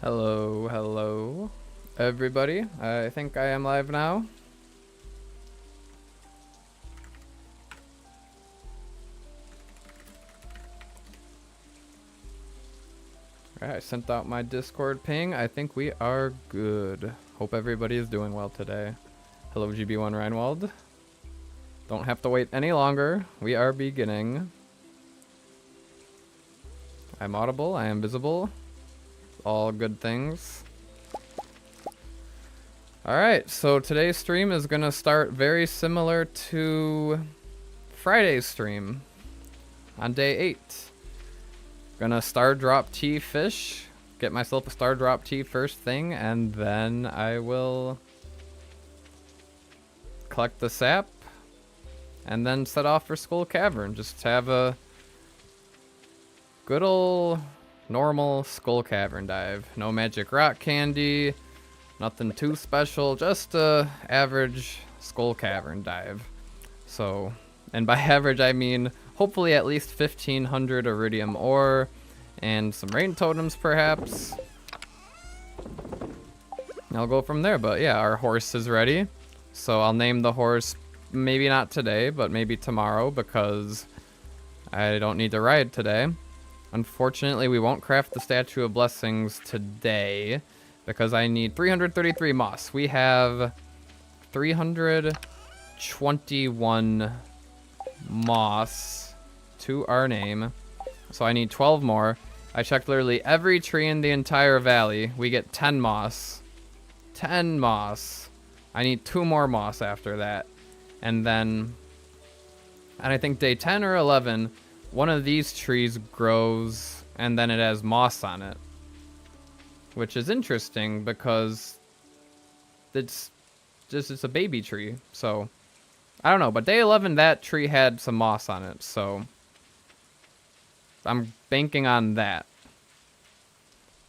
Hello, hello, everybody. I think I am live now. Alright, I sent out my Discord ping. I think we are good. Hope everybody is doing well today. Hello, GB1 Reinwald. Don't have to wait any longer. We are beginning. I'm audible. I am visible. All good things. Alright, so today's stream is going to start very similar to Friday's stream on day 8. Gonna star drop tea fish, get myself a star drop tea first thing, and then I will collect the sap and then set off for Skull Cavern. Just have a good old normal Skull Cavern dive. No magic rock candy, nothing too special, just a average Skull Cavern dive. So, and by average I mean hopefully at least 1500 iridium ore and some rain totems perhaps. I'll go from there, but yeah, our horse is ready. So I'll name the horse maybe not today, but maybe tomorrow because I don't need to ride today. Unfortunately, we won't craft the Statue of Blessings today because I need 333 moss. We have 321 moss to our name, so I need 12 more. I checked literally every tree in the entire valley. We get 10 moss. 10 moss. I need 2 more moss after that. And I think day 10 or 11, one of these trees grows and then it has moss on it. Which is interesting because it's a baby tree, so I don't know, but day 11 that tree had some moss on it, so I'm banking on that.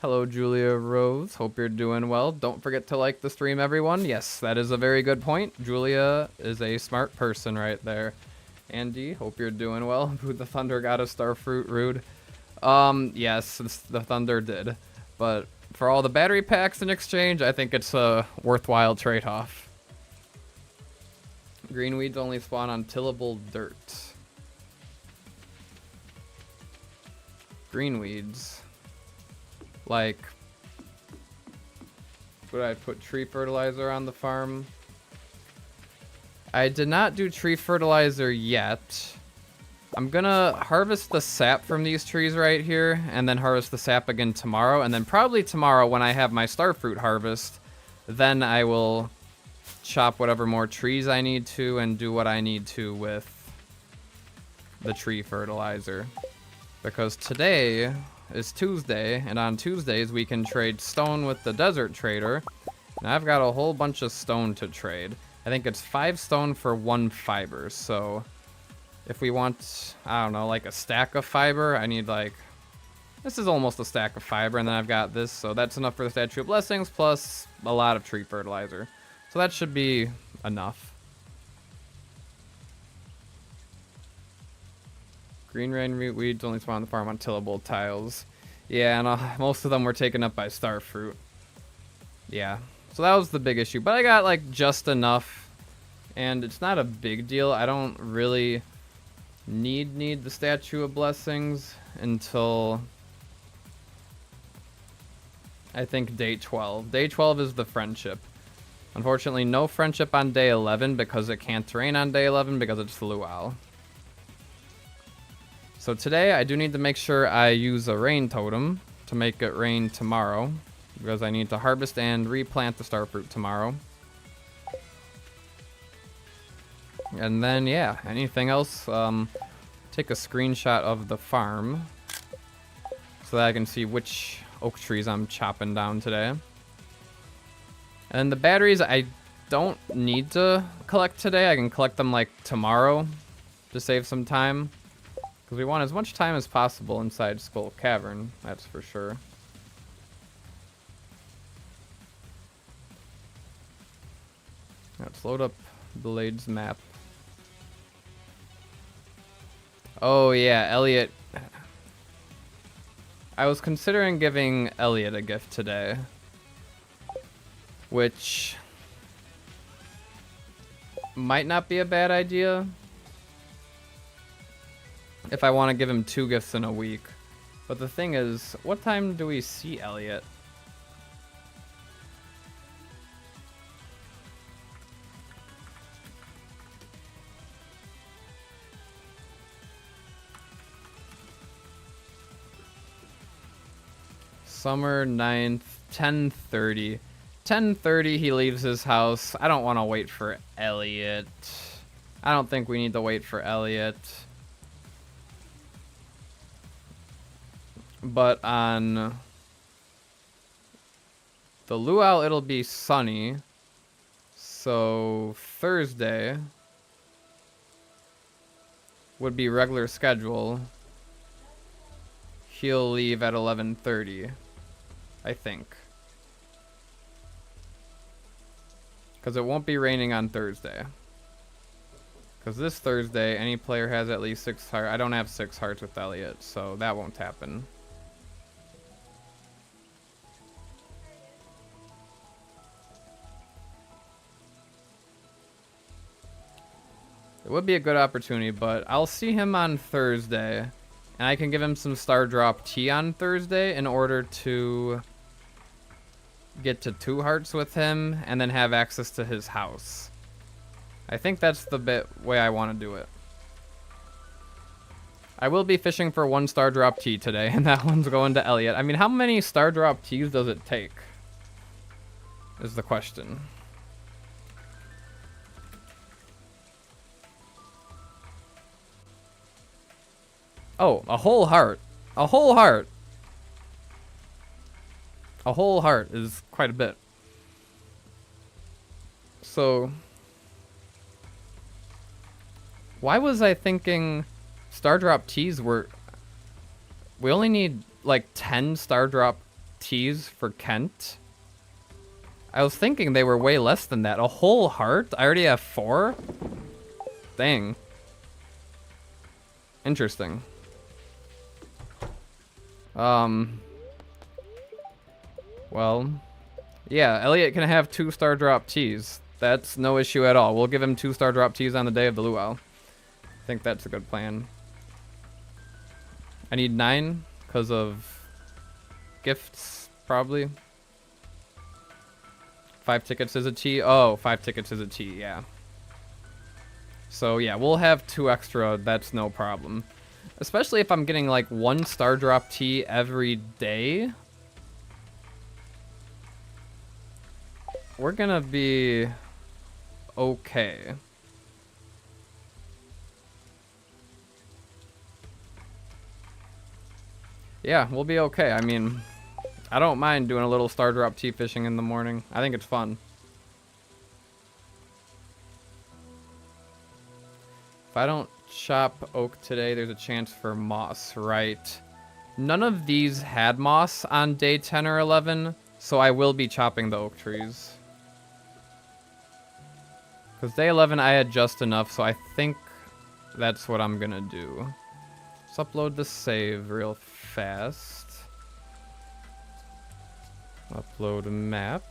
Hello, Julia Rose. Hope you're doing well. Don't forget to like the stream, everyone. Yes, that is a very good point. Julia is a smart person right there. Andy, hope you're doing well. Who the Thunder got a starfruit, rude. Yes, the Thunder did. But for all the battery packs in exchange, I think it's a worthwhile trade-off. Green weeds only spawn on tillable dirt. Green weeds. Like, would I put tree fertilizer on the farm? I did not do tree fertilizer yet. I'm gonna harvest the sap from these trees right here, and then harvest the sap again tomorrow, and then probably tomorrow when I have my starfruit harvest, then I will chop whatever more trees I need to and do what I need to with the tree fertilizer. Because today is Tuesday, and on Tuesdays we can trade stone with the desert trader. And I've got a whole bunch of stone to trade. I think it's 5 stone for 1 fiber, so if we want, I don't know, like a stack of fiber, I need like, this is almost a stack of fiber, and then I've got this, so that's enough for the Statue of Blessings, plus a lot of tree fertilizer. So that should be enough. Green rain weeds only spawn on the farm on tillable tiles. Yeah, and most of them were taken up by starfruit. Yeah, so that was the big issue. But I got like just enough, and it's not a big deal. I don't really need the Statue of Blessings until I think day 12. Day 12 is the friendship. Unfortunately, no friendship on day 11 because it can't rain on day 11 because it's luau. So today I do need to make sure I use a rain totem to make it rain tomorrow because I need to harvest and replant the starfruit tomorrow. And then, yeah, anything else, take a screenshot of the farm so that I can see which oak trees I'm chopping down today. And the batteries I don't need to collect today. I can collect them like tomorrow to save some time. Because we want as much time as possible inside Skull Cavern, that's for sure. Let's load up Blade's map. Oh yeah, Elliot. I was considering giving Elliot a gift today, which might not be a bad idea if I want to give him 2 gifts in a week. But the thing is, what time do we see Elliot? Summer 9th, 10:30. 10:30 he leaves his house. I don't want to wait for Elliot. I don't think we need to wait for Elliot. But on the luau it'll be sunny. So Thursday would be regular schedule. He'll leave at 11:30, I think. Because it won't be raining on Thursday. Because this Thursday, any player has at least 6 hearts. I don't have 6 hearts with Elliot, so that won't happen. It would be a good opportunity, but I'll see him on Thursday. And I can give him some Star Drop tea on Thursday in order to get to 2 hearts with him and then have access to his house. I think that's the way I want to do it. I will be fishing for 1 Star Drop tea today, and that one's going to Elliot. I mean, how many Star Drop teas does it take? Is the question. Oh, a whole heart. A whole heart. A whole heart is quite a bit. So, why was I thinking Star Drop teas were... We only need like 10 Star Drop teas for Kent. I was thinking they were way less than that. A whole heart? I already have 4? Dang. Interesting. Well, yeah, Elliot can have 2 Star Drop teas. That's no issue at all. We'll give him 2 Star Drop teas on the day of the luau. I think that's a good plan. I need 9 because of gifts, probably. 5 tickets is a tea. Oh, 5 tickets is a tea, yeah. So yeah, we'll have 2 extra. That's no problem. Especially if I'm getting like 1 Star Drop tea every day. We're gonna be okay. Yeah, we'll be okay. I mean, I don't mind doing a little Star Drop tea fishing in the morning. I think it's fun. If I don't chop oak today, there's a chance for moss, right? None of these had moss on day 10 or 11, so I will be chopping the oak trees. Because day 11 I had just enough, so I think that's what I'm gonna do. Let's upload the save real fast. Upload a map.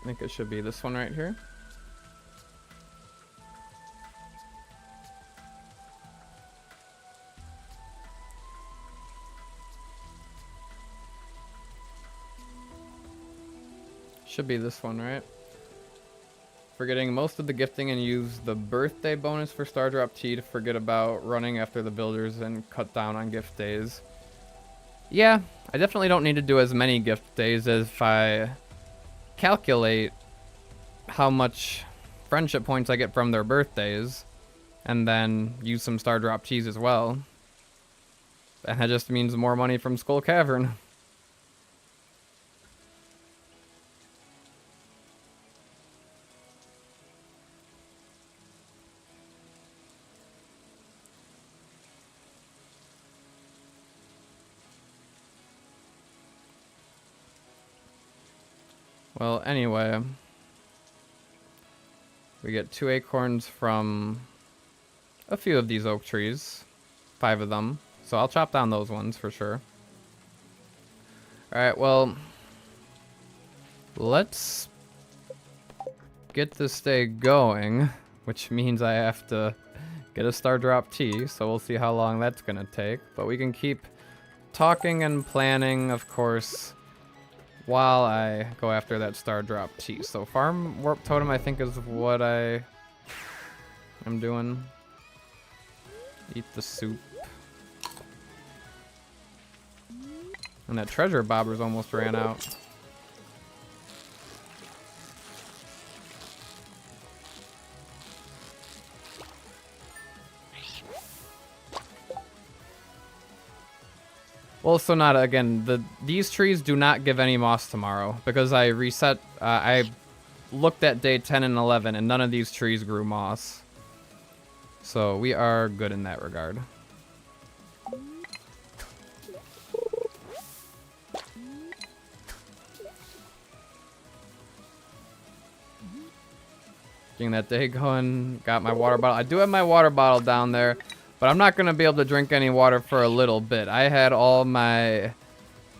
I think it should be this one right here. Should be this one, right? Forgetting most of the gifting and use the birthday bonus for Star Drop tea to forget about running after the builders and cut down on gift days. Yeah, I definitely don't need to do as many gift days as if I calculate how much friendship points I get from their birthdays and then use some Star Drop teas as well. And that just means more money from Skull Cavern. Well, anyway, we get 2 acorns from a few of these oak trees. 5 of them. So I'll chop down those ones for sure. Alright, well, let's get this day going, which means I have to get a star drop tea, so we'll see how long that's gonna take. But we can keep talking and planning, of course, while I go after that star drop tea. So farm warp totem, I think, is what I am doing. Eat the soup. And that treasure bobbers almost ran out. Well, so not again. These trees do not give any moss tomorrow because I reset. I looked at day 10 and 11, and none of these trees grew moss. So we are good in that regard. Getting that day going. Got my water bottle. I do have my water bottle down there, but I'm not going to be able to drink any water for a little bit. I had all my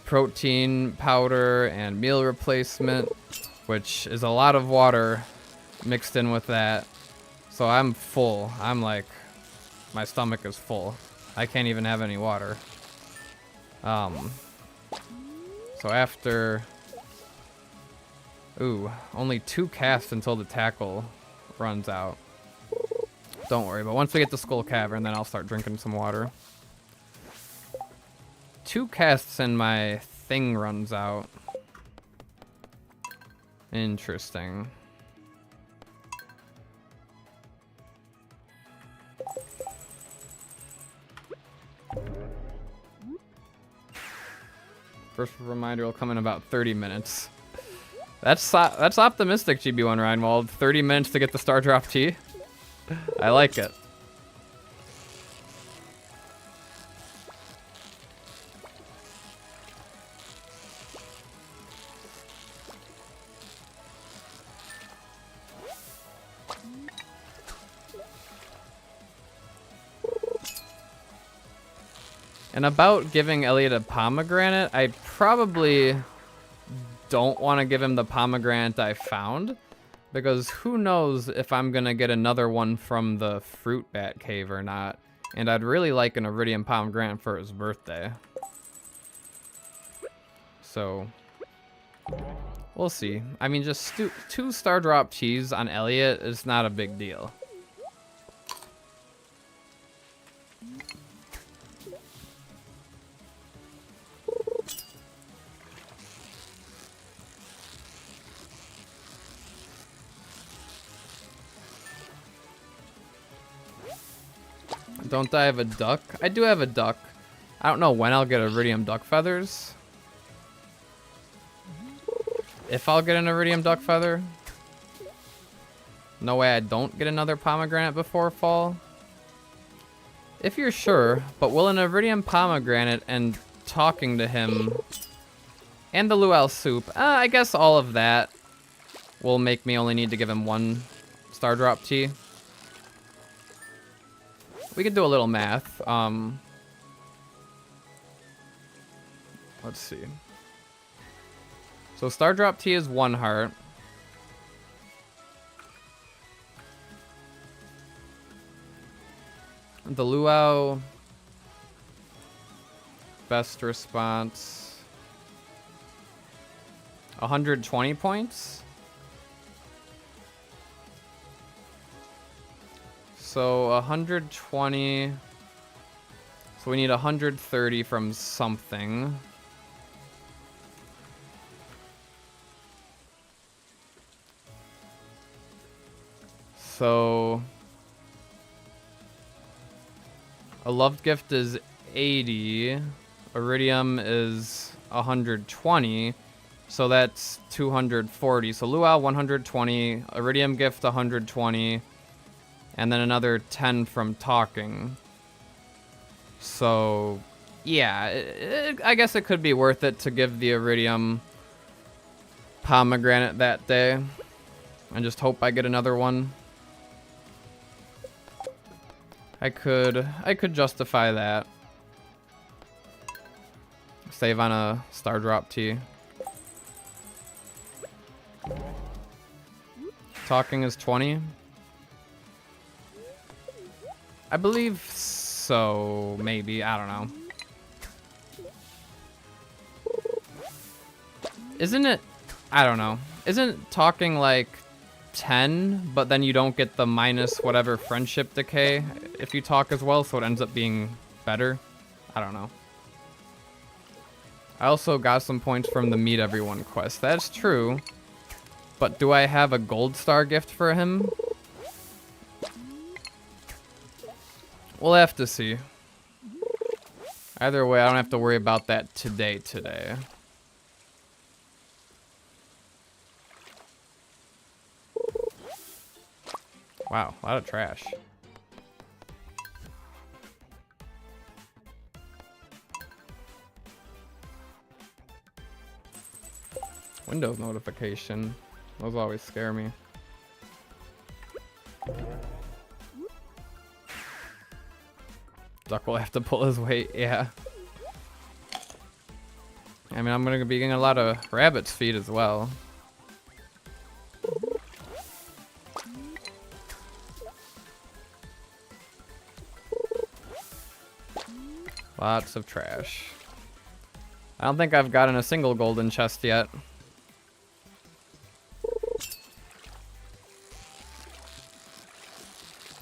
protein powder and meal replacement, which is a lot of water mixed in with that. So I'm full. I'm like, my stomach is full. I can't even have any water. So after... Ooh, only 2 casts until the tackle runs out. Don't worry, but once we get to Skull Cavern, then I'll start drinking some water. 2 casts and my thing runs out. Interesting. First reminder will come in about 30 minutes. That's optimistic, GB1 Reinwald. 30 minutes to get the Star Drop Tea. I like it. And about giving Elliot a pomegranate, I probably don't want to give him the pomegranate I found, because who knows if I'm gonna get another one from the fruit bat cave or not. And I'd really like an iridium pomegranate for his birthday. So we'll see. I mean, just 2 star drop cheese on Elliot is not a big deal. Don't I have a duck? I do have a duck. I don't know when I'll get iridium duck feathers. If I'll get an iridium duck feather. No way I don't get another pomegranate before fall. If you're sure, but will an iridium pomegranate and talking to him and the luau soup, I guess all of that will make me only need to give him 1 star drop tea. We could do a little math. Let's see. So star drop tea is 1 heart. The luau best response 120 points. So 120. So we need 130 from something. So a loved gift is 80. Iridium is 120. So that's 240. So luau 120. Iridium gift 120. And then another 10 from talking. So, yeah, I guess it could be worth it to give the iridium pomegranate that day. And just hope I get another one. I could justify that. Save on a star drop tea. Talking is 20. I believe so, maybe. I don't know. Isn't it? I don't know. Isn't talking like 10, but then you don't get the minus whatever friendship decay if you talk as well, so it ends up being better? I don't know. I also got some points from the Meet Everyone quest. That's true. But do I have a gold star gift for him? We'll have to see. Either way, I don't have to worry about that today. Wow, a lot of trash. Windows notification. Those always scare me. Duck will have to pull his weight, yeah. I mean, I'm gonna be getting a lot of rabbit's feet as well. Lots of trash. I don't think I've gotten a single golden chest yet.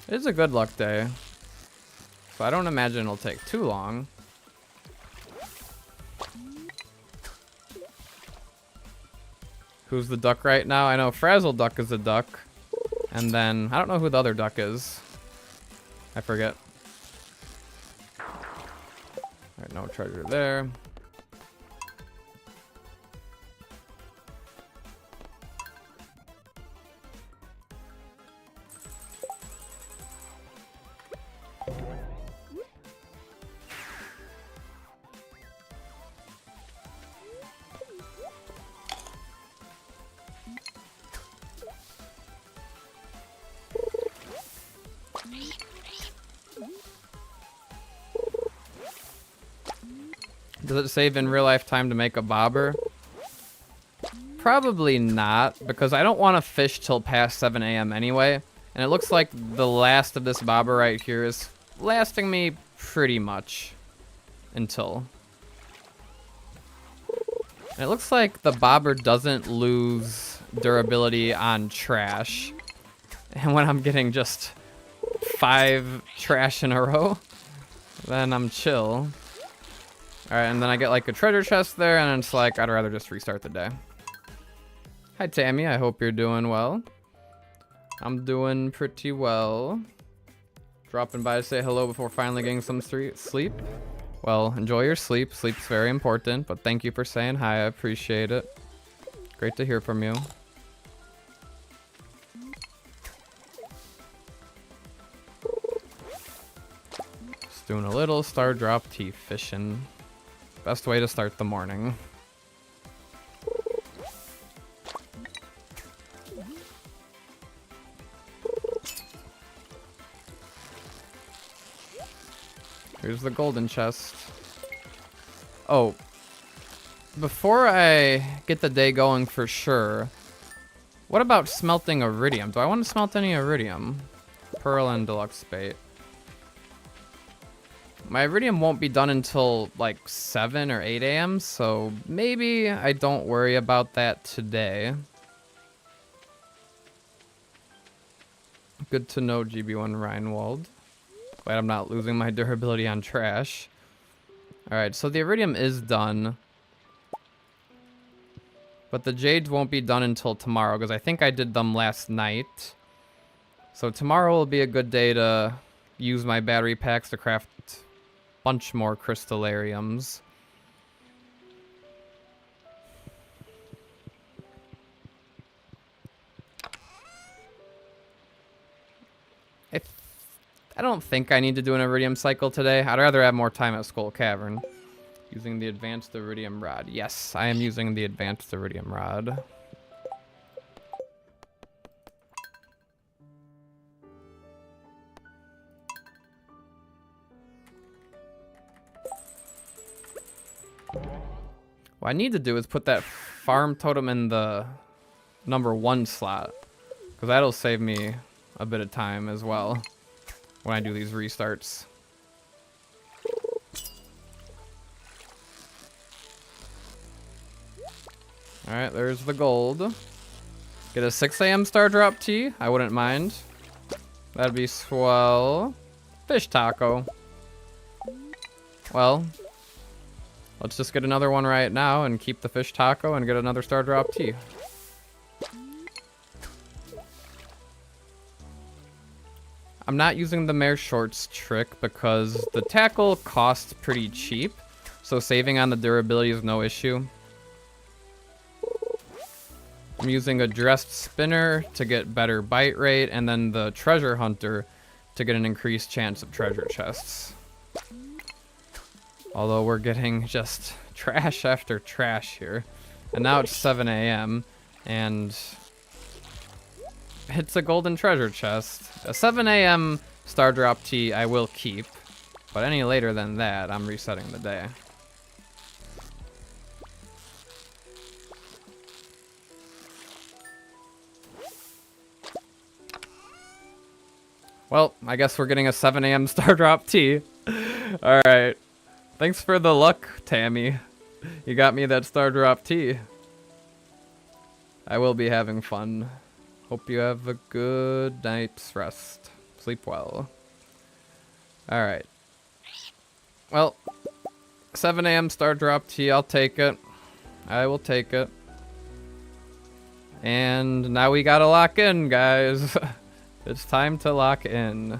It is a good luck day. So I don't imagine it'll take too long. Who's the duck right now? I know Frazzle Duck is a duck. And then, I don't know who the other duck is. I forget. Alright, no treasure there. Does it save in real life time to make a bobber? Probably not, because I don't want to fish till past 7 a.m. anyway. And it looks like the last of this bobber right here is lasting me pretty much until. And it looks like the bobber doesn't lose durability on trash. And when I'm getting just 5 trash in a row, then I'm chill. Alright, and then I get like a treasure chest there, and it's like, I'd rather just restart the day. Hi Tammy, I hope you're doing well. I'm doing pretty well. Dropping by to say hello before finally getting some sleep. Well, enjoy your sleep. Sleep's very important, but thank you for saying hi, I appreciate it. Great to hear from you. Just doing a little star drop tea fishing. Best way to start the morning. Here's the golden chest. Oh, before I get the day going for sure, what about smelting iridium? Do I want to smelt any iridium? Pearl and deluxe bait. My iridium won't be done until like 7 or 8 a.m., so maybe I don't worry about that today. Good to know, GB1 Reinwald. But I'm not losing my durability on trash. Alright, so the iridium is done. But the jades won't be done until tomorrow, because I think I did them last night. So tomorrow will be a good day to use my battery packs to craft bunch more crystallariums. I don't think I need to do an iridium cycle today. I'd rather have more time at Skull Cavern. Using the advanced iridium rod. Yes, I am using the advanced iridium rod. What I need to do is put that farm totem in the #1 slot, because that'll save me a bit of time as well when I do these restarts. Alright, there's the gold. Get a 6 a.m. star drop tea. I wouldn't mind. That'd be swell. Fish taco. Well, let's just get another one right now and keep the fish taco and get another star drop tea. I'm not using the mare shorts trick because the tackle costs pretty cheap, so saving on the durability is no issue. I'm using a dressed spinner to get better bite rate, and then the treasure hunter to get an increased chance of treasure chests. Although we're getting just trash after trash here. And now it's 7 a.m. and it's a golden treasure chest. A 7 a.m. star drop tea I will keep, but any later than that, I'm resetting the day. Well, I guess we're getting a 7 a.m. star drop tea. Alright. Thanks for the luck, Tammy. You got me that star drop tea. I will be having fun. Hope you have a good night's rest. Sleep well. Alright. Well, 7 a.m. star drop tea, I'll take it. I will take it. And now we gotta lock in, guys. It's time to lock in.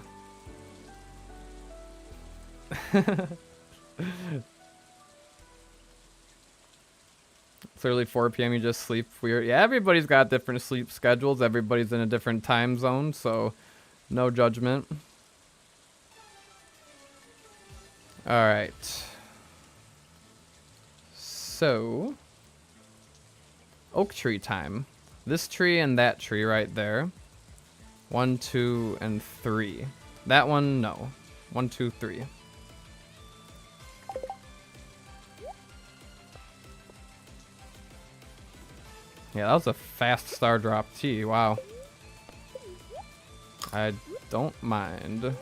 It's early 4 p.m. You just sleep weird. Yeah, everybody's got different sleep schedules. Everybody's in a different time zone, so no judgment. Alright. So, oak tree time. This tree and that tree right there. 1, 2, and 3. That one, no. 1, 2, 3. Yeah, that was a fast star drop tea. Wow. I don't mind.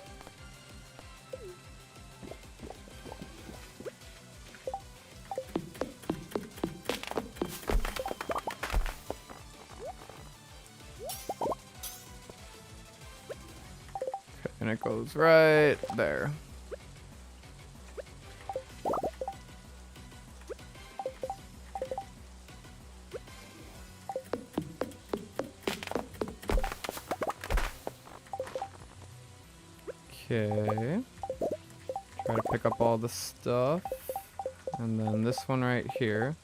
And it goes right there. Okay. Try to pick up all the stuff. And then this one right here.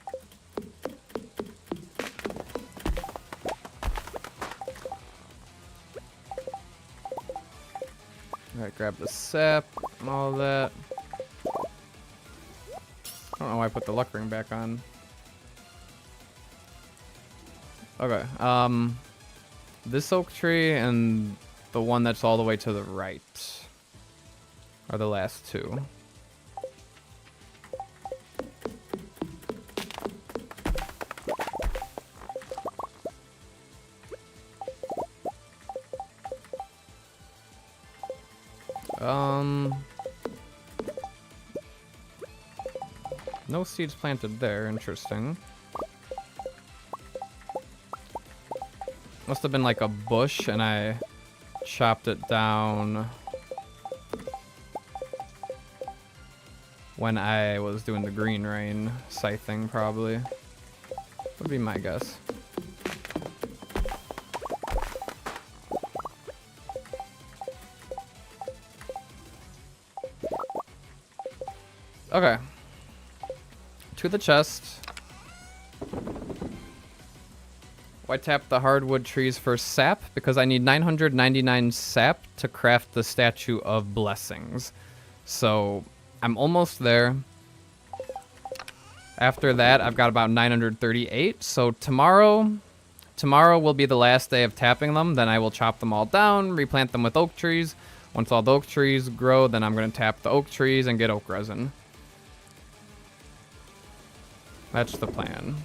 Alright, grab the sap and all that. I don't know why I put the luck ring back on. Okay, this oak tree and the one that's all the way to the right are the last two. No seeds planted there, interesting. Must have been like a bush and I chopped it down when I was doing the green rain scything, probably. Would be my guess. Okay. To the chest. I tapped the hardwood trees for sap because I need 999 sap to craft the Statue of Blessings. So I'm almost there. After that, I've got about 938. So tomorrow will be the last day of tapping them. Then I will chop them all down, replant them with oak trees. Once all the oak trees grow, then I'm going to tap the oak trees and get oak resin. That's the plan.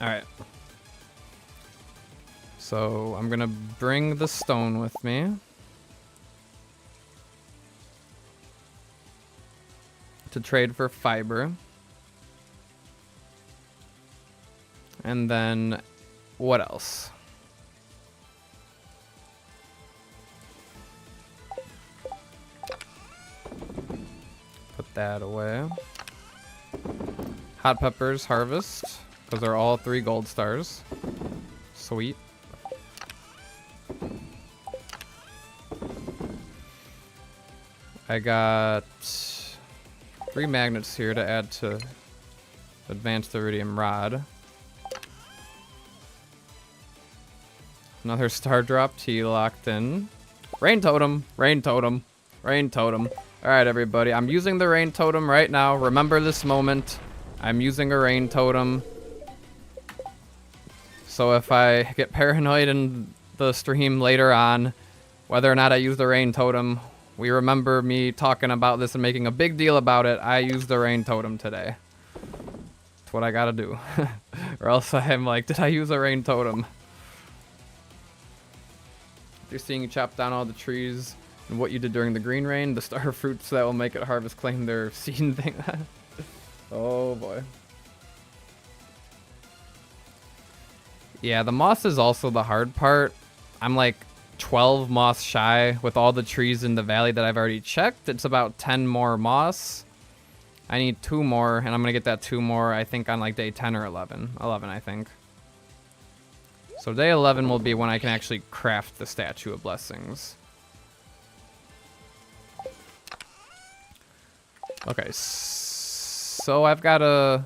Alright. So I'm gonna bring the stone with me. To trade for fiber. And then what else? Put that away. Hot peppers harvest, because they're all 3 gold stars. Sweet. I got 3 magnets here to add to advanced iridium rod. Another star drop tea locked in. Rain totem, rain totem, rain totem. Alright everybody, I'm using the rain totem right now. Remember this moment. I'm using a rain totem. So if I get paranoid in the stream later on, whether or not I use the rain totem, we remember me talking about this and making a big deal about it. I used the rain totem today. That's what I gotta do. Or else I'm like, did I use a rain totem? You're seeing you chop down all the trees and what you did during the green rain, the star fruits that will make it harvest claim their seed thing. Oh boy. Yeah, the moss is also the hard part. I'm like 12 moss shy with all the trees in the valley that I've already checked. It's about 10 more moss. I need 2 more, and I'm gonna get that 2 more, I think, on like day 10 or 11. 11, I think. So day 11 will be when I can actually craft the Statue of Blessings. Okay, so I've got a...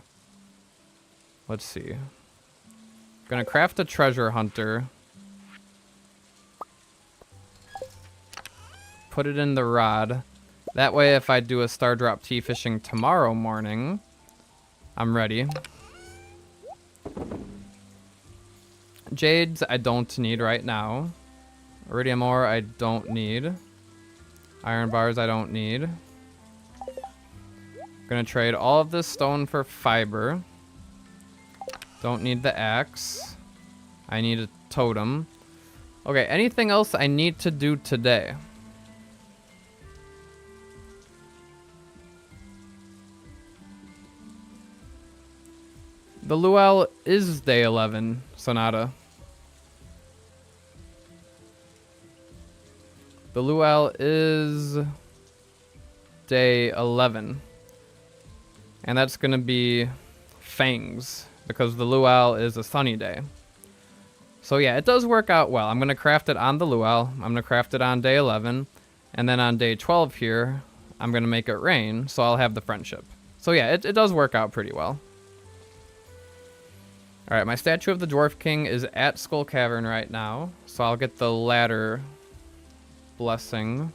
Let's see. I'm gonna craft a treasure hunter. Put it in the rod. That way if I do a star drop tea fishing tomorrow morning, I'm ready. Jades, I don't need right now. Iridium ore, I don't need. Iron bars, I don't need. Gonna trade all of this stone for fiber. Don't need the axe. I need a totem. Okay, anything else I need to do today? The luau is day 11, Sonata. The luau is day 11. And that's going to be fangs, because the luau is a sunny day. So yeah, it does work out well. I'm going to craft it on the luau. I'm going to craft it on day 11. And then on day 12 here, I'm going to make it rain, so I'll have the friendship. So yeah, it does work out pretty well. Alright, my statue of the Dwarf King is at Skull Cavern right now, so I'll get the ladder blessing.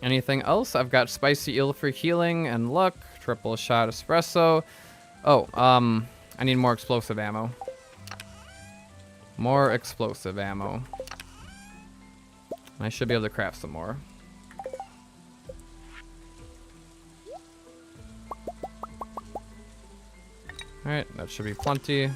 Anything else? I've got spicy eel for healing and luck, triple shot espresso. Oh, I need more explosive ammo. More explosive ammo. I should be able to craft some more. Alright, that should be plenty.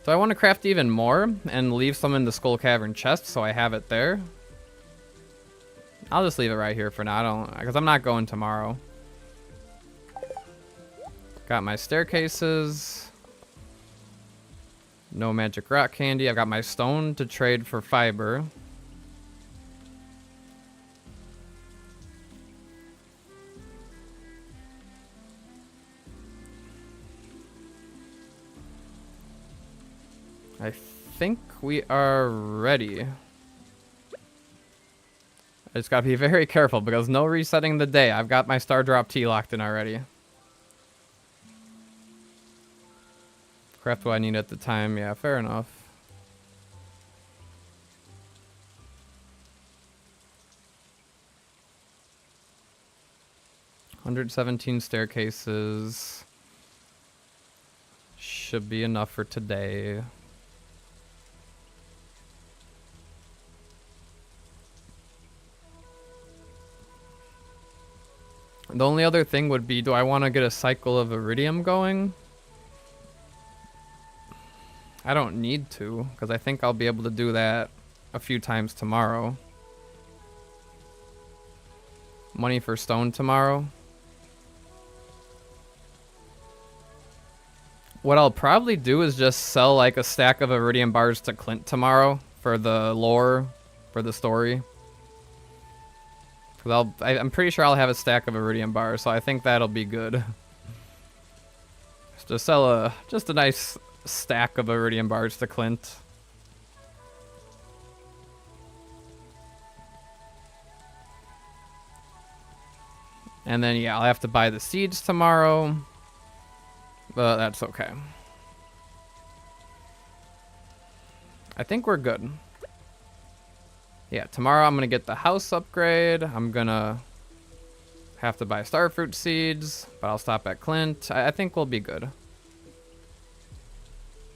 So I want to craft even more and leave some in the Skull Cavern chest so I have it there. I'll just leave it right here for now, because I'm not going tomorrow. Got my staircases. No magic rock candy. I've got my stone to trade for fiber. I think we are ready. I just gotta be very careful because no resetting the day. I've got my star drop tea locked in already. Craft what I need at the time. Yeah, fair enough. $117 staircases. should be enough for today. The only other thing would be, do I want to get a cycle of iridium going? I don't need to, because I think I'll be able to do that a few times tomorrow. Money for stone tomorrow. What I'll probably do is just sell like a stack of iridium bars to Clint tomorrow for the lore, for the story. Because I'm pretty sure I'll have a stack of iridium bars, so I think that'll be good. Just sell just a nice stack of iridium bars to Clint. And then, yeah, I'll have to buy the seeds tomorrow. But that's okay. I think we're good. Yeah, tomorrow I'm going to get the house upgrade. I'm going to have to buy starfruit seeds, but I'll stop at Clint. I think we'll be good.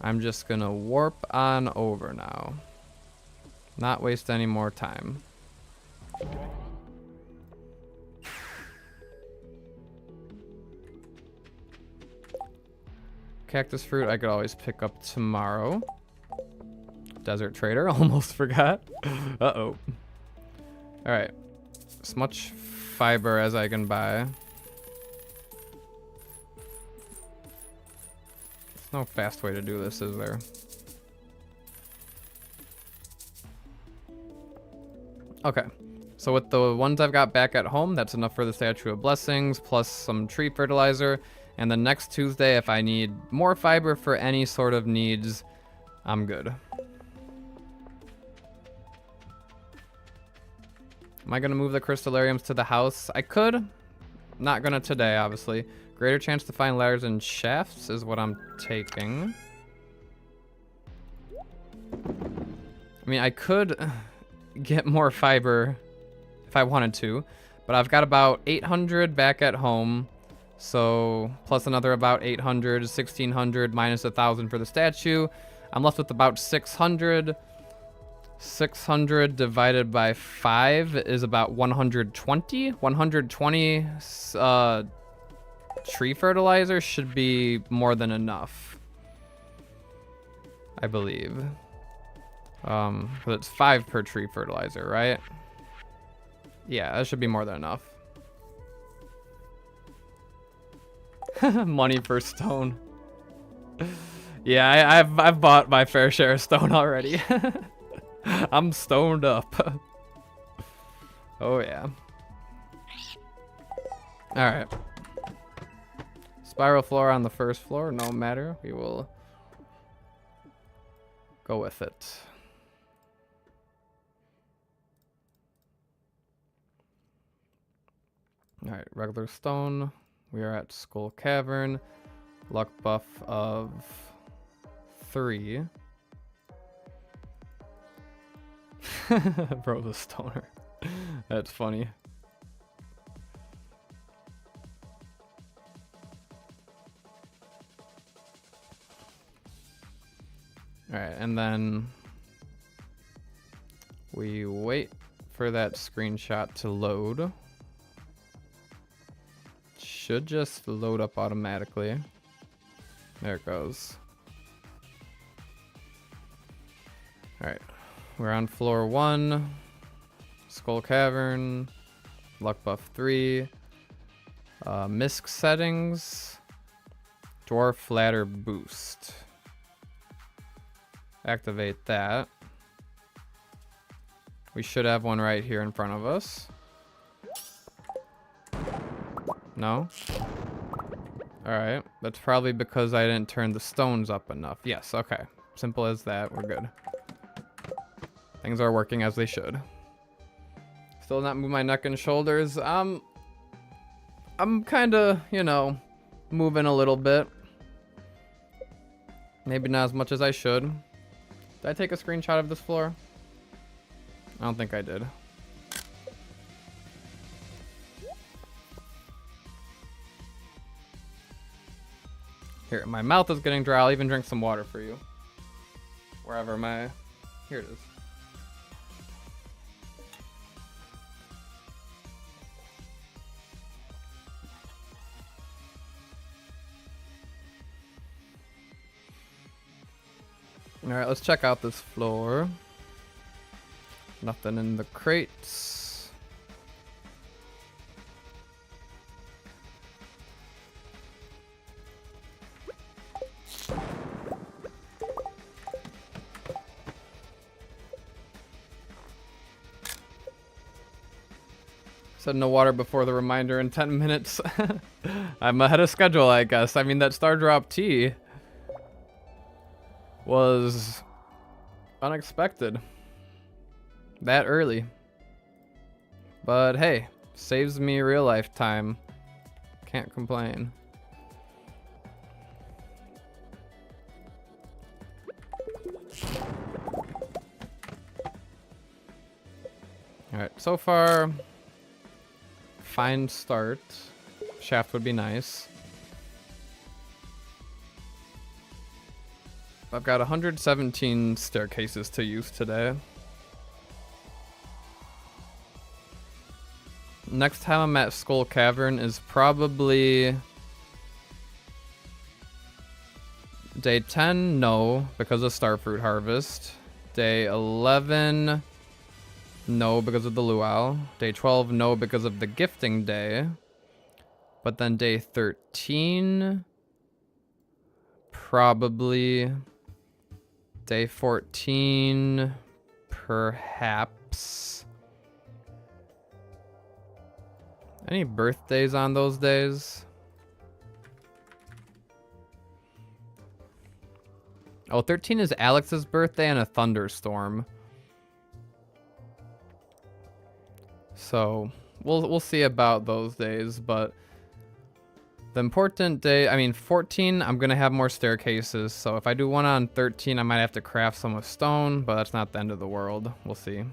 I'm just going to warp on over now. Not waste any more time. Cactus fruit I could always pick up tomorrow. Desert trader, almost forgot. Uh-oh. Alright. As much fiber as I can buy. There's no fast way to do this, is there? Okay. So with the ones I've got back at home, that's enough for the Statue of Blessings, plus some tree fertilizer. And then next Tuesday, if I need more fiber for any sort of needs, I'm good. Am I going to move the crystallariums to the house? I could. Not going to today, obviously. Greater chance to find ladders and shafts is what I'm taking. I mean, I could get more fiber if I wanted to, but I've got about 800 back at home. So plus another about 800, 1600 minus 1,000 for the statue. I'm left with about 600. 600 divided by 5 is about 120. 120 tree fertilizer should be more than enough, I believe. But it's 5 per tree fertilizer, right? Yeah, that should be more than enough. Money for stone. Yeah, I've bought my fair share of stone already. I'm stoned up. Oh yeah. All right. Spiral floor on the first floor, no matter. We will go with it. All right, regular stone. We are at Skull Cavern. Luck buff of 3. Bro, the stoner. That's funny. Alright, and then we wait for that screenshot to load. Should just load up automatically. There it goes. Alright. We're on floor 1. Skull Cavern. Luck buff 3. Misc settings. Dwarf ladder boost. Activate that. We should have one right here in front of us. No? Alright. That's probably because I didn't turn the stones up enough. Yes, okay. Simple as that. We're good. Things are working as they should. Still not move my neck and shoulders. I'm kind of, you know, moving a little bit. Maybe not as much as I should. Did I take a screenshot of this floor? I don't think I did. Here, my mouth is getting dry. I'll even drink some water for you. Wherever my... Here it is. Alright, let's check out this floor. Nothing in the crates. Said no water before the reminder in 10 minutes. I'm ahead of schedule, I guess. I mean, that Star Drop tea was unexpected. That early. But hey, saves me real life time. Can't complain. Alright, so far, fine start. Shaft would be nice. I've got 117 staircases to use today. Next time I'm at Skull Cavern is probably day 10, no, because of Starfruit Harvest. Day 11, no, because of the Luau. Day 12, no, because of the Gifting Day. But then day 13, probably. Day 14, perhaps. Any birthdays on those days? Oh, 13 is Alex's birthday and a thunderstorm. So, we'll see about those days, but the important day, I mean, 14, I'm going to have more staircases, so if I do one on 13, I might have to craft some with stone, but that's not the end of the world. We'll see.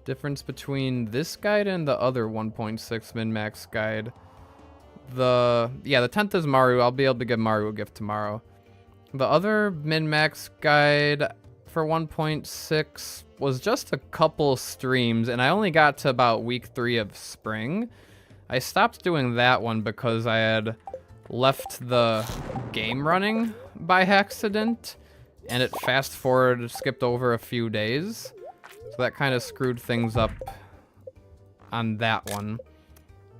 Difference between this guide and the other 1.6 min-max guide. The 10th is Maru. I'll be able to give Maru a gift tomorrow. The other min-max guide for 1.6 was just a couple streams, and I only got to about week 3 of spring. I stopped doing that one because I had left the game running by accident, and it fast-forwarded, skipped over a few days. So that kind of screwed things up on that one.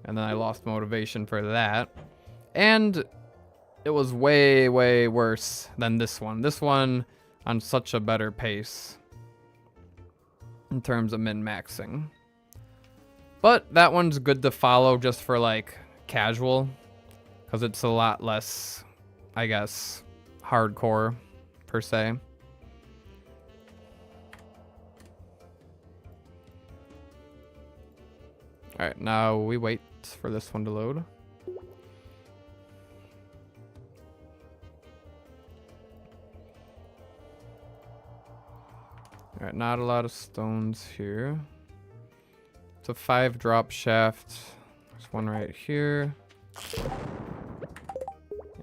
And then I lost motivation for that. And it was way, way worse than this one. This one on such a better pace in terms of min-maxing. But that one's good to follow just for like casual, because it's a lot less, I guess, hardcore per se. Alright, now we wait for this one to load. Alright, not a lot of stones here. It's a 5 drop shaft. There's one right here.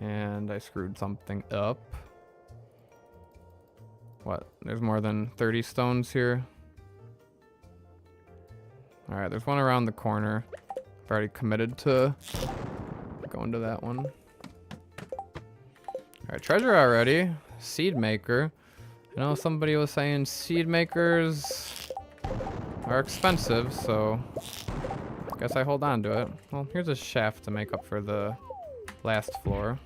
And I screwed something up. What? There's more than 30 stones here. Alright, there's one around the corner. I've already committed to going to that one. Alright, treasure already. Seed maker. I know somebody was saying seed makers are expensive, so I guess I hold on to it. Well, here's a shaft to make up for the last floor.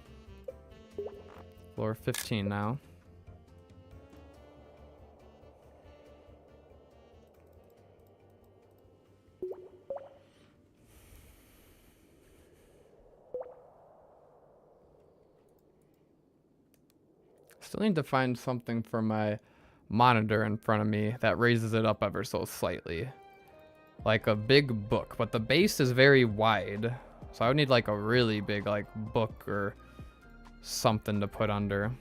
Floor 15 now. Still need to find something for my monitor in front of me that raises it up ever so slightly. Like a big book, but the base is very wide. So I would need like a really big like book or something to put under.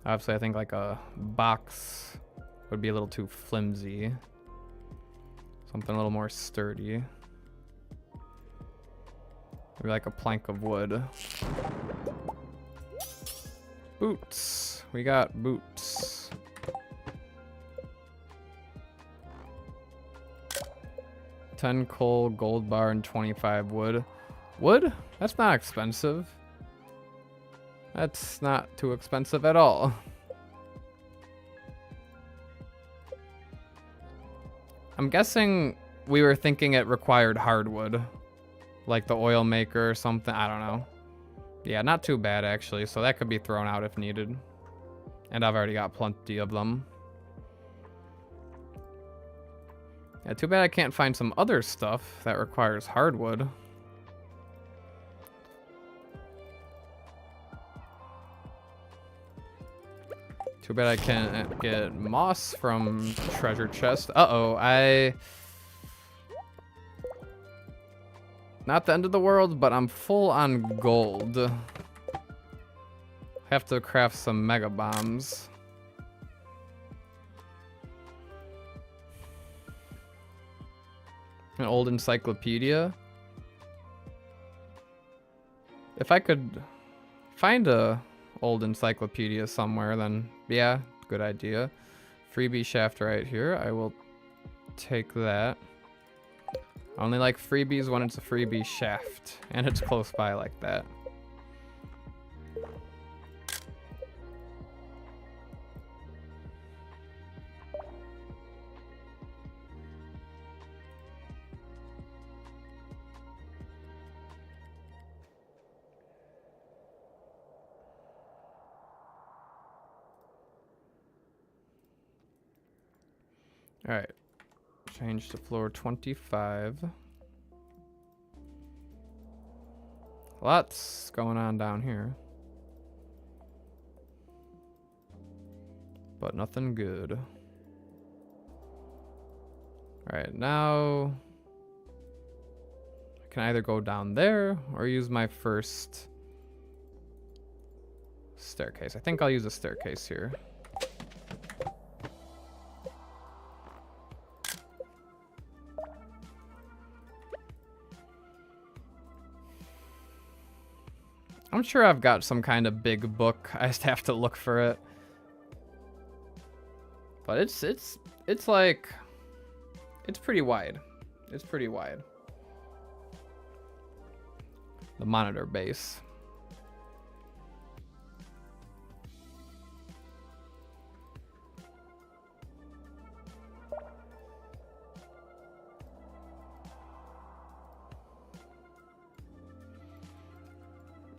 Obviously I think like a box would be a little too flimsy. Something a little more sturdy. Maybe like a plank of wood. Boots. We got boots. $10 coal, gold bar, and 25 wood. Wood? That's not expensive. That's not too expensive at all. I'm guessing we were thinking it required hardwood. Like the oil maker or something. I don't know. Yeah, not too bad actually. So that could be thrown out if needed. And I've already got plenty of them. Yeah, too bad I can't find some other stuff that requires hardwood. Too bad I can't get moss from treasure chest. Uh-oh, not the end of the world, but I'm full on gold. Have to craft some mega bombs. An old encyclopedia. If I could find a old encyclopedia somewhere, then yeah, good idea. Freebie shaft right here. I will take that. I only like freebies when it's a freebie shaft and it's close by like that. All right, change to floor 25. Lots going on down here, but nothing good. All right, now I can either go down there or use my first staircase. I think I'll use a staircase here. I'm sure I've got some kind of big book. I just have to look for it. But it's like, it's pretty wide. It's pretty wide. The monitor base.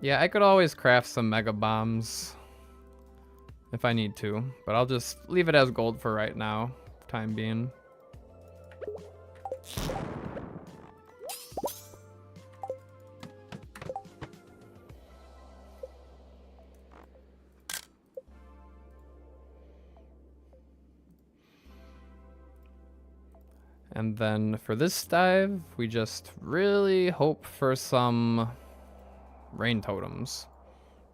Yeah, I could always craft some mega bombs if I need to, but I'll just leave it as gold for right now, time being. And then for this dive, we just really hope for some rain totems,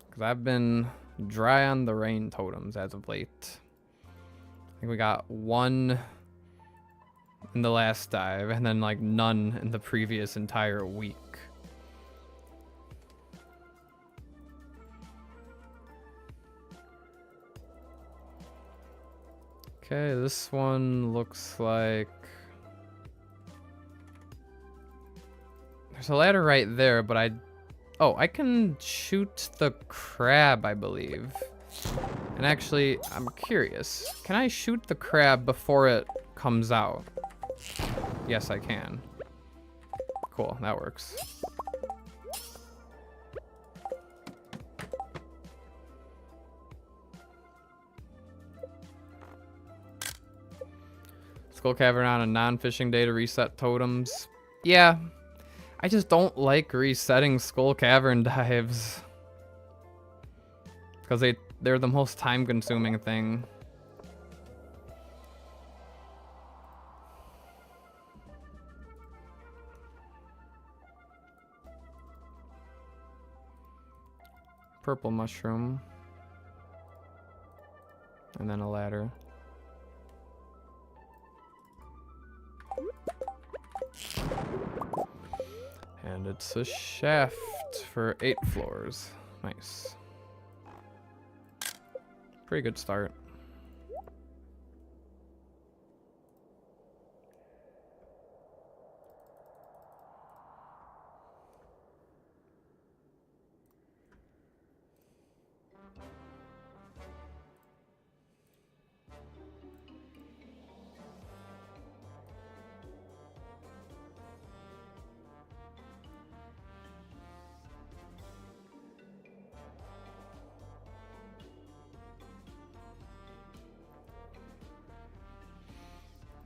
because I've been dry on the rain totems as of late. I think we got one in the last dive and then like none in the previous entire week. Okay, this one looks like there's a ladder right there, but oh, I can shoot the crab, I believe. And actually, I'm curious. Can I shoot the crab before it comes out? Yes, I can. Cool, that works. Skull Cavern on a non-fishing day to reset totems. Yeah. I just don't like resetting Skull Cavern dives, because they're the most time-consuming thing. Purple mushroom. And then a ladder. And it's a shaft for 8 floors. Nice. Pretty good start.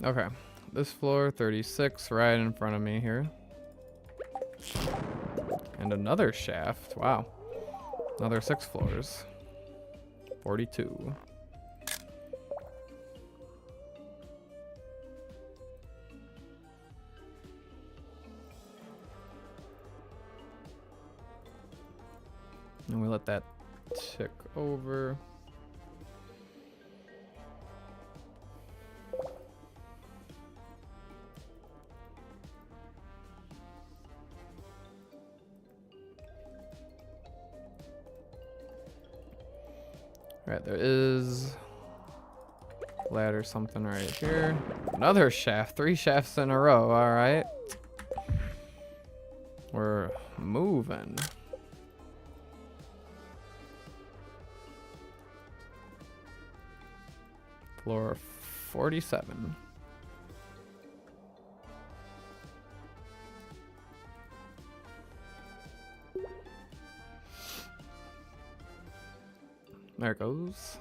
Okay, this floor, 36, right in front of me here. And another shaft, wow. Another 6 floors. 42. And we let that tick over. Right, there is ladder something right here. Another shaft, 3 shafts in a row, all right. We're moving. Floor 47. There it goes.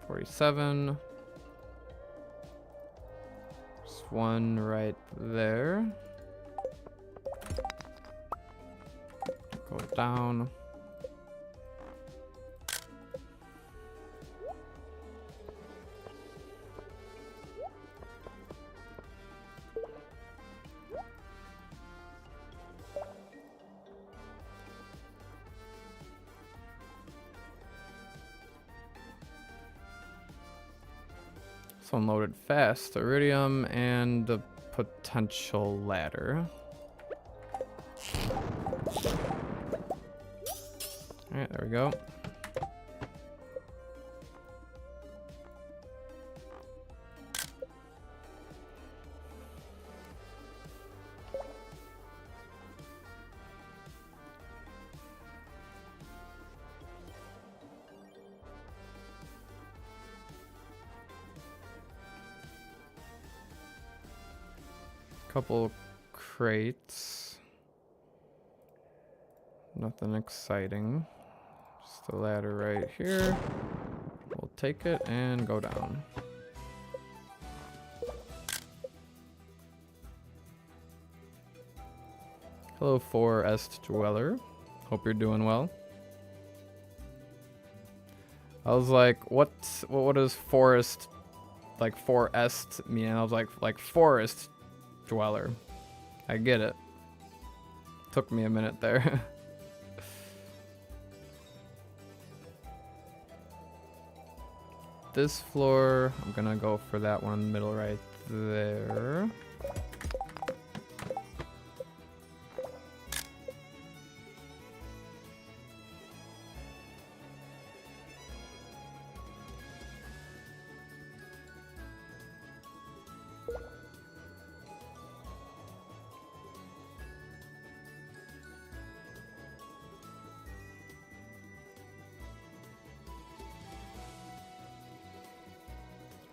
47. There's one right there. Go down. This one loaded fast. Iridium and the potential ladder. Alright, there we go. Couple crates. Nothing exciting. Just a ladder right here. We'll take it and go down. Hello, Forest Dweller. Hope you're doing well. I was like, what does forest, like forest mean? I was like forest dweller. I get it. Took me a minute there. This floor, I'm gonna go for that one in the middle right there.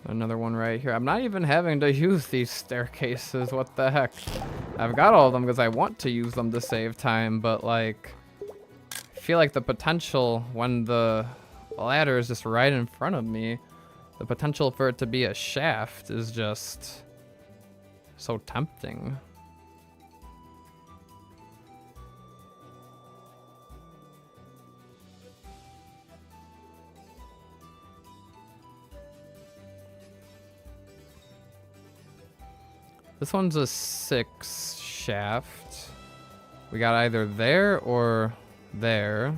Another one right here. I'm not even having to use these staircases. What the heck? I've got all of them because I want to use them to save time, but like, I feel like the potential when the ladder is just right in front of me, the potential for it to be a shaft is just so tempting. This one's a 6 shaft. We got either there or there.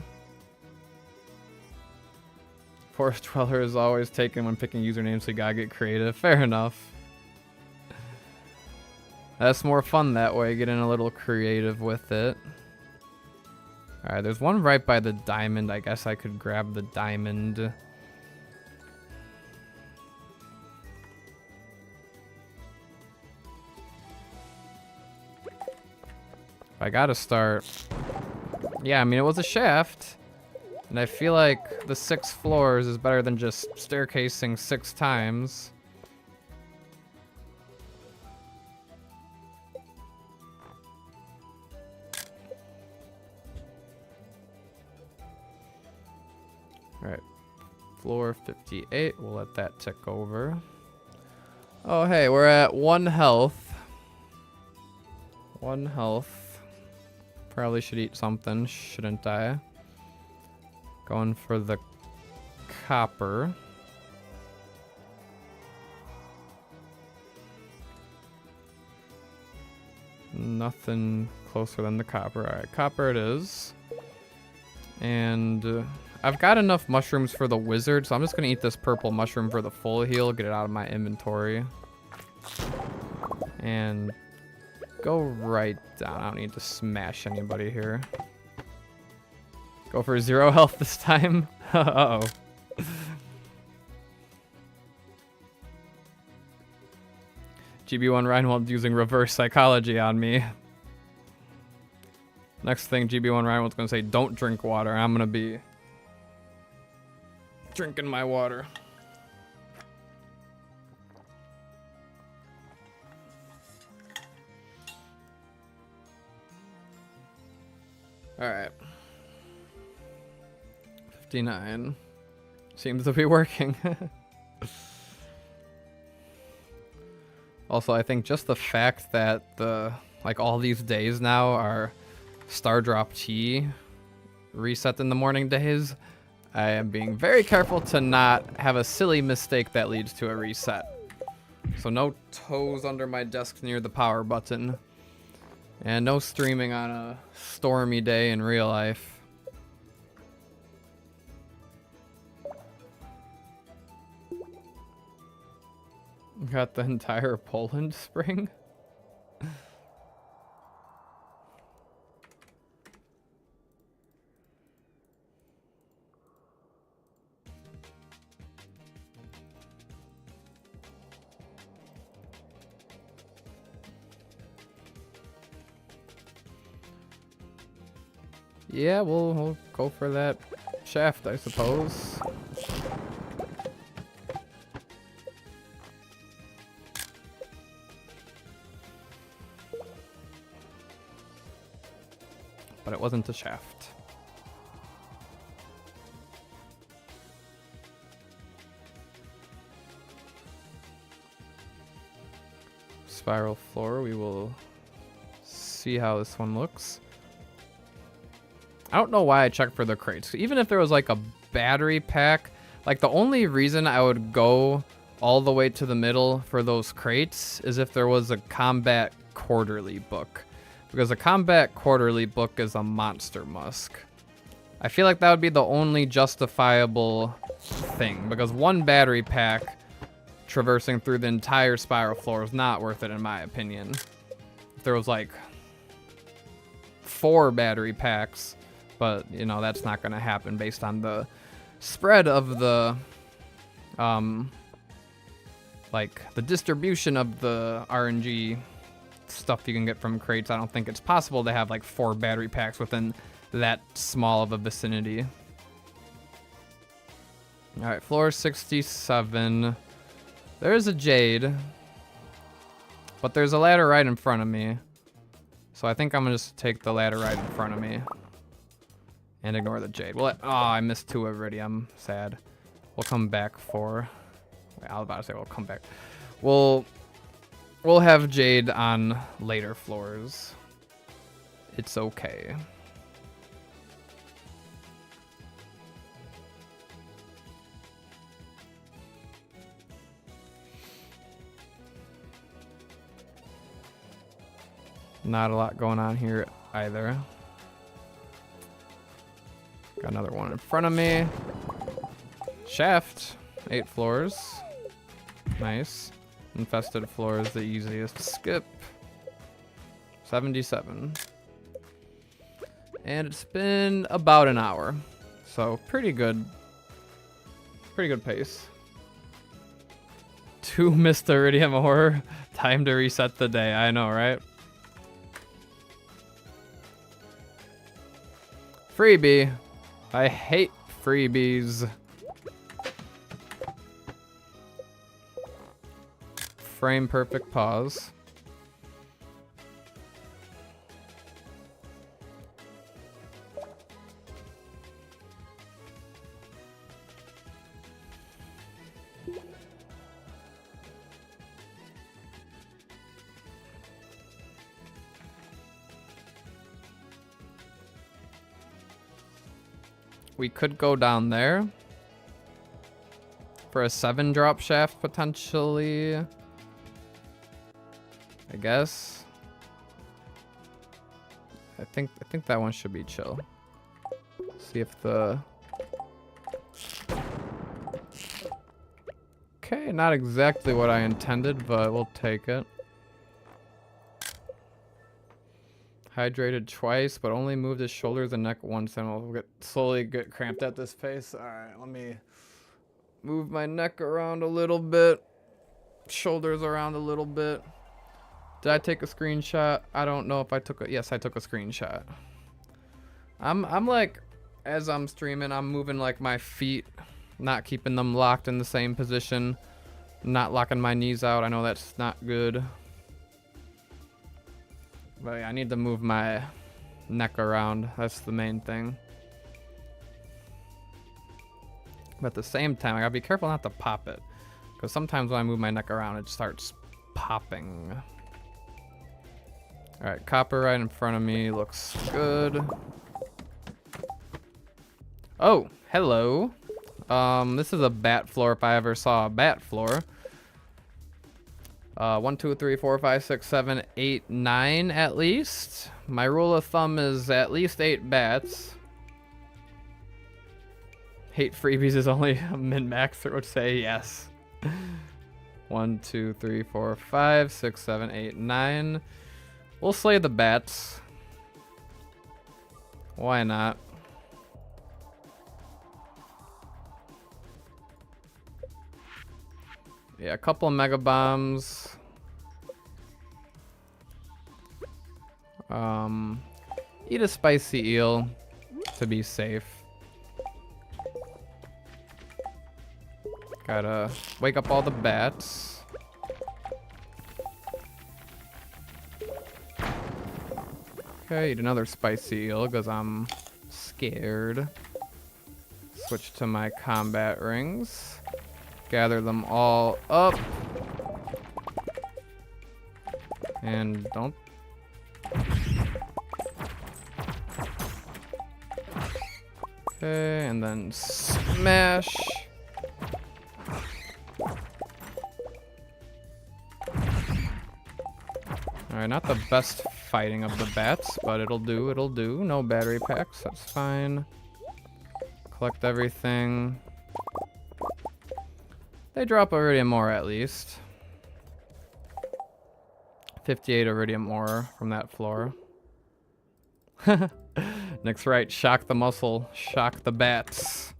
Forest Dweller is always taken when picking usernames, so you gotta get creative. Fair enough. That's more fun that way, getting a little creative with it. Alright, there's one right by the diamond. I guess I could grab the diamond. I gotta start. Yeah, I mean, it was a shaft. And I feel like the 6 floors is better than just staircasing 6 times. Alright. Floor 58. We'll let that tick over. Oh, hey, we're at 1 health. 1 health. Probably should eat something, shouldn't I? Going for the copper. Nothing closer than the copper. Alright, copper it is. And I've got enough mushrooms for the wizard, so I'm just going to eat this purple mushroom for the full heal, get it out of my inventory. And go right down. I don't need to smash anybody here. Go for 0 health this time. Uh-oh. GB1 Reinwald using reverse psychology on me. Next thing GB1 Reinwald's gonna say, don't drink water. I'm gonna be drinking my water. Alright. 59. Seems to be working. Also, I think just the fact that all these days now are Star Drop Tea reset in the morning days, I am being very careful to not have a silly mistake that leads to a reset. So no toes under my desk near the power button. And no streaming on a stormy day in real life. Got the entire Poland spring? Yeah, we'll go for that shaft, I suppose. But it wasn't a shaft. Spiral floor, we will see how this one looks. I don't know why I checked for the crates. Even if there was like a battery pack, like the only reason I would go all the way to the middle for those crates is if there was a combat quarterly book. Because a combat quarterly book is a monster musk. I feel like that would be the only justifiable thing. Because one battery pack traversing through the entire spiral floor is not worth it in my opinion. If there was like 4 battery packs, but you know, that's not going to happen based on the spread of the like the distribution of the RNG stuff you can get from crates. I don't think it's possible to have like 4 battery packs within that small of a vicinity. All right, floor 67. There's a jade, but there's a ladder right in front of me. So I think I'm gonna just take the ladder right in front of me and ignore the jade. Well, oh, I missed 2 already. I'm sad. We'll come back for. Wait, I was about to say we'll come back. We'll have jade on later floors. It's okay. Not a lot going on here either. Got another one in front of me. Shaft, 8 floors. Nice. Infested floor is the easiest to skip. 77. And it's been about an hour. So pretty good. Pretty good pace. 2 missed iridium ore. Time to reset the day. I know, right? Freebie. I hate freebies. Frame perfect pause. We could go down there for a 7 drop shaft potentially. I guess. I think that one should be chill. See if the Okay, not exactly what I intended, but we'll take it. Hydrated twice, but only moved his shoulders and neck once, and we'll slowly get cramped at this pace. Alright, let me move my neck around a little bit. Shoulders around a little bit. Did I take a screenshot? I don't know if I took a... Yes, I took a screenshot. I'm like, as I'm streaming, I'm moving like my feet, not keeping them locked in the same position. Not locking my knees out. I know that's not good. But yeah, I need to move my neck around. That's the main thing. But at the same time, I gotta be careful not to pop it. Because sometimes when I move my neck around, it starts popping. Alright, copper right in front of me looks good. Oh, hello. This is a bat floor if I ever saw a bat floor. 1, 2, 3, 4, 5, 6, 7, 8, 9 at least. My rule of thumb is at least 8 bats. Hate freebies is only a min-maxer would say yes. 1, 2, 3, 4, 5, 6, 7, 8, 9. We'll slay the bats. Why not? Yeah, a couple of mega bombs. Eat a spicy eel to be safe. Gotta wake up all the bats. Okay, eat another spicy eel because I'm scared. Switch to my combat rings. Gather them all up. And don't... Okay, and then smash. Alright, not the best fighting of the bats, but it'll do, it'll do. No battery packs, that's fine. Collect everything. They drop iridium ore at least. 58 iridium ore from that floor. Nick's right, shock the muscle, shock the bats.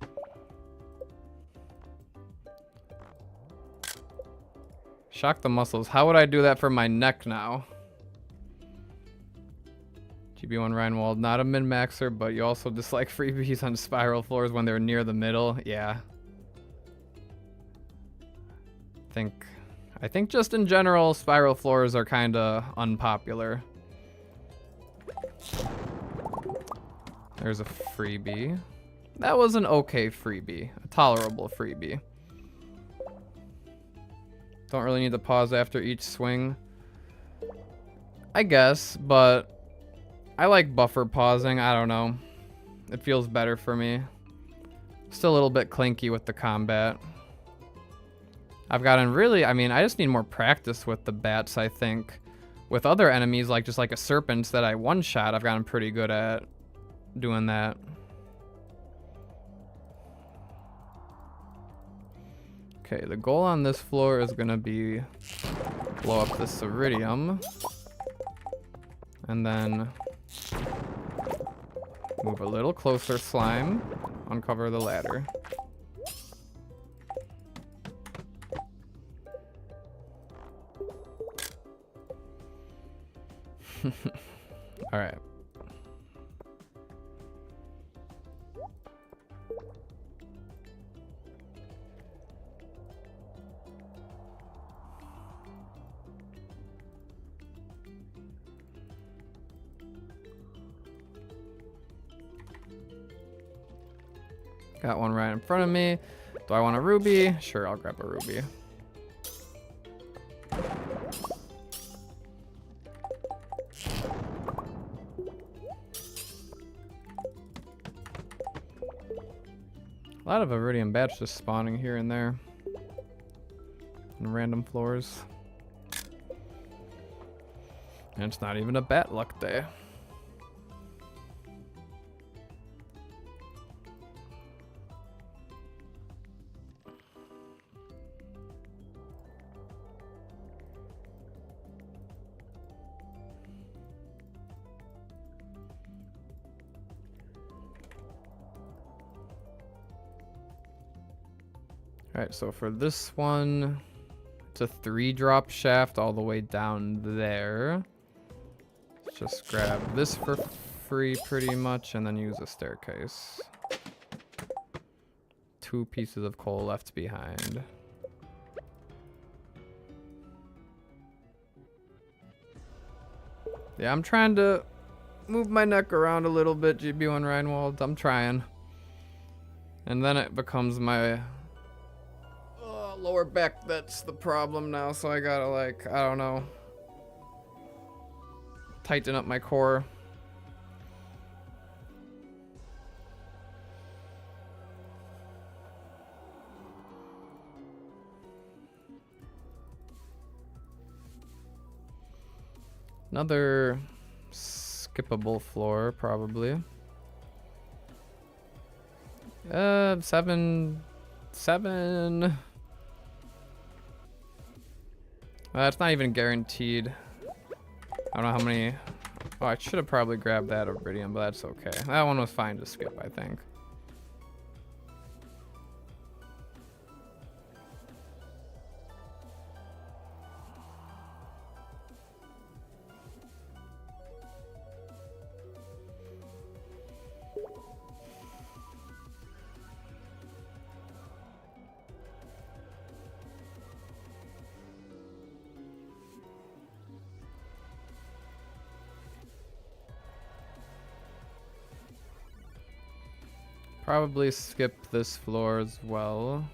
Shock the muscles. How would I do that for my neck now? GB1 Reinwald, not a min-maxer, but you also dislike freebies on spiral floors when they're near the middle. Yeah. I think just in general, spiral floors are kind of unpopular. There's a freebie. That was an okay freebie. A tolerable freebie. Don't really need to pause after each swing. I guess, but I like buffer pausing. I don't know. It feels better for me. Still a little bit clinky with the combat. I've gotten really, I mean, I just need more practice with the bats, I think. With other enemies, like just like a serpent that I one-shot, I've gotten pretty good at doing that. Okay, the goal on this floor is gonna be blow up this iridium. And then move a little closer, slime. Uncover the ladder. All right. Got one right in front of me. Do I want a ruby? Sure, I'll grab a ruby. A lot of iridium bats just spawning here and there. On random floors. And it's not even a bat luck day. Alright, so for this one, it's a 3-drop shaft all the way down there. Let's just grab this for free pretty much and then use a staircase. 2 pieces of coal left behind. Yeah, I'm trying to move my neck around a little bit, GB1 Reinwald. I'm trying. And then it becomes my lower back that's the problem now, so I gotta, like, I don't know, tighten up my core. Another skippable floor, probably. 7. It's not even guaranteed. I don't know how many. Oh, I should have probably grabbed that iridium, but that's okay. That one was fine to skip, I think. Probably skip this floor as well.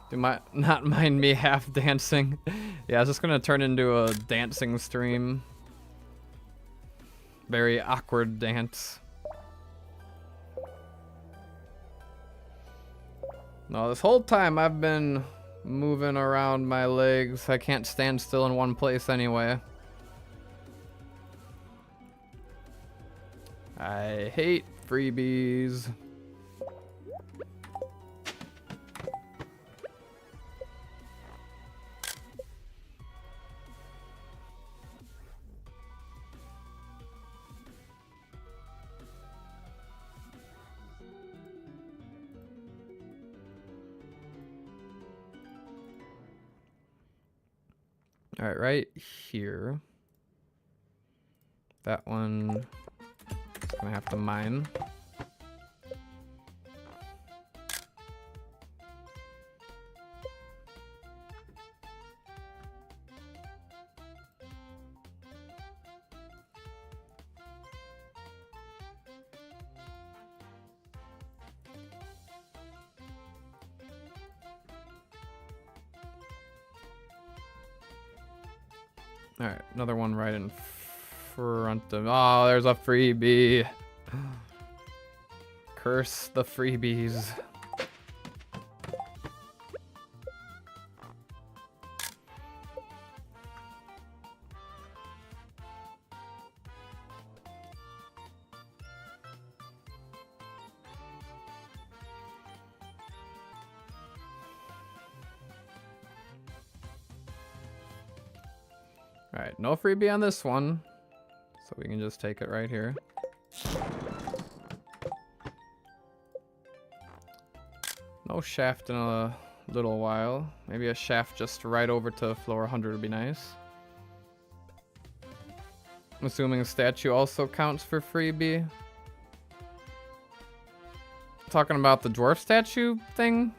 Do not mind me half dancing. Yeah, it's just gonna turn into a dancing stream. Very awkward dance. No, this whole time I've been moving around my legs. I can't stand still in one place anyway. I hate freebies. All right, right here. That one is gonna have to mine. All right, another one right in front of. Oh, there's a freebie. Curse the freebies. Alright, no freebie on this one. So we can just take it right here. No shaft in a little while. Maybe a shaft just right over to floor 100 would be nice. I'm assuming a statue also counts for freebie. Talking about the dwarf statue thing.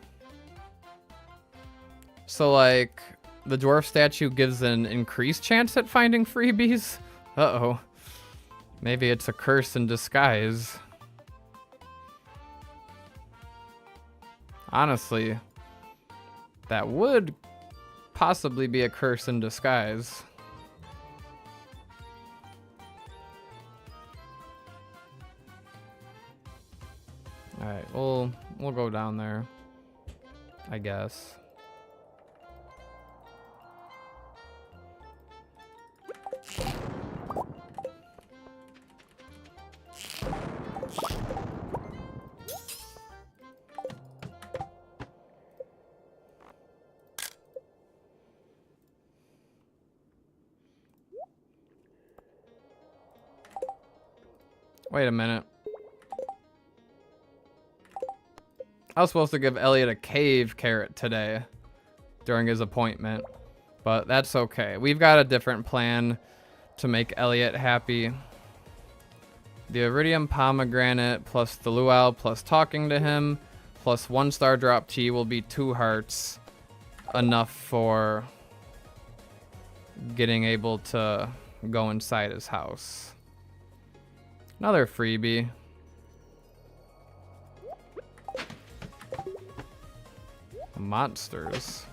So like, the dwarf statue gives an increased chance at finding freebies? Uh-oh. Maybe it's a curse in disguise. Honestly, that would possibly be a curse in disguise. Alright, we'll go down there, I guess. Wait a minute. I was supposed to give Elliot a cave carrot today during his appointment, but that's okay. We've got a different plan to make Elliot happy. The iridium pomegranate plus the luau plus talking to him plus 1-star drop tea will be 2 hearts, enough for getting able to go inside his house. Another freebie. Monsters.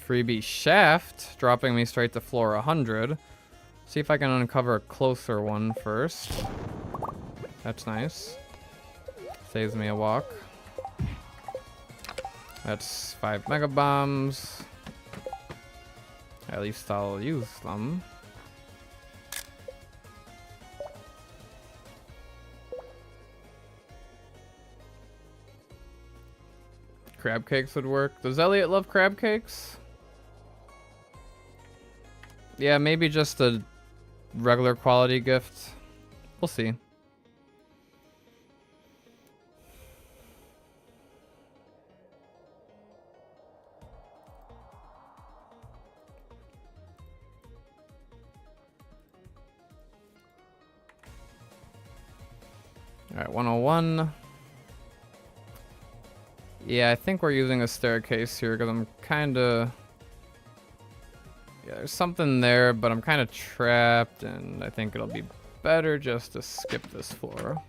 Freebie shaft, dropping me straight to floor 100. See if I can uncover a closer one first. That's nice. Saves me a walk. That's 5 mega bombs. At least I'll use them. Crab cakes would work. Does Elliot love crab cakes? Yeah, maybe just a regular quality gift. We'll see. Alright, 101. Yeah, I think we're using a staircase here because I'm kind of... Yeah, there's something there, but I'm kind of trapped, and I think it'll be better just to skip this floor.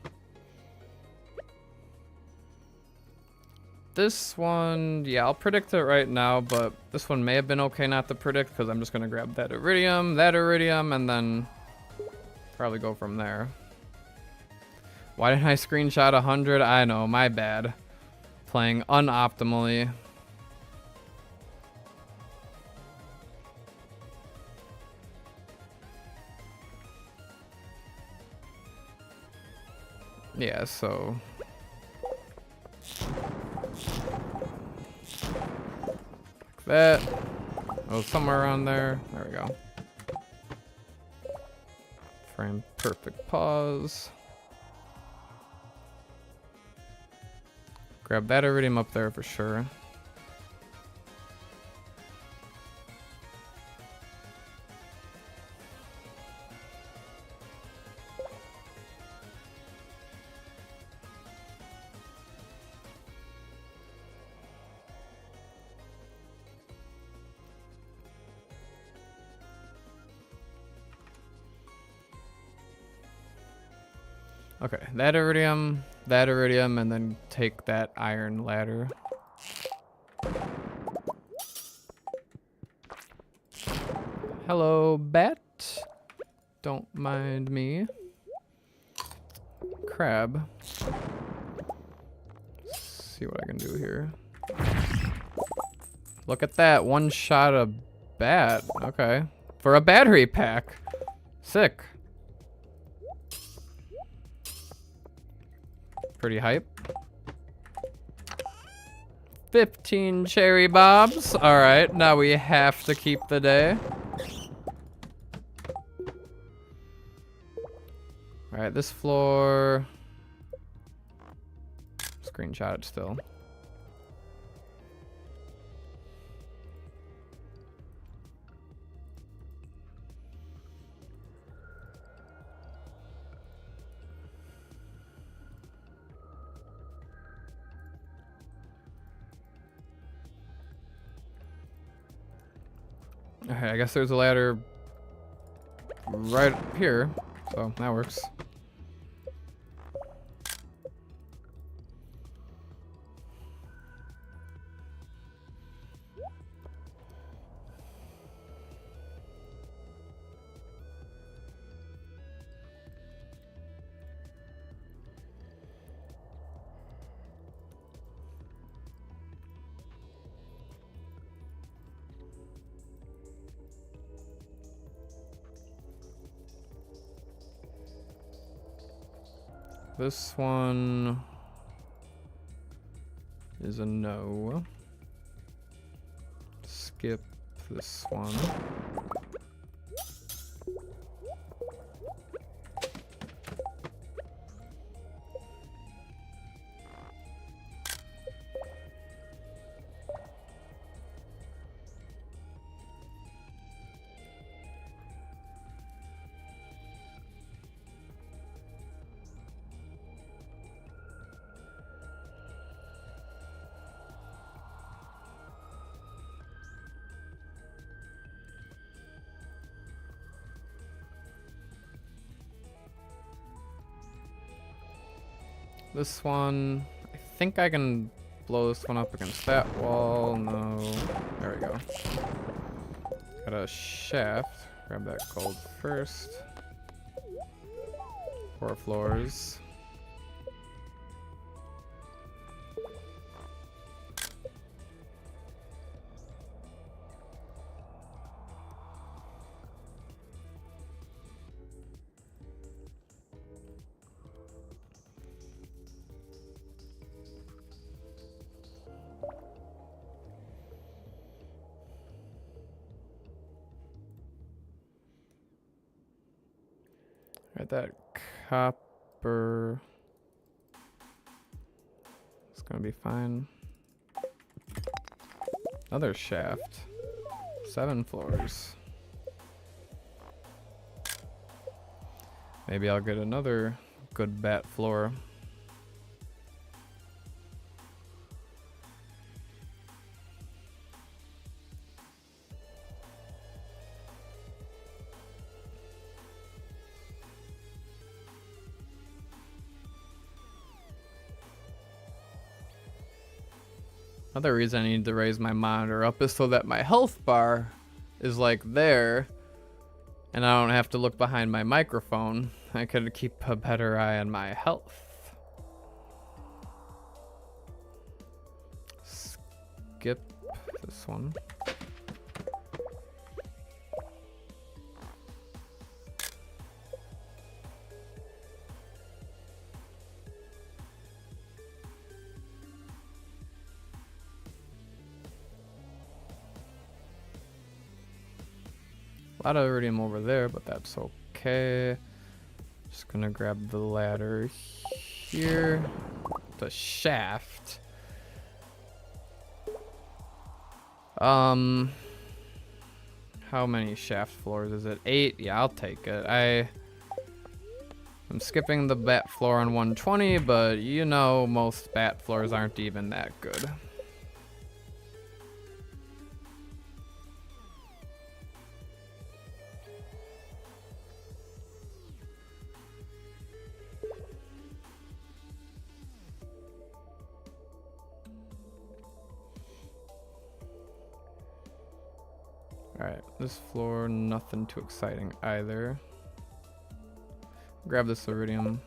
This one, yeah, I'll predict it right now, but this one may have been okay not to predict because I'm just going to grab that iridium, and then probably go from there. Why didn't I screenshot 100? I know, my bad. Playing unoptimally. Yeah, so... like that. Oh, somewhere around there. There we go. Frame perfect pause. Grab that iridium up there for sure. Okay, that iridium, and then take that iron ladder. Hello, bat. Don't mind me. Crab. Let's see what I can do here. Look at that. One shot a bat. Okay. For a battery pack. Sick. Pretty hype. 15 cherry bobs. Alright, now we have to keep the day. Alright, this floor. Screenshot it still. Okay, I guess there's a ladder right here, so that works. This one is a no. Skip this one. This one, I think I can blow this one up against that wall. No, there we go. Got a shaft. Grab that gold first. 4 floors. Alright, that copper is gonna be fine. Another shaft. 7 floors. Maybe I'll get another good bat floor. Another reason I need to raise my monitor up is so that my health bar is like there and I don't have to look behind my microphone. I could keep a better eye on my health. Skip this one. A lot of iridium over there, but that's okay. Just gonna grab the ladder here. The shaft. How many shaft floors is it? 8? Yeah, I'll take it. I'm skipping the bat floor on 120, but you know most bat floors aren't even that good. Alright, this floor, nothing too exciting either. Grab this iridium.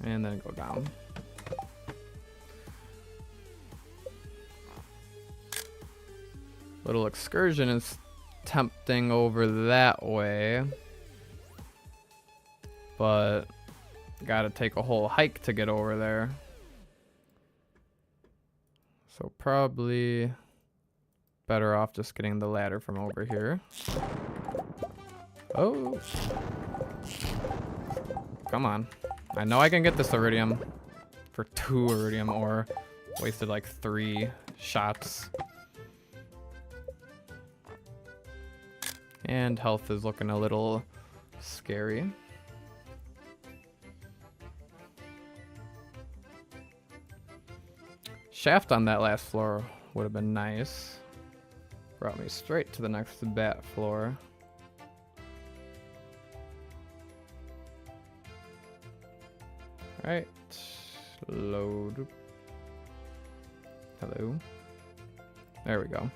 And then go down. Little excursion is tempting over that way. But gotta take a whole hike to get over there. So probably better off just getting the ladder from over here. Oh. Come on. I know I can get this iridium for 2 iridium ore. Wasted like 3 shots. And health is looking a little scary. Shaft on that last floor would have been nice. Brought me straight to the next bat floor. Alright. Load. Hello. There we go.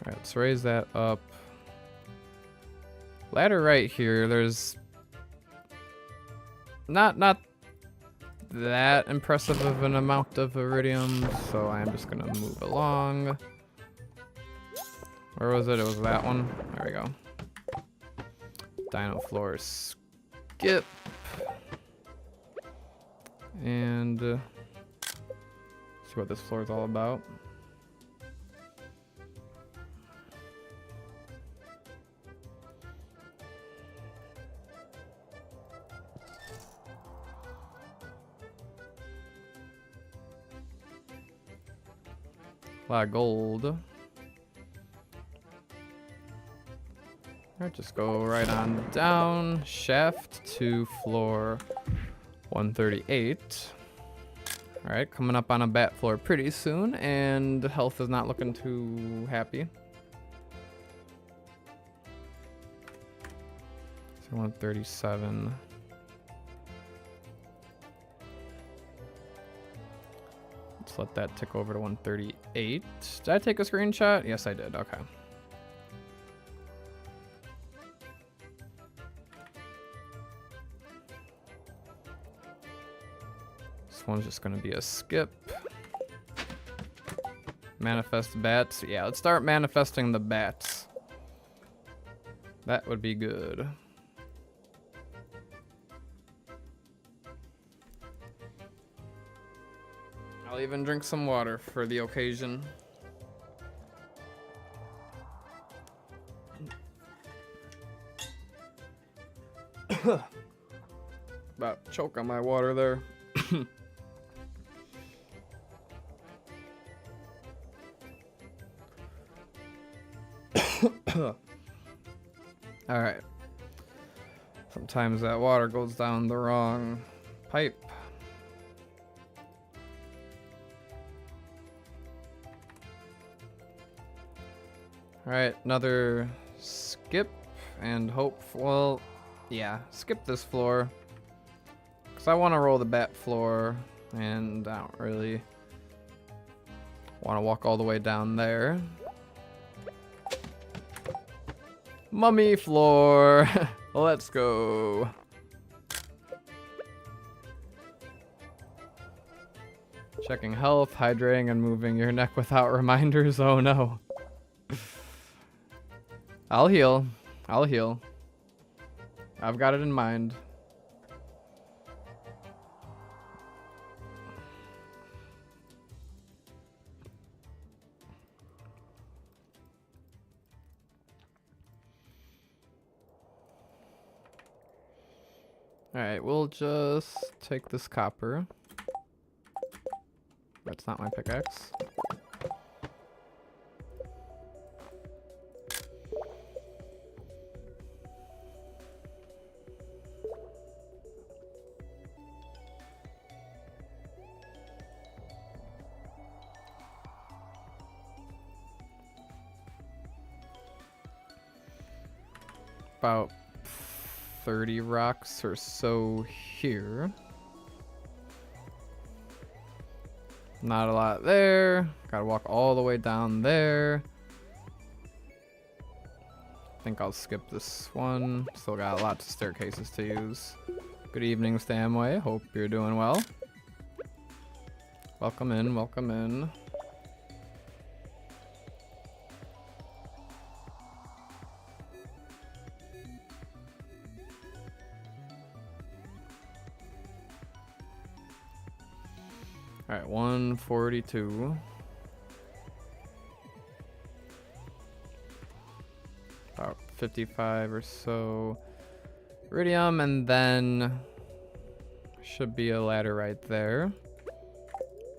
Alright, let's raise that up. Ladder right here, there's not that impressive of an amount of iridium, so I'm just gonna move along. Where was it? It was that one. There we go. Dino floor skip. And see what this floor is all about. A lot of gold. Alright, just go right on down. Shaft to floor 138. Alright, coming up on a bat floor pretty soon, and health is not looking too happy. So 137. Let's let that tick over to 138. Did I take a screenshot? Yes, I did. Okay. This one's just going to be a skip. Manifest bats. Yeah, let's start manifesting the bats. That would be good. I'll even drink some water for the occasion. About to choke on my water there. Alright. Sometimes that water goes down the wrong pipe. Alright, another skip and hope. Well, yeah, skip this floor. Because I want to roll the bat floor, and I don't really want to walk all the way down there. Mummy floor! Let's go. Checking health, hydrating, and moving your neck without reminders. Oh no. I'll heal. I'll heal. I've got it in mind. Alright, we'll just take this copper. That's not my pickaxe. About 30 rocks or so here. Not a lot there. Gotta walk all the way down there. I think I'll skip this one. Still got lots of staircases to use. Good evening, Stamway. Hope you're doing well. Welcome in, welcome in. All right, 142. About 55 or so iridium, and then should be a ladder right there.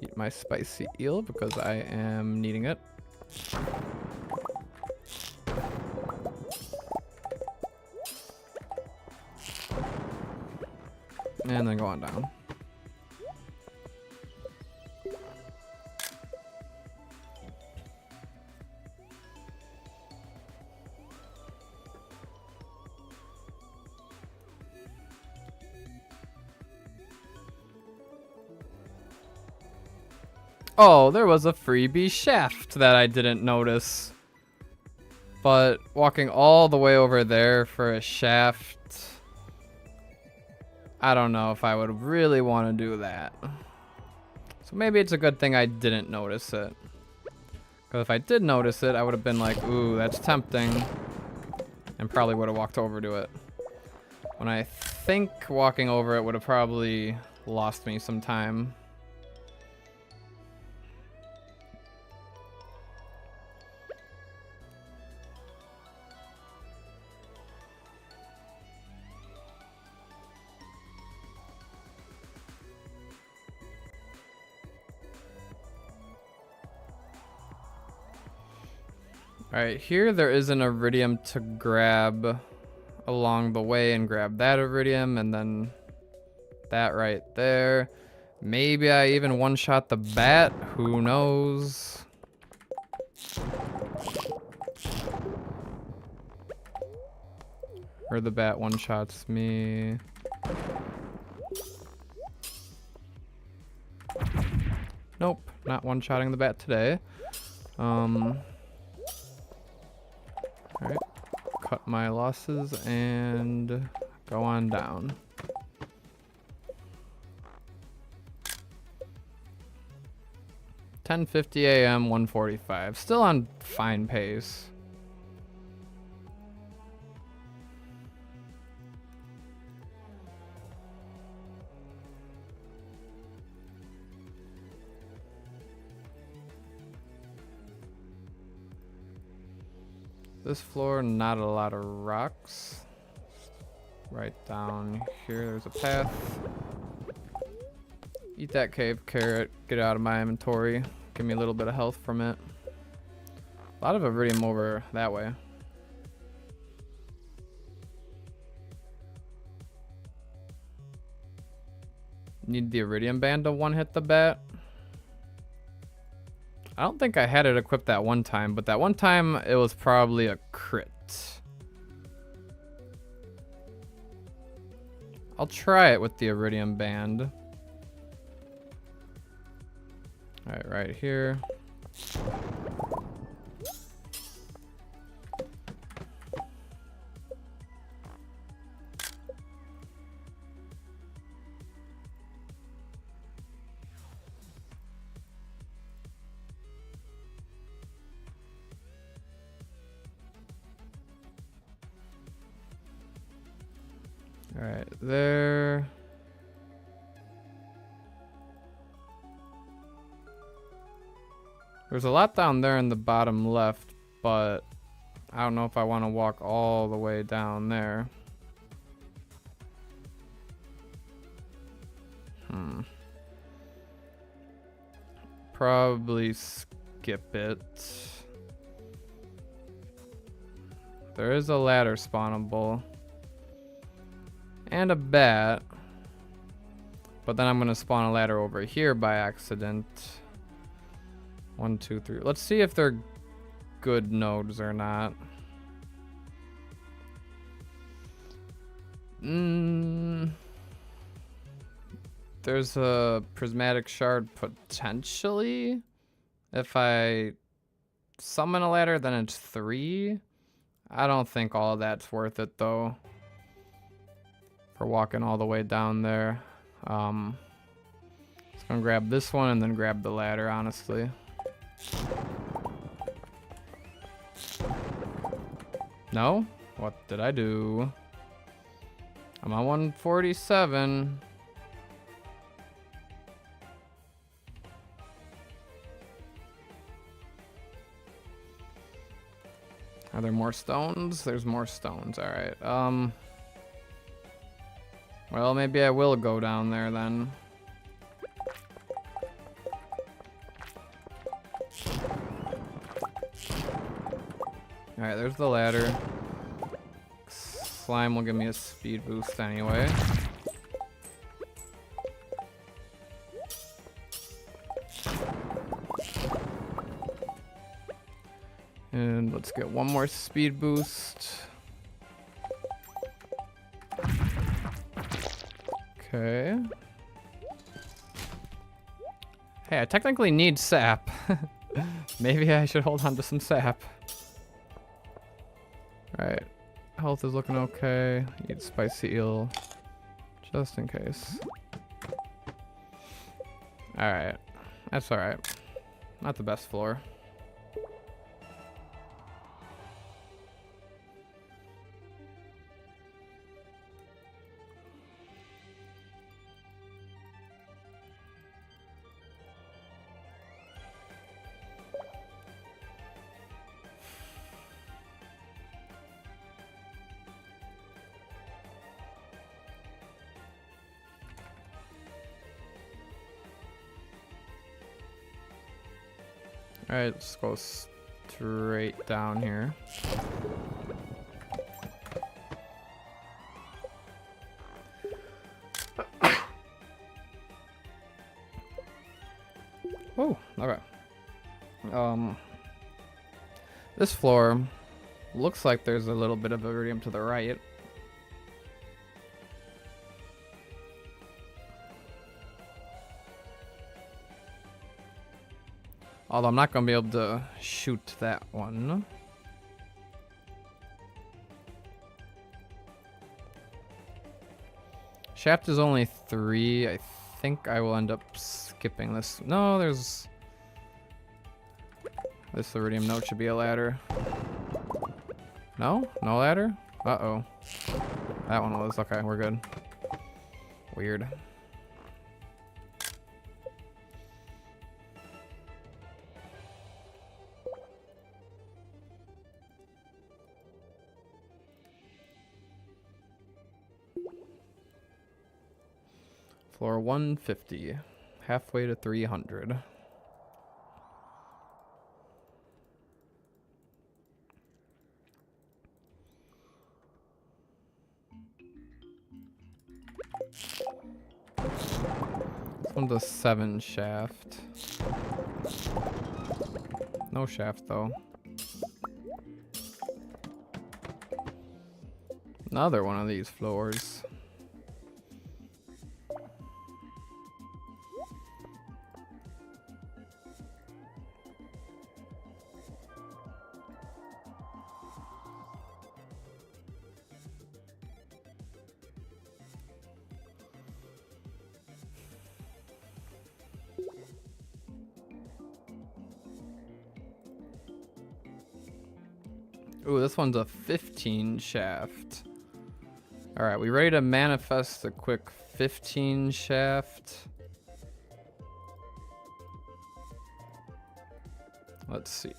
Eat my spicy eel because I am needing it. And then go on down. Oh, there was a freebie shaft that I didn't notice. But walking all the way over there for a shaft, I don't know if I would really want to do that. So maybe it's a good thing I didn't notice it. Because if I did notice it, I would have been like, ooh, that's tempting. And probably would have walked over to it. When I think walking over it would have probably lost me some time. Alright, here there is an iridium to grab along the way and grab that iridium and then that right there. Maybe I even one-shot the bat, who knows? Or the bat one-shots me. Nope, not one-shotting the bat today. Alright, cut my losses and go on down. $10:50 a.m., 1:45. Still on fine pace. This floor, not a lot of rocks. Right down here, there's a path. Eat that cave carrot, get it out of my inventory. Give me a little bit of health from it. A lot of iridium over that way. Need the iridium band to one-hit the bat. I don't think I had it equipped that one time, but that one time it was probably a crit. I'll try it with the iridium band. Alright, right here. Alright, there. There's a lot down there in the bottom left, but I don't know if I want to walk all the way down there. Probably skip it. There is a ladder spawnable. And a bat. But then I'm going to spawn a ladder over here by accident. 1, 2, 3. Let's see if they're good nodes or not. There's a prismatic shard potentially. If I summon a ladder, then it's 3. I don't think all of that's worth it though. For walking all the way down there. Just gonna grab this one and then grab the ladder, honestly. No? What did I do? I'm on 147. Are there more stones? There's more stones, alright. Well, maybe I will go down there then. Alright, there's the ladder. Slime will give me a speed boost anyway. And let's get one more speed boost. Okay. Hey, I technically need sap. Maybe I should hold on to some sap. Alright. Health is looking okay. Eat spicy eel. Just in case. Alright. That's alright. Not the best floor. Alright, let's go straight down here. Oh, okay. This floor looks like there's a little bit of iridium to the right. Although I'm not going to be able to shoot that one. Shaft is only 3. I think I will end up skipping this. No, there's... This iridium note should be a ladder. No? No ladder? Uh-oh. That one was. Okay, we're good. Weird. Floor 150, halfway to 300. This one's a 7 shaft. No shaft though. Another one of these floors. Ooh, this one's a 15 shaft. All right, we ready to manifest a quick 15 shaft? Let's see.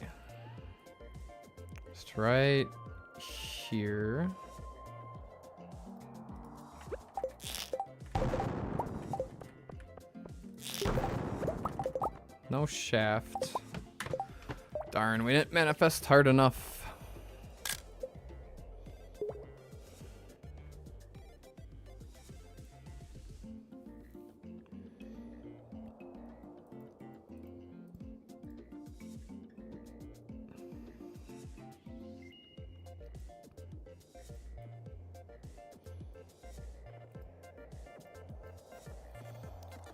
Just right here. No shaft. Darn, we didn't manifest hard enough.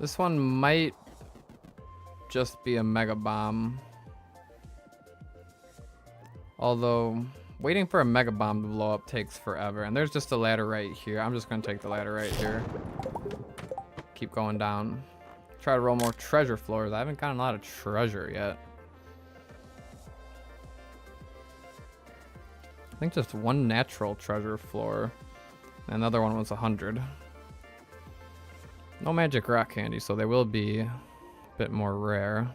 This one might just be a mega bomb. Although, waiting for a mega bomb to blow up takes forever. And there's just a ladder right here. I'm just gonna take the ladder right here. Keep going down. Try to roll more treasure floors. I haven't gotten a lot of treasure yet. I think just one natural treasure floor. Another one was 100. No magic rock candy, so they will be a bit more rare.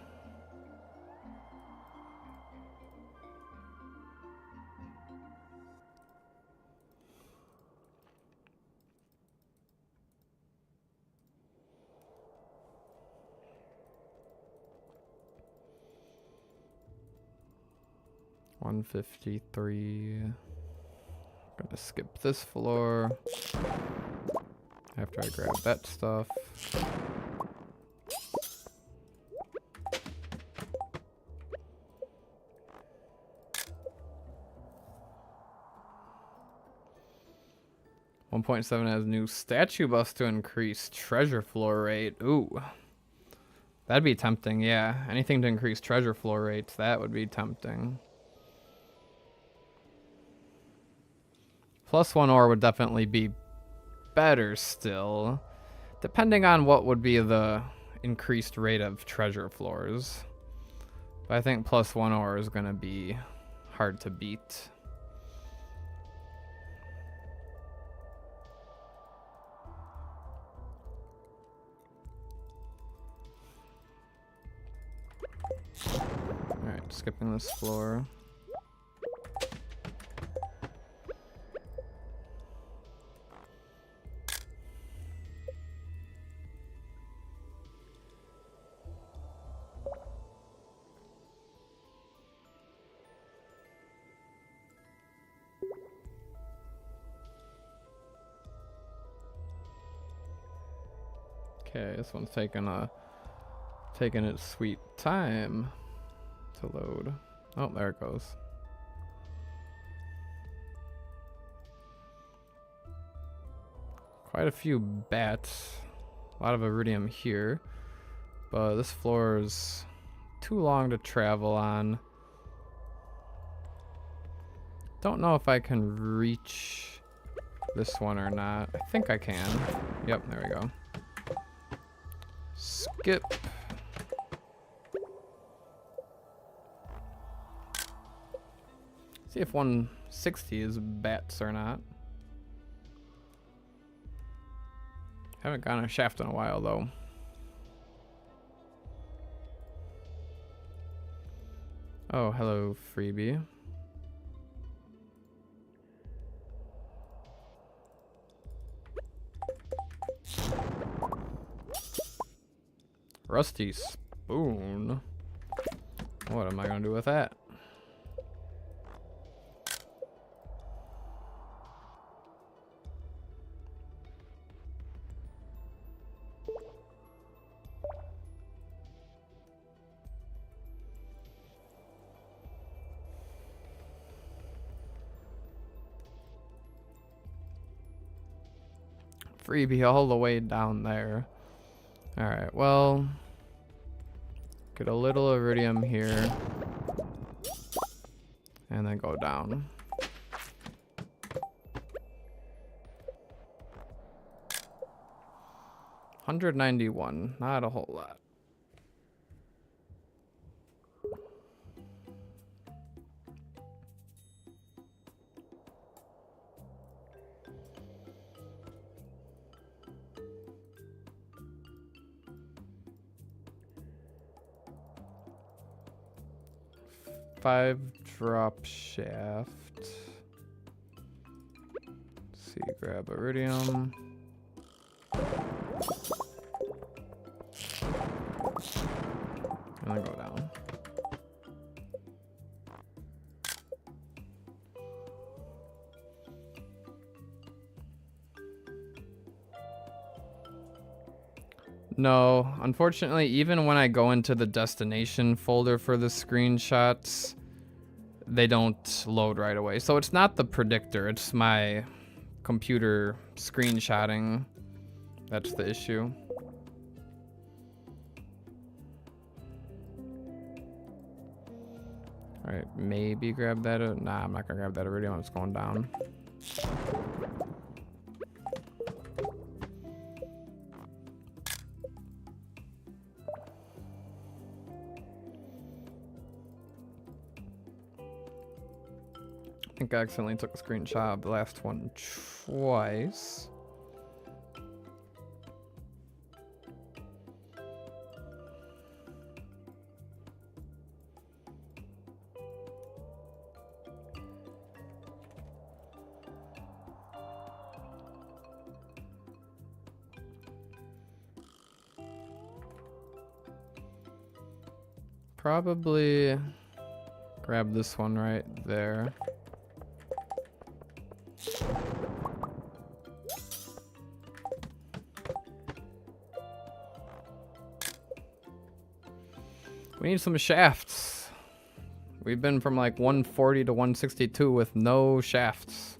$153. Gonna skip this floor after I grab that stuff. $1.7 has new statue buffs to increase treasure floor rate. Ooh. That'd be tempting, yeah. Anything to increase treasure floor rates, that would be tempting. +1 ore would definitely be better still, depending on what would be the increased rate of treasure floors. But I think +1 ore is gonna be hard to beat. Alright, skipping this floor. Okay, this one's taking its sweet time to load. Oh, there it goes. Quite a few bats. A lot of iridium here. But this floor is too long to travel on. Don't know if I can reach this one or not. I think I can. Yep, there we go. Skip. See if 160 is bats or not. Haven't gone a shaft in a while though. Oh, hello, freebie. Rusty spoon. What am I gonna do with that? Freebie all the way down there. Alright, well, get a little iridium here and then go down. $191, not a whole lot. Five drop shaft. Let's see, grab iridium. And then go down. No, unfortunately, even when I go into the destination folder for the screenshots, they don't load right away. So it's not the predictor, it's my computer screenshotting. That's the issue. Alright, maybe grab that. Nah, I'm not gonna grab that iridium. I'm just going down. I think I accidentally took a screenshot of the last one twice. Probably grab this one right there. We need some shafts. We've been from like 140 to 162 with no shafts.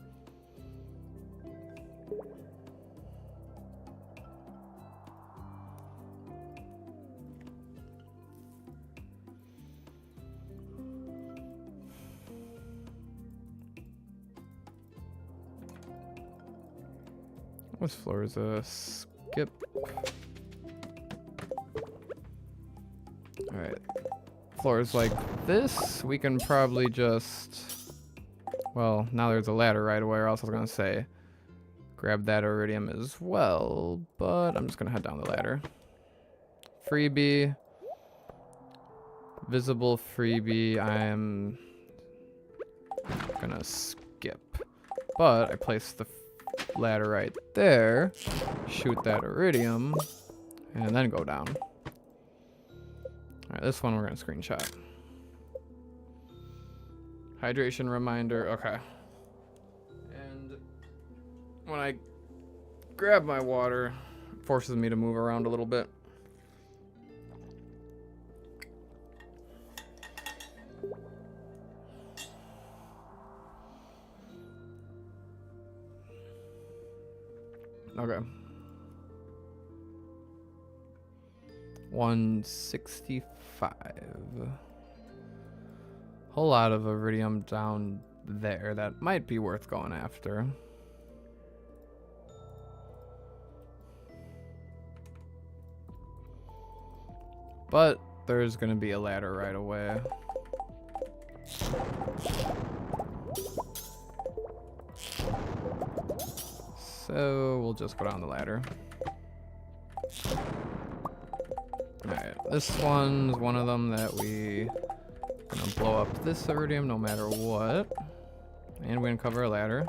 This floor is a skip. Alright. Floors like this, we can probably just... Well, now there's a ladder right away, or else I was gonna say grab that iridium as well, but I'm just gonna head down the ladder. Freebie. Visible freebie, I'm gonna skip. But I placed the ladder right there, shoot that iridium, and then go down. Alright, this one we're gonna screenshot. Hydration reminder, okay. And when I grab my water, it forces me to move around a little bit. Okay. 165. Whole lot of iridium down there that might be worth going after. But there's gonna be a ladder right away. So we'll just go down the ladder. Alright, this one's one of them that we gonna blow up this iridium no matter what. And we're gonna cover a ladder.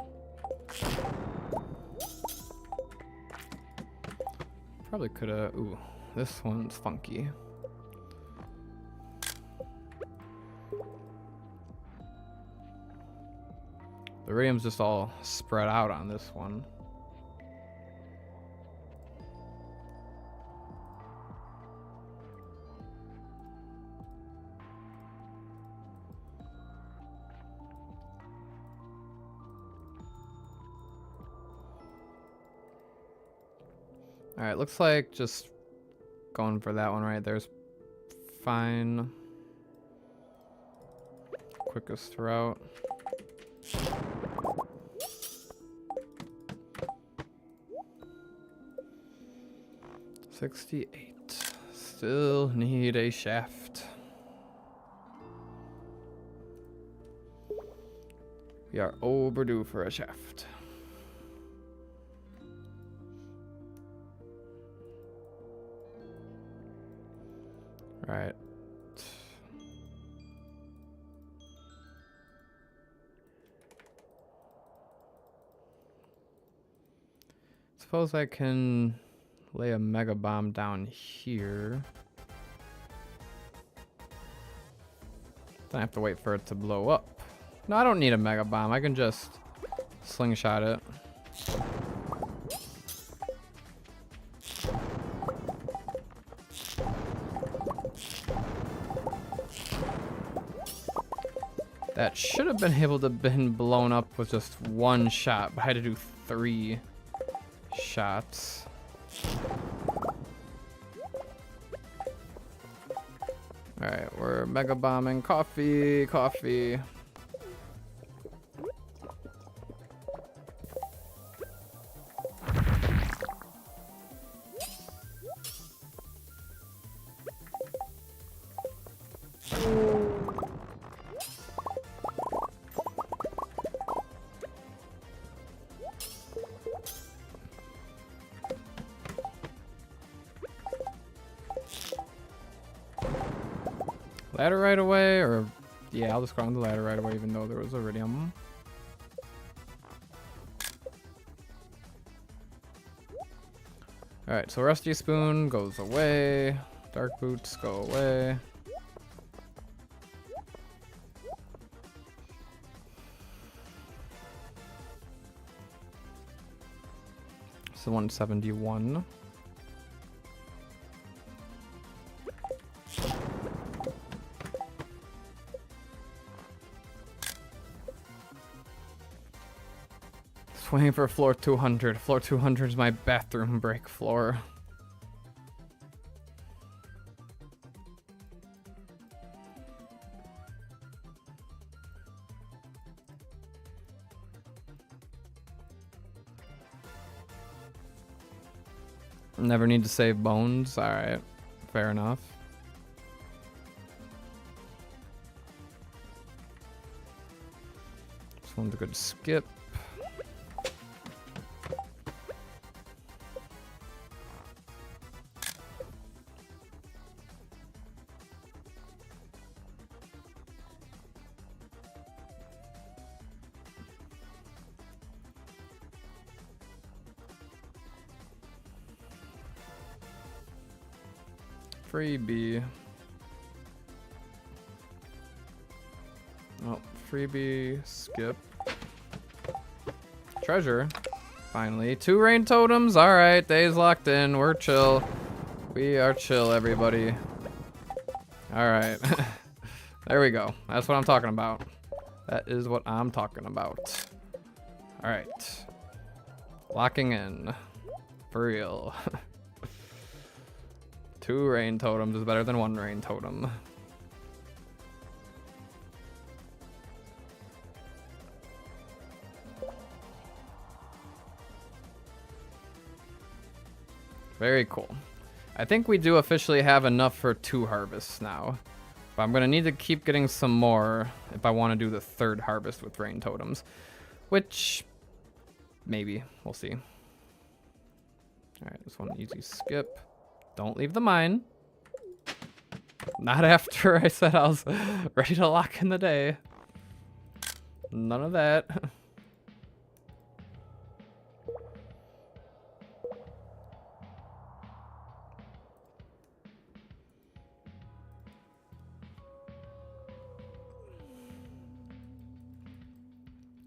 Probably could've, ooh, this one's funky. The iridium's just all spread out on this one. Alright, looks like just going for that one right there's fine. Quickest route. $68. Still need a shaft. We are overdue for a shaft. Right. Suppose I can lay a mega bomb down here. Then I have to wait for it to blow up. No, I don't need a mega bomb. I can just slingshot it. That should have been able to been blown up with just one shot, but I had to do 3 shots. Alright, we're mega bombing. Coffee, coffee. Ladder right away, or yeah, I'll just go on the ladder right away, even though there was iridium. All right, so Rusty Spoon goes away. Dark Boots go away. So 171. Waiting for floor 200. Floor 200 is my bathroom break floor. Never need to save bones. Alright, fair enough. This one's a good skip. Freebie. Oh, freebie, skip. Treasure. Finally. 2 rain totems. Alright, days locked in. We're chill. We are chill, everybody. Alright. There we go. That's what I'm talking about. That is what I'm talking about. Alright. Locking in. For real. 2 rain totems is better than 1 rain totem. Very cool. I think we do officially have enough for 2 harvests now. But I'm going to need to keep getting some more if I want to do the 3rd harvest with rain totems. Which, maybe. We'll see. Alright, this one easy skip. Don't leave the mine. Not after I said I was ready to lock in the day. None of that.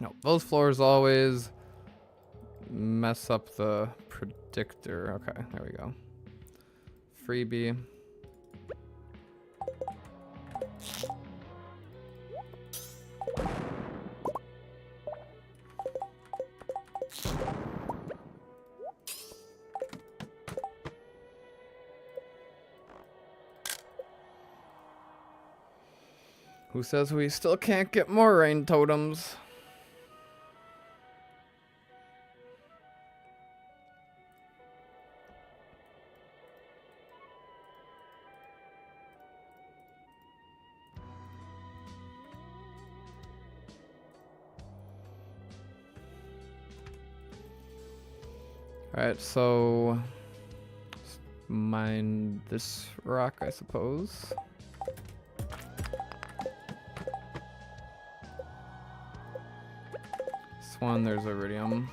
No, those floors always mess up the predictor. Okay, there we go. Freebie. Who says we still can't get more rain totems? Alright, so let's mine this rock, I suppose. This one, there's iridium.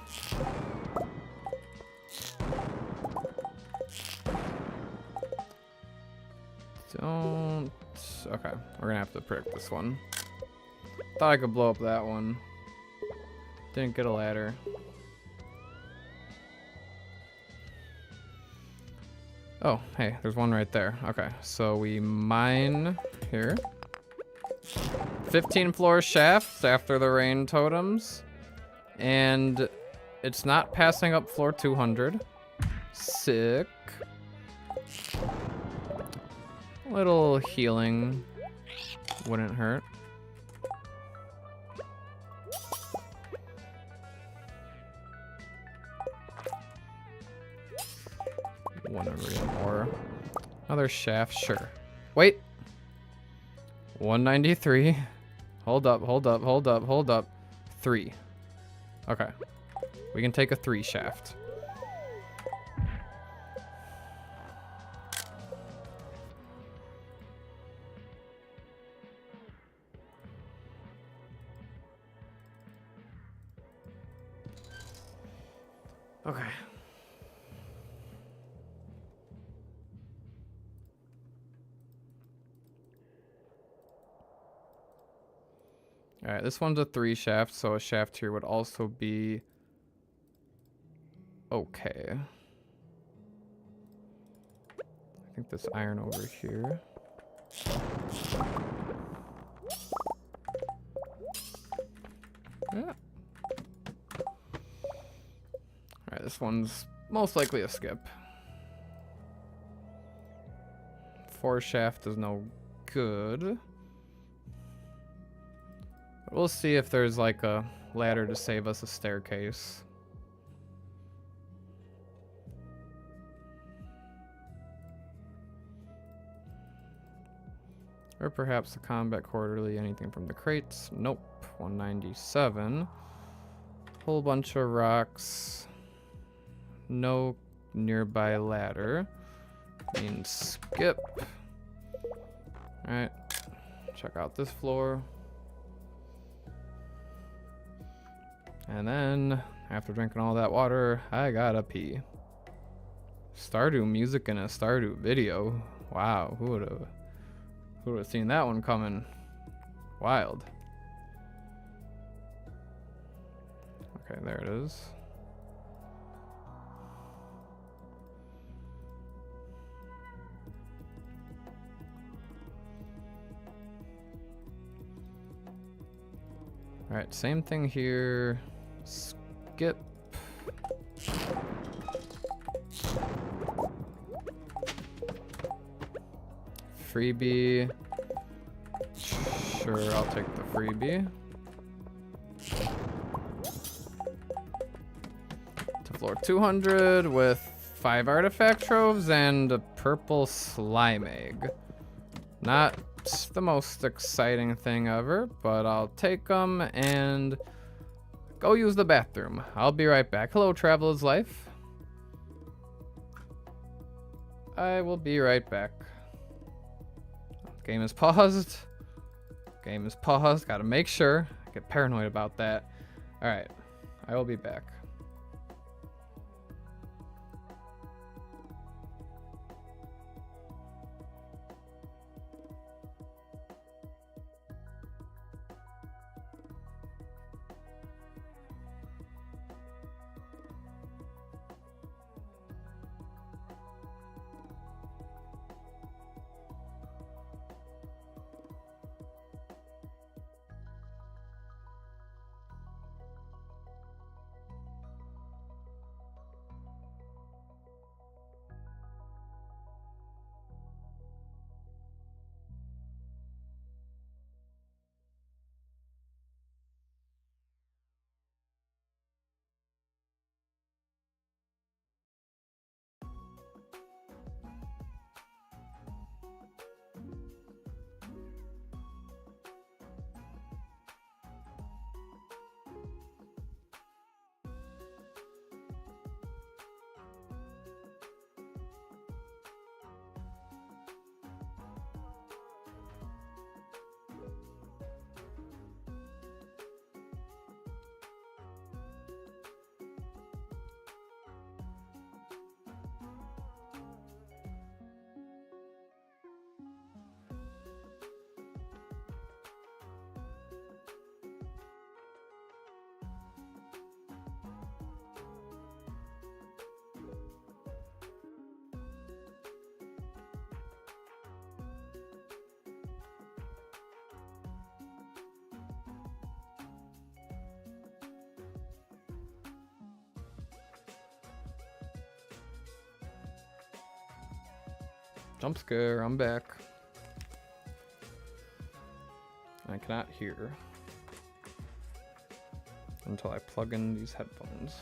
Don't... Okay, we're gonna have to predict this one. Thought I could blow up that one. Didn't get a ladder. Oh, hey, there's one right there. Okay, so we mine here. 15 floor shafts after the rain totems. And it's not passing up floor 200. Sick. Little healing wouldn't hurt. One area more. Another shaft, sure. Wait. 193. Hold up, hold up, hold up, hold up. 3. Okay. We can take a 3 shaft. Okay. All right, this one's a 3 shaft, so a shaft here would also be okay. I think this iron over here. Yeah. Alright, this one's most likely a skip. 4 shaft is no good. But we'll see if there's like a ladder to save us a staircase. Or perhaps a combat quarterly, anything from the crates. Nope, 197. Whole bunch of rocks. No nearby ladder. Means skip. Alright, check out this floor. And then, after drinking all that water, I gotta pee. Stardew music in a Stardew video. Wow, who would've seen that one coming? Wild. Okay, there it is. Alright, same thing here. Skip. Freebie. Sure, I'll take the freebie. To floor 200 with 5 artifact troves and a purple slime egg. Not the most exciting thing ever, but I'll take them and go use the bathroom. I'll be right back. Hello, Traveler's Life. I will be right back. Game is paused. Game is paused. Gotta make sure. I get paranoid about that. Alright, I will be back. Jump scare, I'm back. I cannot hear until I plug in these headphones.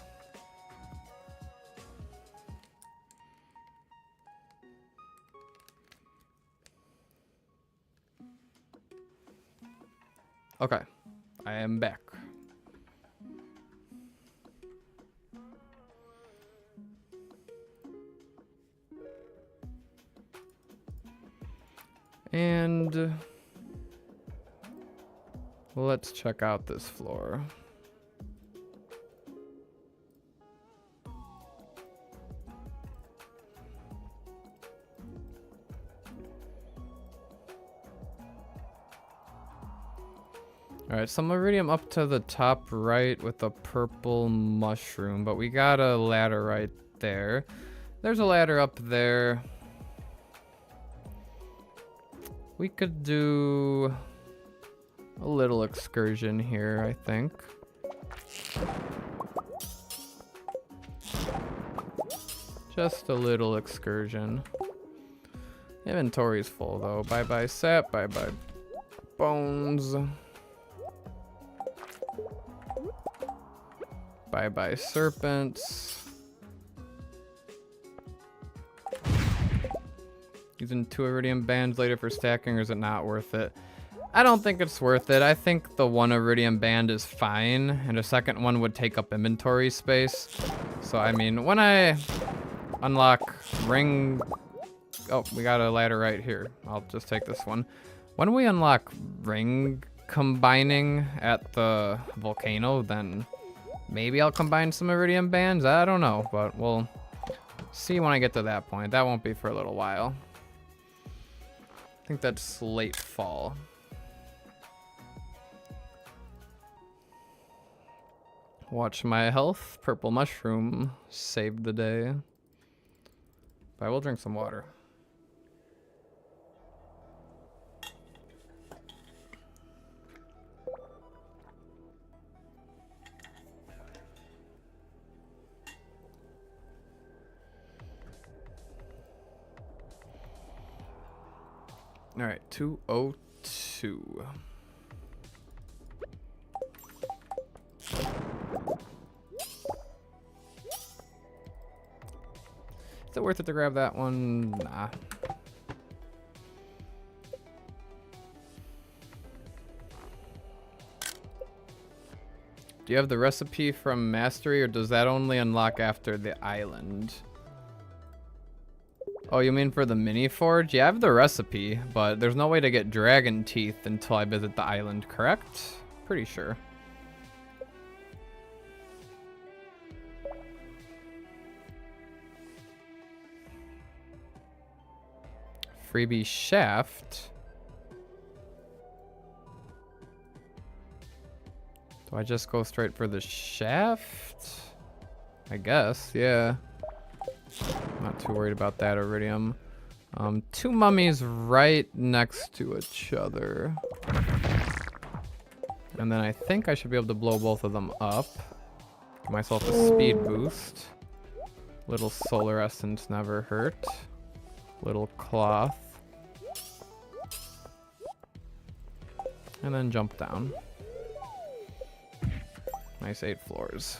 Okay, I am back. And let's check out this floor. Alright, some iridium up to the top right with a purple mushroom, but we got a ladder right there. There's a ladder up there. We could do a little excursion here, I think. Just a little excursion. Inventory's full though. Bye-bye sap, bye-bye bones. Bye-bye serpents. Using 2 iridium bands later for stacking, or is it not worth it? I don't think it's worth it. I think the 1 iridium band is fine, and a second one would take up inventory space. So, I mean, when I unlock ring... Oh, we got a ladder right here. I'll just take this one. When we unlock ring combining at the volcano, then maybe I'll combine some iridium bands. I don't know, but we'll see when I get to that point. That won't be for a little while. I think that's late fall. Watch my health. Purple mushroom saved the day. But I will drink some water. All right, 202. Is it worth it to grab that one? Nah. Do you have the recipe from Mastery, or does that only unlock after the island? Oh, you mean for the mini forge? Yeah, I have the recipe, but there's no way to get dragon teeth until I visit the island, correct? Pretty sure. Freebie shaft. Do I just go straight for the shaft? I guess, yeah. Not too worried about that iridium. 2 mummies right next to each other. And then I think I should be able to blow both of them up. Give myself a speed boost. Little solar essence never hurt. Little cloth. And then jump down. Nice 8 floors.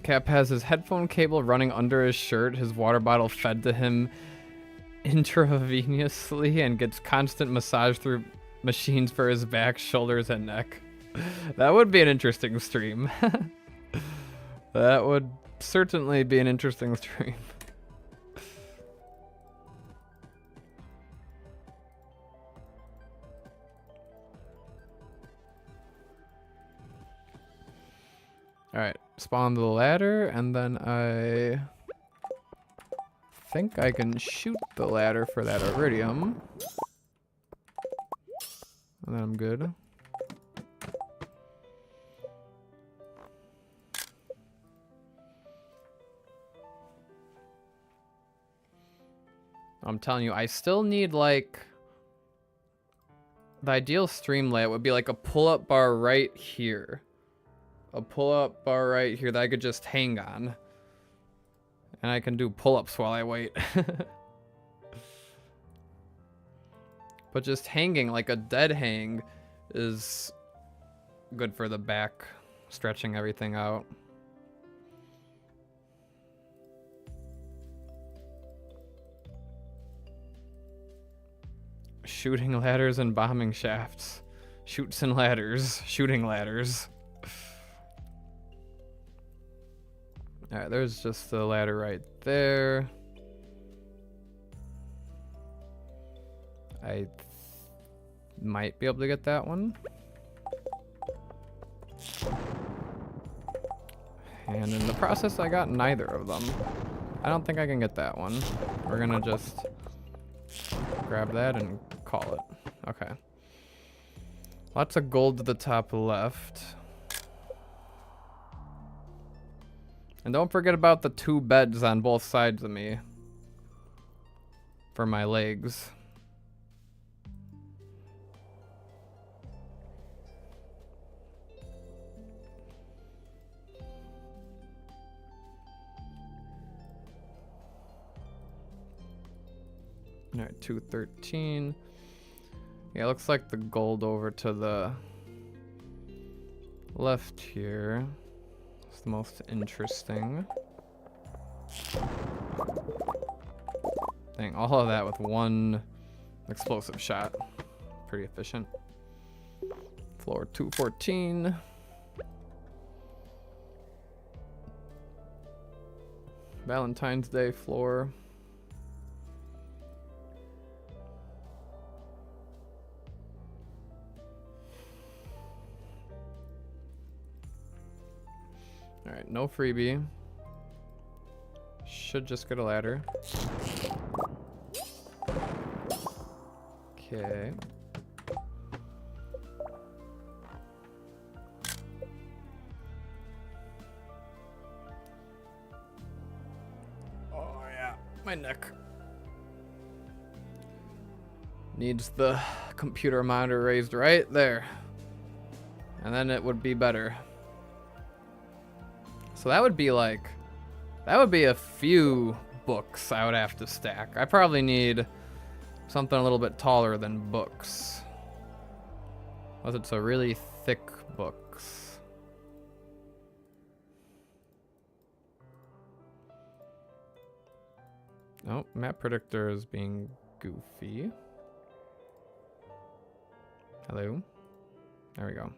Cap has his headphone cable running under his shirt, his water bottle fed to him intravenously, and gets constant massage through machines for his back, shoulders, and neck. That would be an interesting stream. That would certainly be an interesting stream. Alright, spawn the ladder, and then I think I can shoot the ladder for that iridium. And then I'm good. I'm telling you, I still need, like, the ideal stream layout would be like a pull-up bar right here. A pull-up bar right here that I could just hang on. And I can do pull-ups while I wait. But just hanging like a dead hang is good for the back, stretching everything out. Shooting ladders and bombing shafts. Shoots and ladders. Shooting ladders. Alright, there's just the ladder right there. I might be able to get that one. And in the process, I got neither of them. I don't think I can get that one. We're gonna just grab that and call it. Okay. Lots of gold to the top left. And don't forget about the 2 beds on both sides of me for my legs. All right, 213. Yeah, it looks like the gold over to the left here is the most interesting. Dang, all of that with one explosive shot. Pretty efficient. Floor 214. Valentine's Day floor. Alright, no freebie. Should just get a ladder. Okay. Oh yeah, my neck. Needs the computer monitor raised right there. And then it would be better. So that would be like, that would be a few books I would have to stack. I probably need something a little bit taller than books. Unless it's a really thick books. Oh, map predictor is being goofy. Hello? There we go.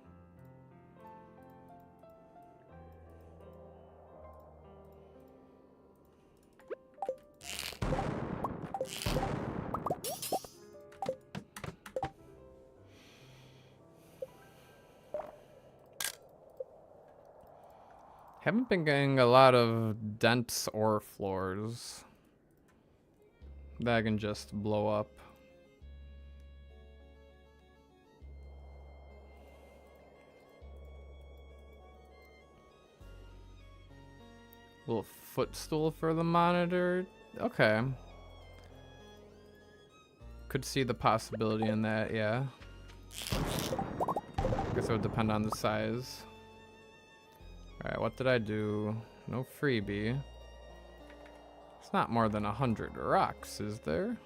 Haven't been getting a lot of dense ore floors that I can just blow up. Little footstool for the monitor. Okay. Could see the possibility in that, yeah. Guess it would depend on the size. Alright, what did I do? No freebie. It's not more than 100 rocks, is there?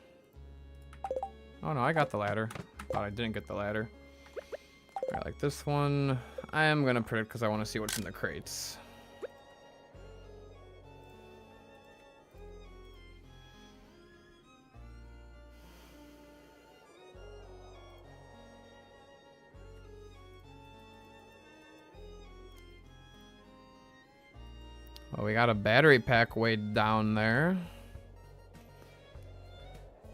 Oh no, I got the ladder. Thought I didn't get the ladder. Alright, like this one. I am gonna predict because I want to see what's in the crates. Well, we got a battery pack way down there.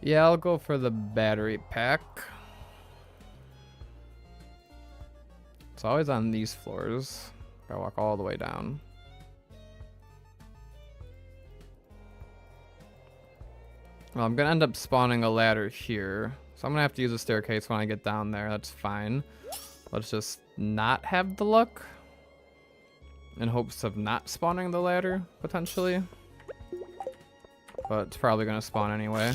Yeah, I'll go for the battery pack. It's always on these floors. Gotta walk all the way down. Well, I'm gonna end up spawning a ladder here. So I'm gonna have to use a staircase when I get down there. That's fine. Let's just not have the luck. In hopes of not spawning the ladder, potentially. But it's probably gonna spawn anyway.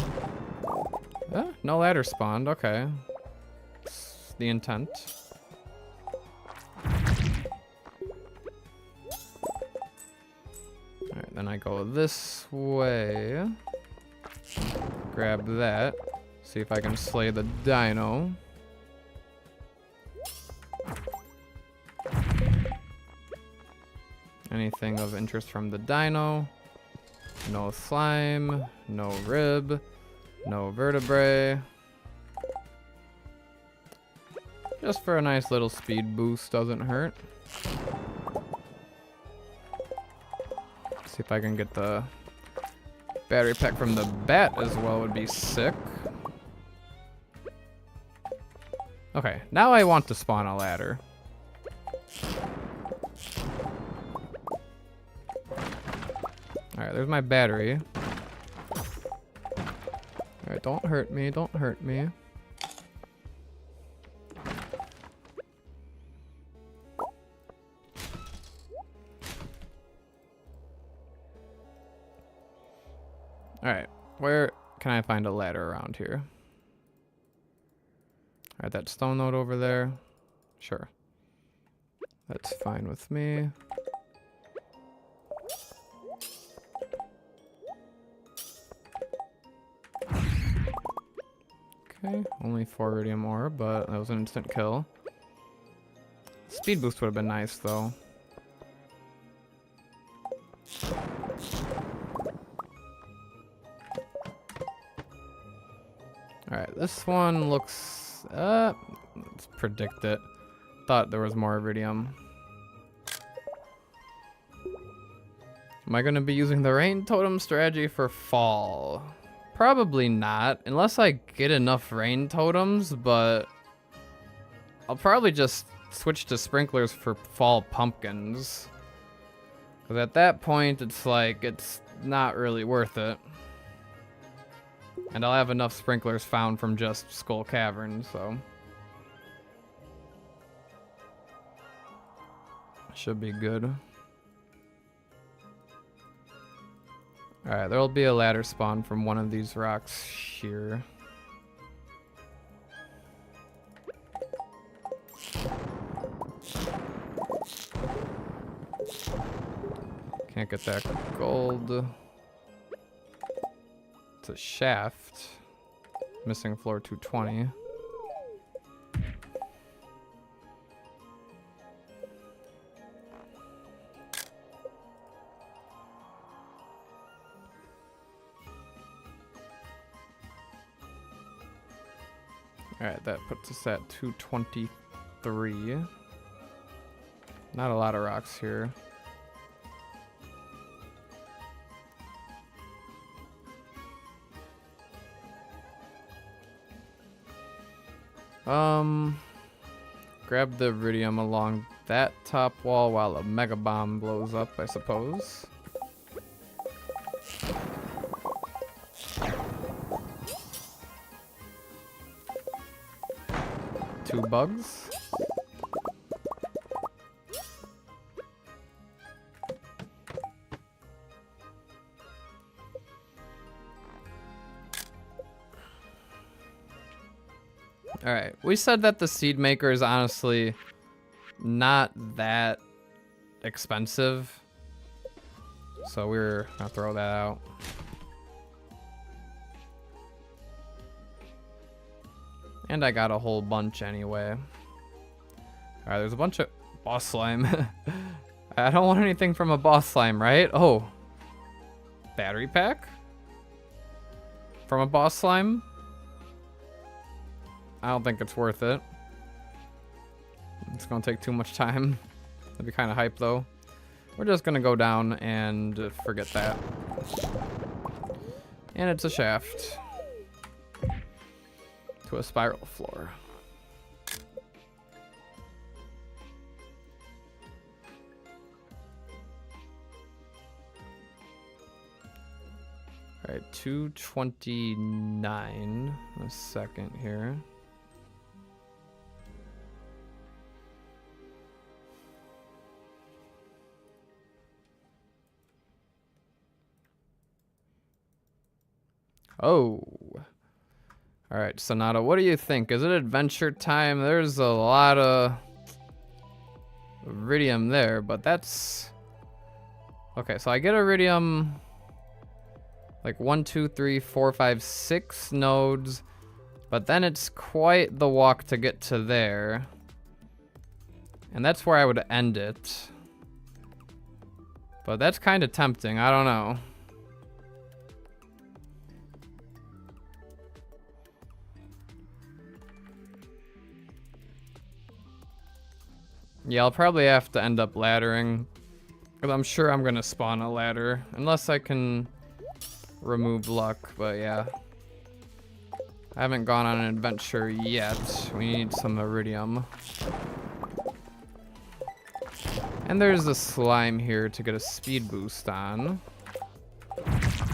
No ladder spawned, okay. It's the intent. Alright, then I go this way. Grab that. See if I can slay the dino. Anything of interest from the dino? No slime, no rib, no vertebrae. Just for a nice little speed boost, doesn't hurt. See if I can get the battery pack from the bat as well, would be sick. Okay, now I want to spawn a ladder. Alright, there's my battery. Alright, don't hurt me, don't hurt me. Alright, where can I find a ladder around here? Alright, that stone node over there. Sure. That's fine with me. Okay, only 4 iridium ore, but that was an instant kill. Speed boost would have been nice, though. Alright, this one looks... let's predict it. Thought there was more iridium. Am I going to be using the rain totem strategy for fall? Probably not, unless I get enough rain totems, but I'll probably just switch to sprinklers for fall pumpkins. Because at that point, it's like, it's not really worth it. And I'll have enough sprinklers found from just Skull Cavern, so. Should be good. Alright, there'll be a ladder spawn from one of these rocks here. Can't get that gold. It's a shaft. Missing floor 220. Alright, that puts us at 223. Not a lot of rocks here. Grab the iridium along that top wall while a mega bomb blows up, I suppose. Two bugs. Alright, we said that the seed maker is honestly not that expensive. So we're gonna throw that out. And I got a whole bunch anyway. Alright, there's a bunch of boss slime. I don't want anything from a boss slime, right? Oh. Battery pack? From a boss slime? I don't think it's worth it. It's gonna take too much time. That'd be kind of hype though. We're just gonna go down and forget that. And it's a shaft. To a spiral floor. All right, 229. A second here. Oh. All right, Sonata, what do you think? Is it adventure time? There's a lot of iridium there, but that's Okay, so I get iridium like 1, 2, 3, 4, 5, 6 nodes, but then it's quite the walk to get to there. And that's where I would end it. But that's kind of tempting, I don't know. Yeah, I'll probably have to end up laddering. Because I'm sure I'm going to spawn a ladder. Unless I can remove luck, but yeah. I haven't gone on an adventure yet. We need some iridium. And there's a slime here to get a speed boost on.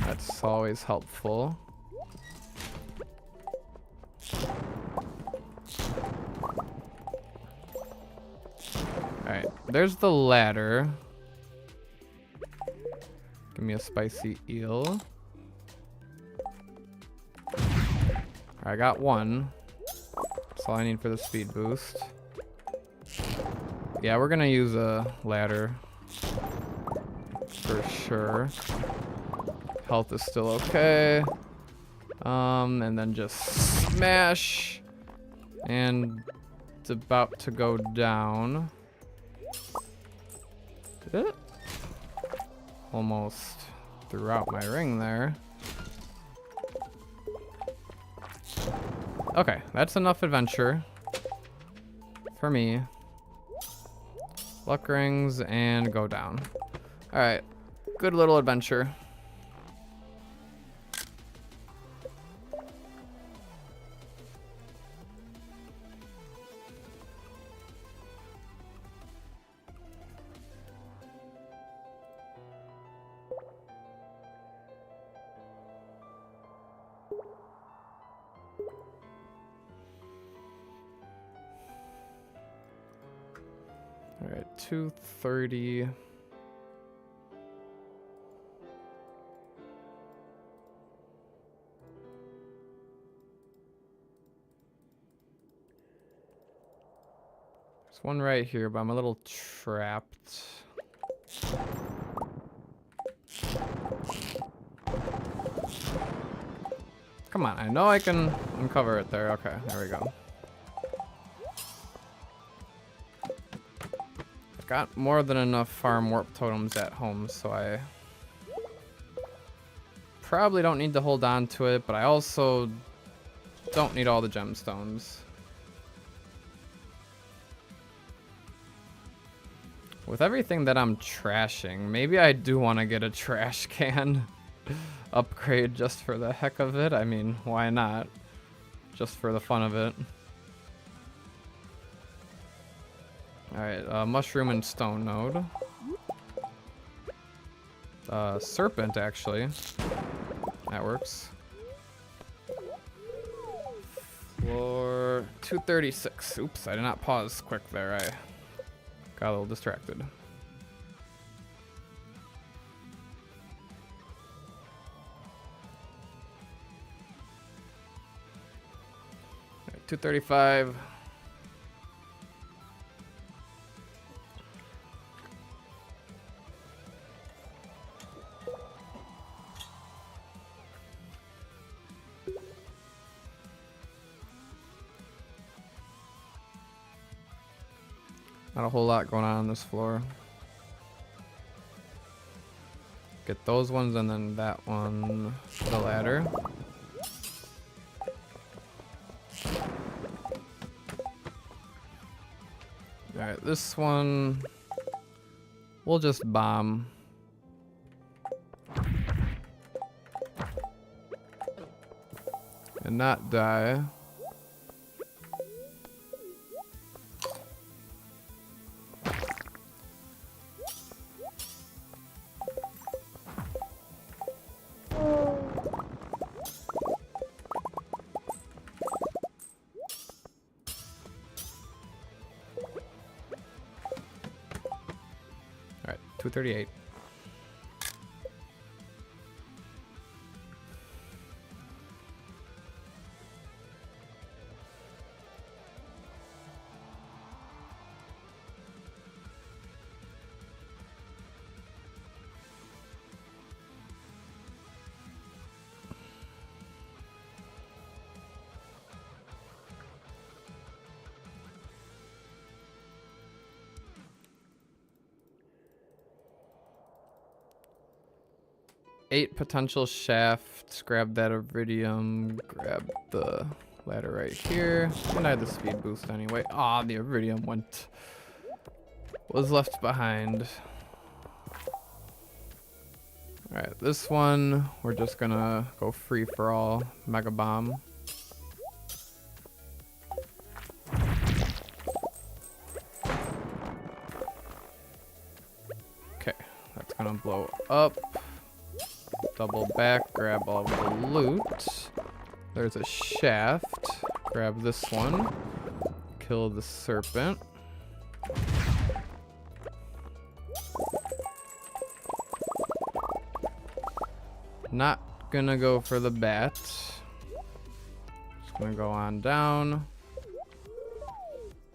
That's always helpful. Alright, there's the ladder. Give me a spicy eel. I got one. That's all I need for the speed boost. Yeah, we're gonna use a ladder for sure. Health is still okay. And then just smash. And it's about to go down. Did it? Almost threw out my ring there. Okay, that's enough adventure for me. Luck rings and go down. Alright, good little adventure. Alright, 230. There's one right here, but I'm a little trapped. Come on, I know I can uncover it there. Okay, there we go. Got more than enough farm warp totems at home, so I probably don't need to hold on to it, but I also don't need all the gemstones. With everything that I'm trashing, maybe I do want to get a trash can upgrade just for the heck of it. I mean, why not? Just for the fun of it. Alright, mushroom and stone node. Serpent, actually. That works. Floor 236. Oops, I did not pause quick there. I got a little distracted. Alright, 235. Not a whole lot going on this floor. Get those ones and then that one, the ladder. Alright, this one we'll just bomb. And not die. Alright, 238. 8 potential shafts. Grab that iridium. Grab the ladder right here. And I had the speed boost anyway. Ah, the iridium was left behind. Alright, this one, we're just gonna go free for all. Mega Bomb. Okay, that's gonna blow up. Double back, grab all the loot. There's a shaft. Grab this one. Kill the serpent. Not gonna go for the bat. Just gonna go on down.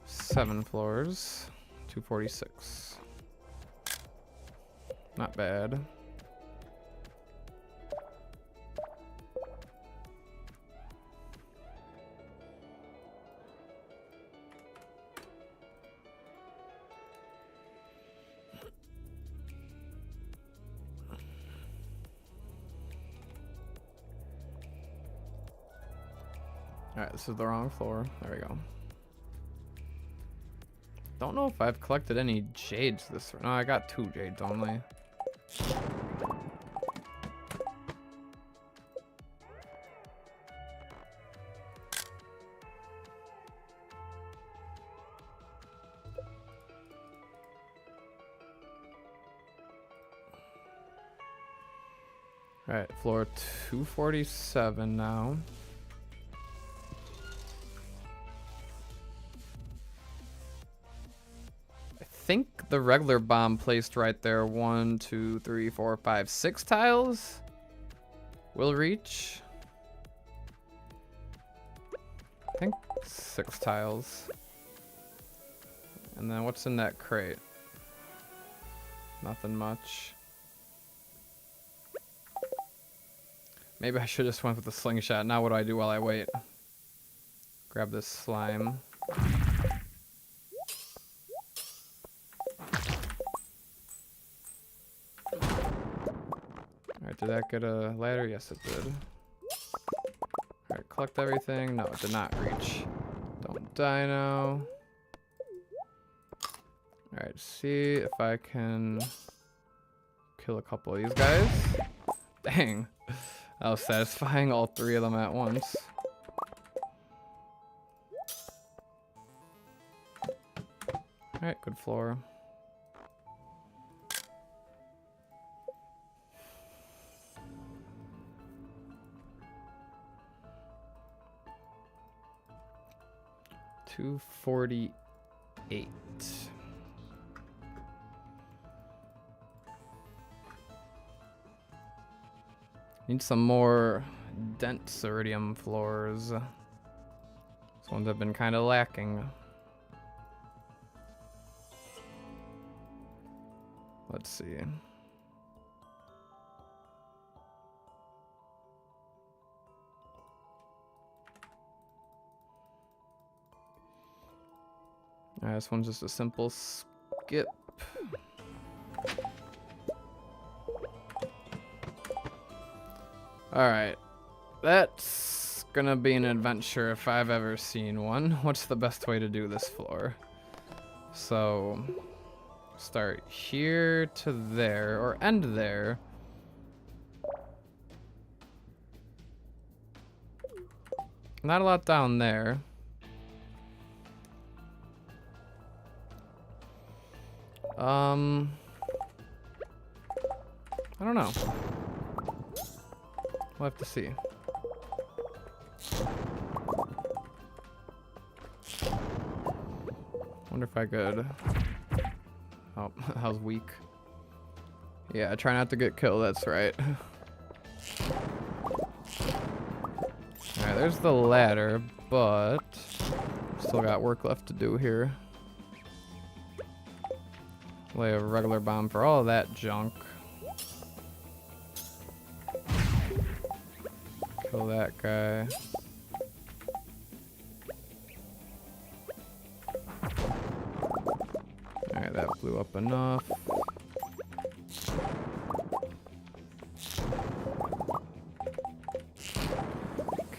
7 floors. 246. Not bad. Alright, this is the wrong floor. There we go. Don't know if I've collected any jades this. No, I got 2 jades only. Alright, floor 247 now. I think the regular bomb placed right there, 1, 2, 3, 4, 5, 6 tiles will reach. I think 6 tiles. And then what's in that crate? Nothing much. Maybe I should just went with the slingshot. Now what do I do while I wait? Grab this slime. Alright, did that get a ladder? Yes, it did. Alright, collect everything. No, it did not reach. Don't die now. Alright, see if I can kill a couple of these guys. Dang. That was satisfying, all 3 of them at once. Alright, good floor. $248. Need some more dense iridium floors. These ones have been kind of lacking. Let's see. Alright, this one's just a simple skip. Alright, that's gonna be an adventure if I've ever seen one. What's the best way to do this floor? So, start here to there, or end there. Not a lot down there. I don't know. We'll have to see. Wonder if I could. Oh, I was weak. Yeah, try not to get killed, that's right. Alright, there's the ladder, but still got work left to do here. Lay a regular bomb for all of that junk. Kill that guy. Alright, that blew up enough.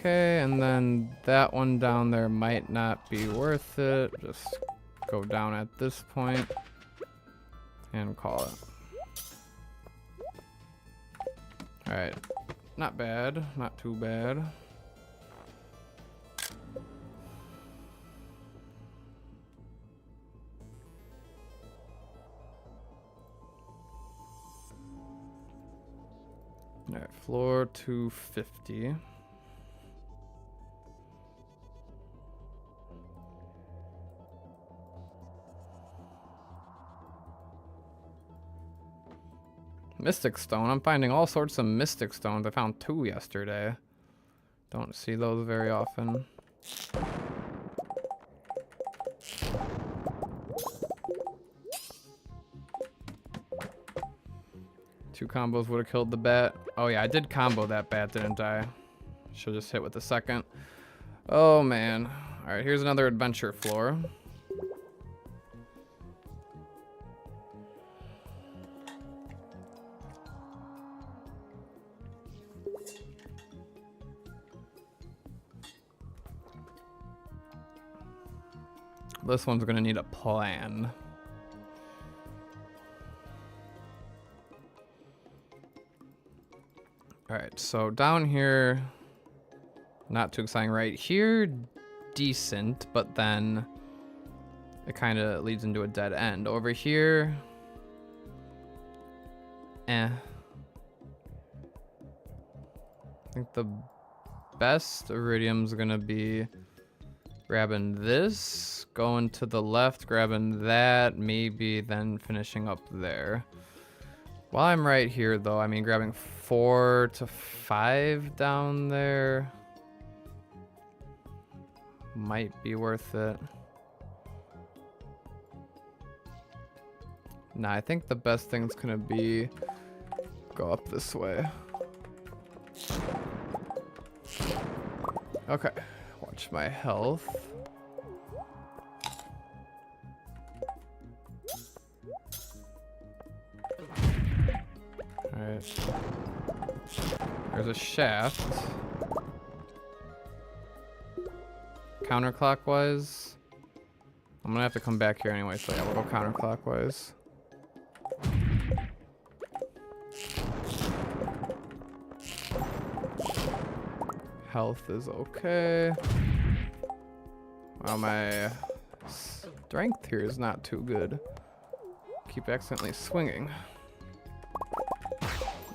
okay, and then that one down there might not be worth it. Just go down at this point and call it. Alright, not bad, not too bad. Alright, floor 250. Mystic stone. I'm finding all sorts of mystic stones. I found 2 yesterday. Don't see those very often. Two combos would have killed the bat. Oh yeah, I did combo that bat, didn't I? Should just hit with the second. Oh man. Alright, here's another adventure floor. This one's gonna need a plan. Alright, so down here, not too exciting. Right here, decent, but then it kind of leads into a dead end. Over here, I think the best iridium's gonna be grabbing this, going to the left, grabbing that, maybe then finishing up there. While I'm right here, though, I mean, grabbing 4 to 5 down there might be worth it. Nah, I think the best thing's gonna be go up this way. Okay, watch my health. Alright. There's a shaft. Counterclockwise. I'm gonna have to come back here anyway, so yeah, we'll go counterclockwise. Health is okay. Wow, my strength here is not too good. Keep accidentally swinging.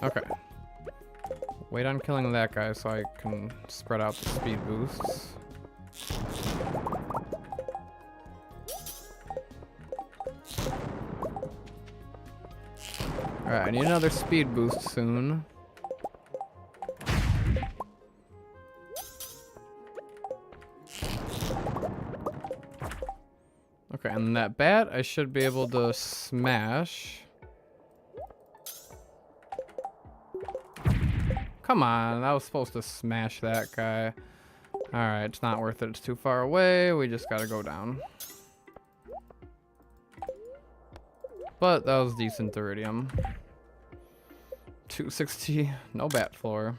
Okay. Wait on killing that guy so I can spread out the speed boosts. Alright, I need another speed boost soon. Okay, and that bat I should be able to smash. Come on, I was supposed to smash that guy. Alright, it's not worth it. It's too far away. We just gotta go down. But that was decent iridium. 260, no bat floor.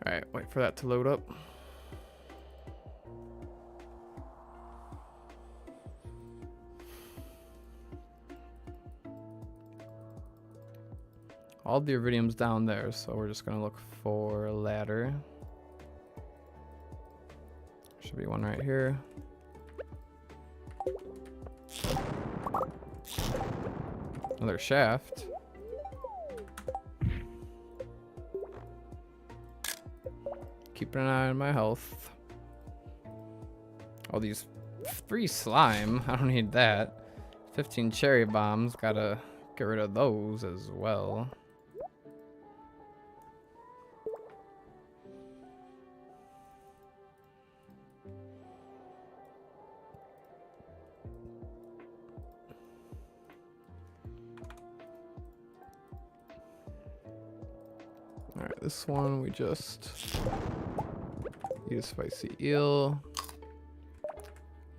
Alright, wait for that to load up. All the iridium's down there, so we're just gonna look for a ladder. Should be one right here. Another shaft. Keeping an eye on my health. Oh, these 3 slime. I don't need that. 15 cherry bombs. Gotta get rid of those as well. Alright, this one we just eat a spicy eel.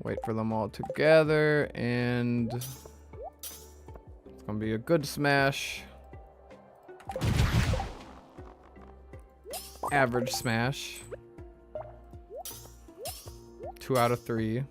Wait for them all together, and it's gonna be a good smash. Average smash. 2 out of 3.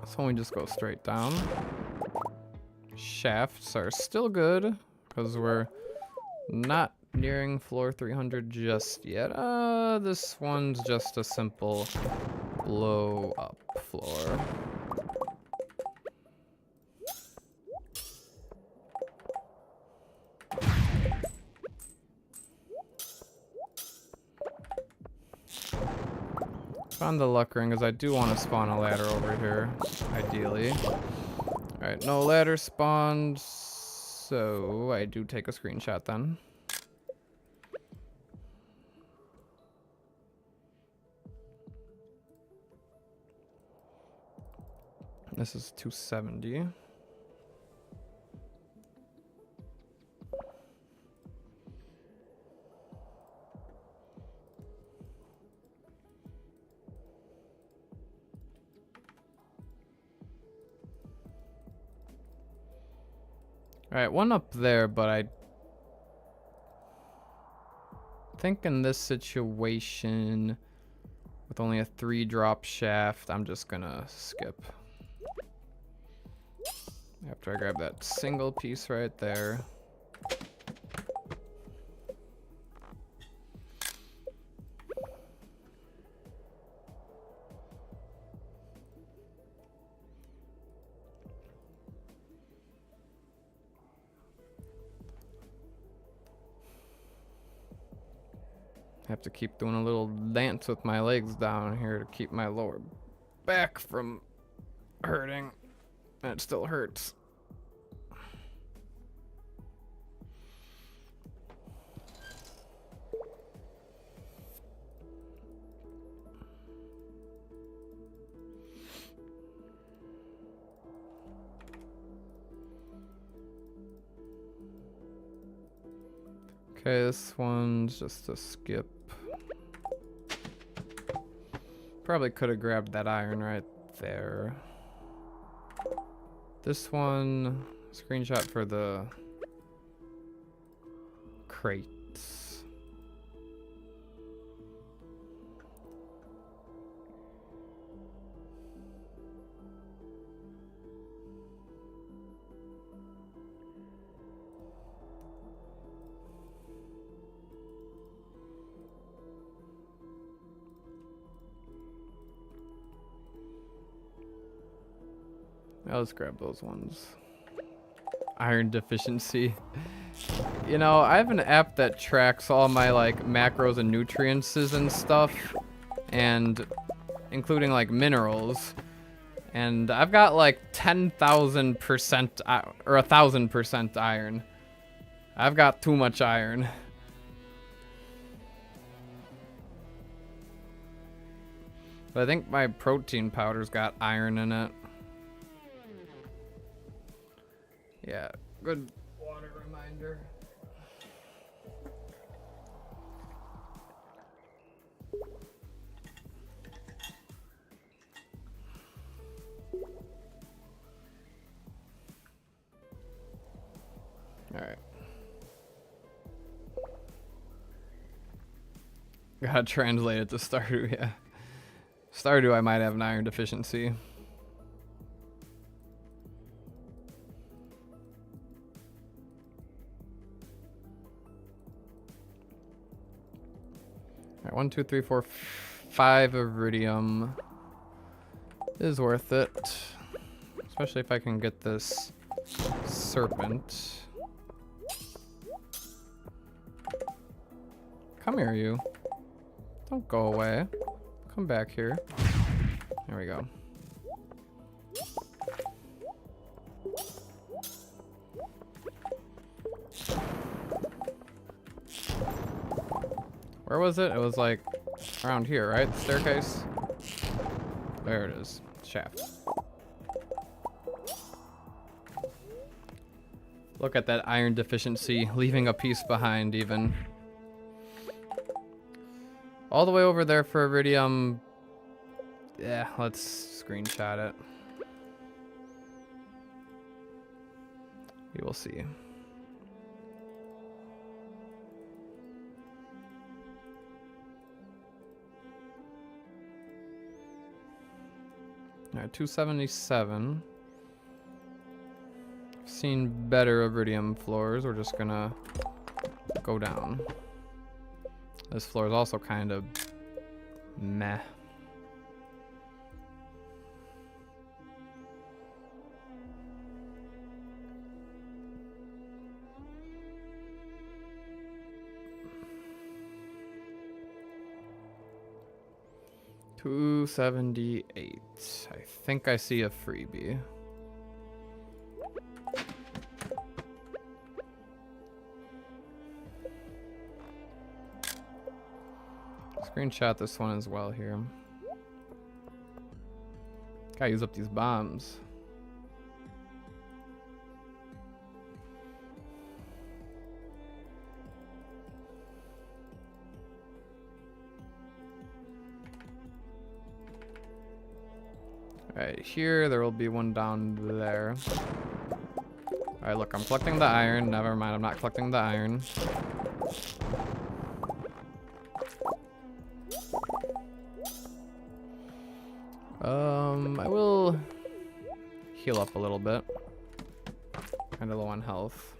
So we just go straight down. Shafts are still good because we're not nearing floor 300 just yet. This one's just a simple blow up floor. Found the luck ring because I do want to spawn a ladder over here, ideally. Alright, no ladder spawned, so I do take a screenshot then. This is 270. Alright, one up there, but I think in this situation, with only a 3-drop shaft, I'm just gonna skip. After I grab that single piece right there. I have to keep doing a little dance with my legs down here to keep my lower back from hurting. And it still hurts. Okay, this one's just a skip. Probably could have grabbed that iron right there. This one, screenshot for the crates. Let's grab those ones. Iron deficiency. You know, I have an app that tracks all my like macros and nutrients and stuff, and including like minerals. And I've got like 10,000% or 1,000% iron. I've got too much iron. But I think my protein powder's got iron in it. Yeah, good water reminder. All right. Gotta translate it to Stardew, yeah. Stardew, I might have an iron deficiency. Alright, 1, 2, 3, 4, 5 iridium is worth it. Especially if I can get this serpent. Come here, you. Don't go away. Come back here. There we go. Where was it? It was like around here, right? The staircase? There it is. Shaft. Look at that iron deficiency, leaving a piece behind even. All the way over there for iridium. Yeah, let's screenshot it. We will see. All right, 277. Seen better iridium floors. We're just gonna go down. This floor is also kind of meh. $278. I think I see a freebie. Screenshot this one as well here. Gotta use up these bombs. Alright, here there will be one down there. Alright, look, I'm collecting the iron. Never mind, I'm not collecting the iron. I will heal up a little bit. Kinda low on health.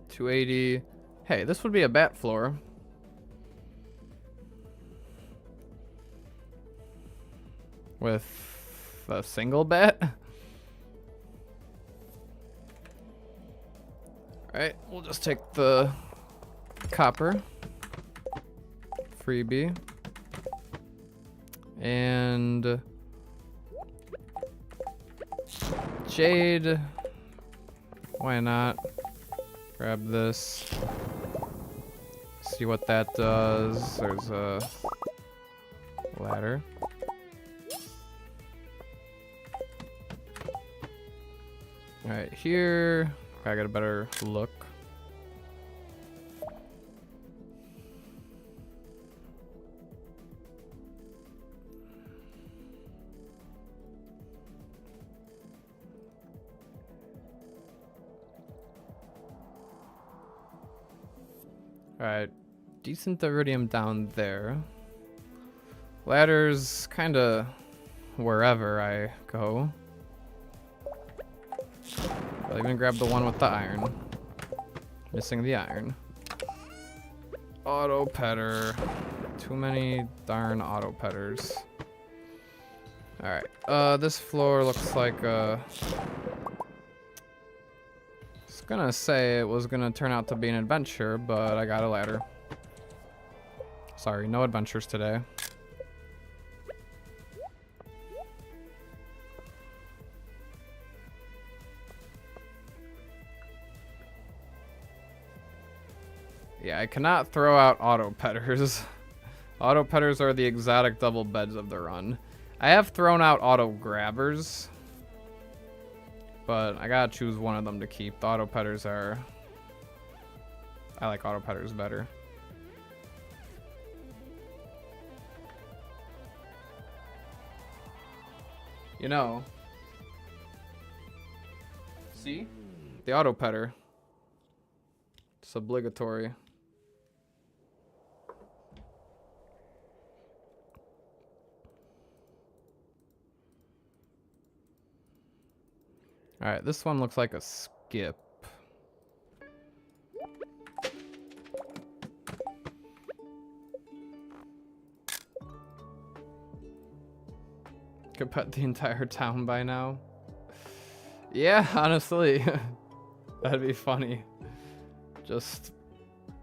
$280. Hey, this would be a bat floor. With a single bat? Alright, we'll just take the copper. Freebie. And jade. Why not? Grab this. See what that does. There's a ladder. Alright, here. I got a better look. Alright, decent iridium down there. Ladders kinda wherever I go. I'll even grab the one with the iron. Missing the iron. Auto petter. Too many darn auto petters. Alright, this floor looks like I was gonna say it was gonna turn out to be an adventure, but I got a ladder. Sorry, no adventures today. Yeah, I cannot throw out auto petters. Auto petters are the exotic double beds of the run. I have thrown out auto grabbers, but I gotta choose one of them to keep. The auto petters are... I like auto petters better. You know. See? The auto petter. It's obligatory. Alright, this one looks like a skip. Could put the entire town by now. Yeah, honestly. That'd be funny. Just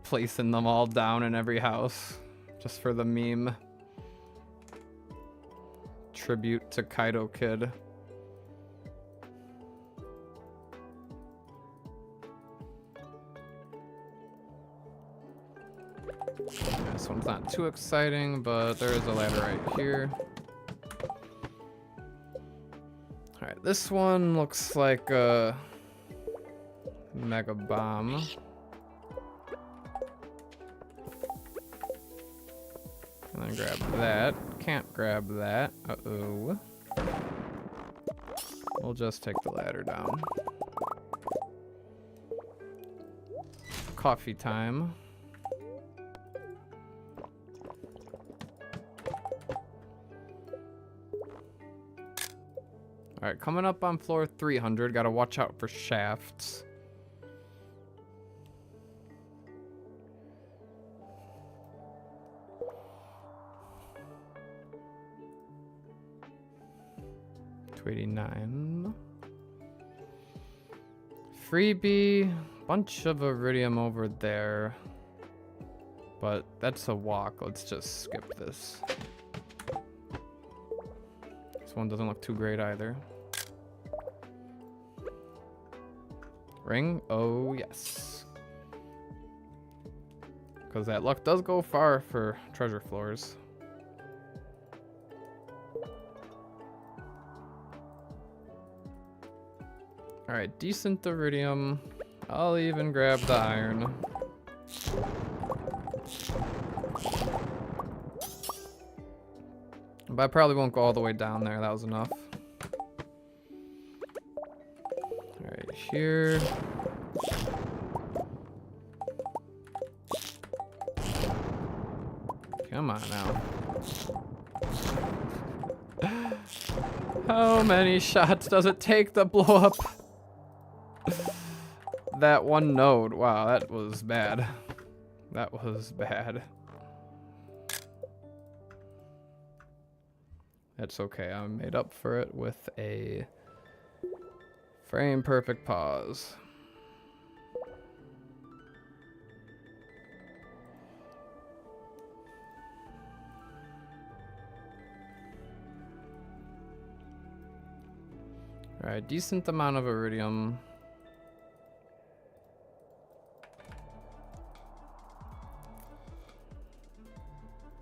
placing them all down in every house. Just for the meme. tribute to Kaido Kid. This one's not too exciting, but there is a ladder right here. Alright, this one looks like a mega bomb. And then grab that. Can't grab that. Uh-oh. We'll just take the ladder down. Coffee time. Alright, coming up on floor 300. Gotta watch out for shafts. $289. Freebie. Bunch of iridium over there. But that's a walk. Let's just skip this. This one doesn't look too great either. Ring? Oh, yes. Because that luck does go far for treasure floors. Alright, decent iridium. I'll even grab the iron. But I probably won't go all the way down there. That was enough. Alright, here. Come on now. How many shots does it take to blow up that one node? Wow, that was bad. That was bad. That's okay. I made up for it with a frame perfect pause. Alright, decent amount of iridium.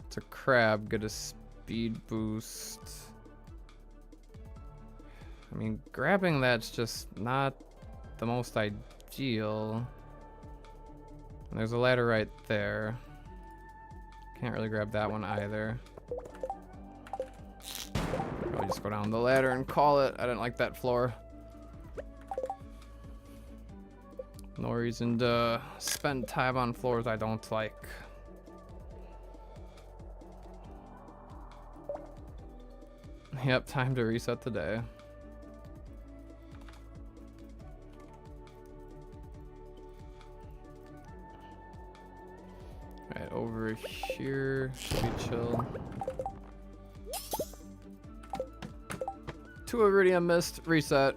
It's a crab, get a speed boost. I mean, grabbing that's just not the most ideal. And there's a ladder right there. Can't really grab that one either. Probably just go down the ladder and call it. I didn't like that floor. No reason to spend time on floors I don't like. Yep, time to reset the day. Alright, over here should be chill. 2 iridium missed, reset.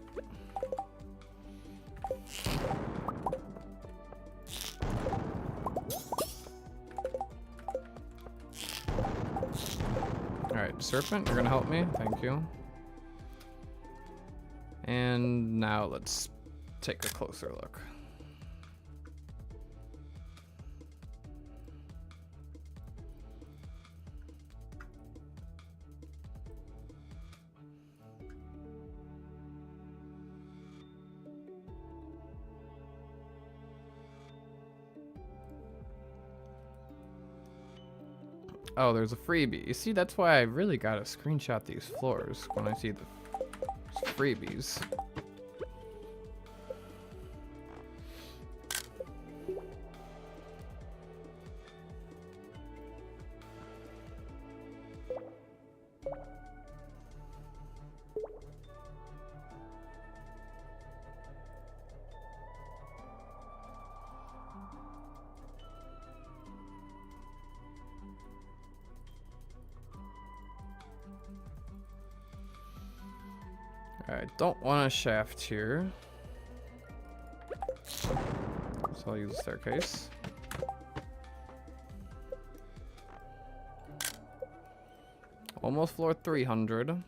Alright, Serpent, you're gonna help me, thank you. And now let's take a closer look. Oh, there's a freebie. You see, that's why I really gotta screenshot these floors when I see the freebies. I don't want a shaft here, so I'll use the staircase. Almost floor 300.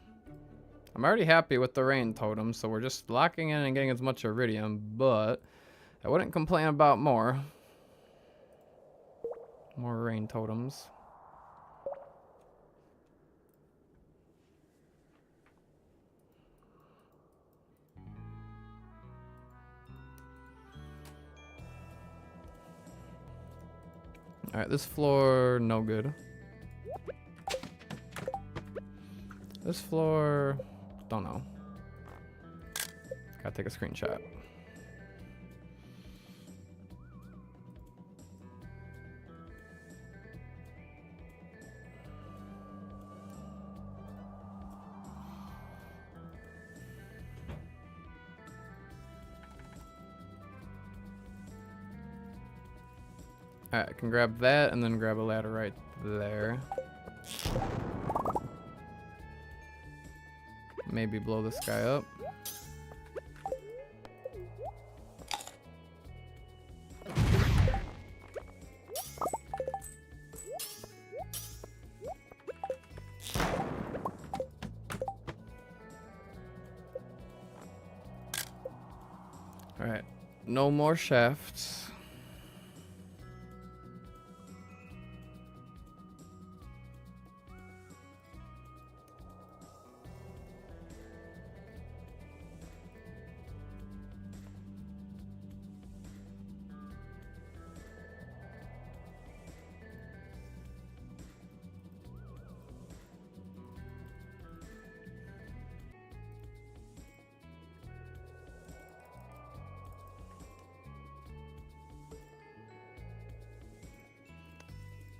I'm already happy with the rain totem, so we're just locking in and getting as much iridium, but I wouldn't complain about more. More rain totems. Alright, this floor, no good. This floor, don't know. Gotta take a screenshot. Alright, I can grab that and then grab a ladder right there. Maybe blow this guy up. Alright, no more shafts.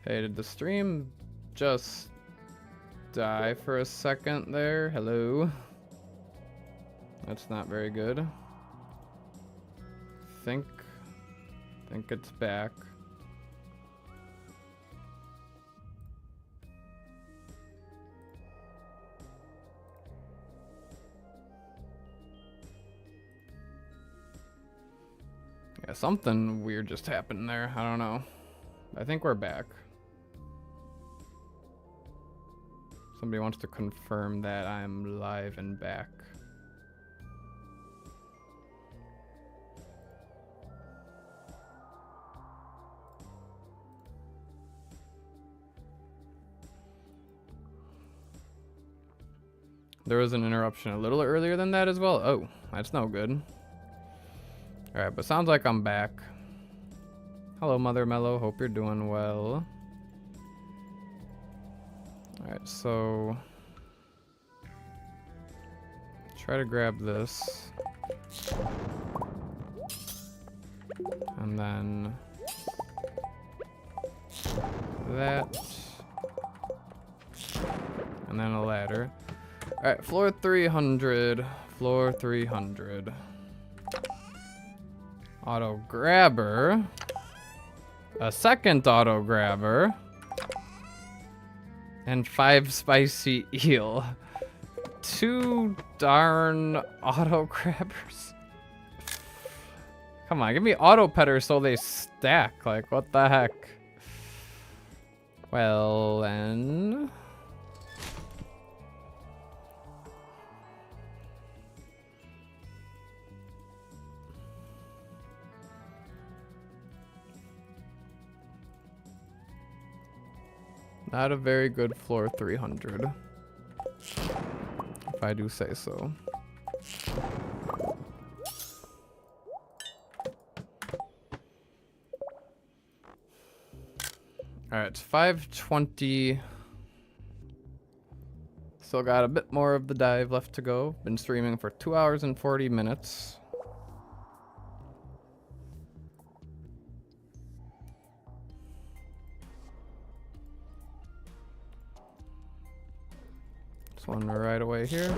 Hey, did the stream just die for a second there? Hello? That's not very good. Think it's back. Yeah, something weird just happened there. I don't know. I think we're back. Somebody wants to confirm that I'm live and back. There was an interruption a little earlier than that as well. Oh, that's no good. Alright, but sounds like I'm back. Hello, Mother Mellow. Hope you're doing well. Alright, so try to grab this. And then that. And then a ladder. Alright, floor 300. Floor 300. Auto grabber. A second auto grabber. And 5 spicy eel. 2 darn auto grabbers. Come on, give me auto petters so they stack. Like, what the heck? Well, then. Not a very good floor 300, if I do say so. Alright, it's 5:20. Still got a bit more of the dive left to go. Been streaming for 2 hours and 40 minutes. One right away here.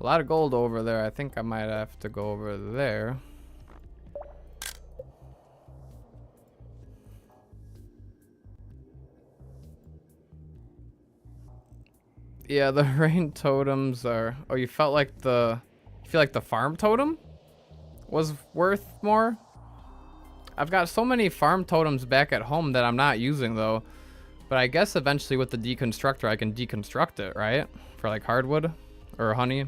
A lot of gold over there. I think I might have to go over there. Yeah, the rain totems are... Oh, you felt like the... You feel like the farm totem was worth more? I've got so many farm totems back at home that I'm not using, though. But I guess eventually with the deconstructor, I can deconstruct it, right? For like hardwood or honey.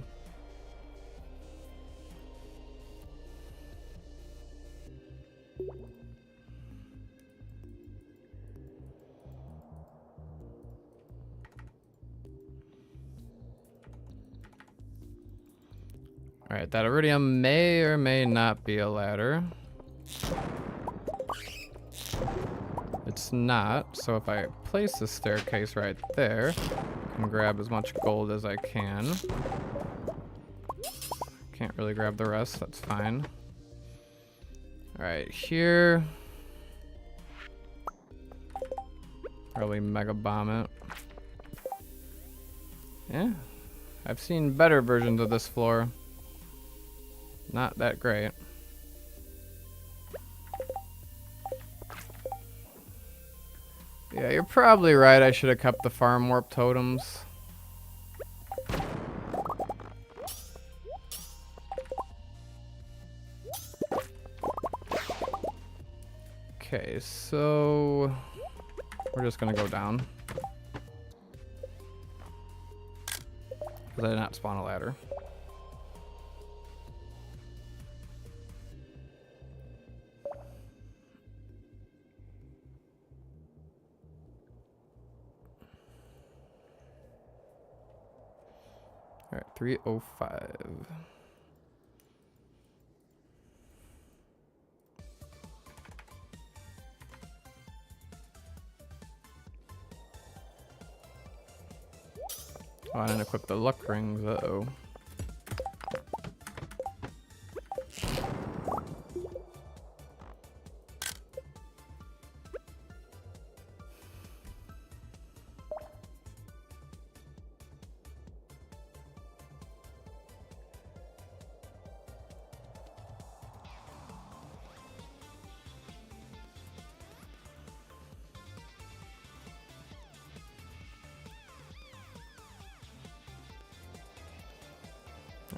All right, that iridium may or may not be a ladder. It's not, so if I place the staircase right there, I can grab as much gold as I can. Can't really grab the rest, that's fine. All right, here. Probably mega bomb it. Yeah, I've seen better versions of this floor. Not that great. Yeah, you're probably right. I should have kept the farm warp totems. Okay, so we're just gonna go down. Because I did not spawn a ladder. All right, 305. Oh, I didn't equip the luck rings, uh-oh.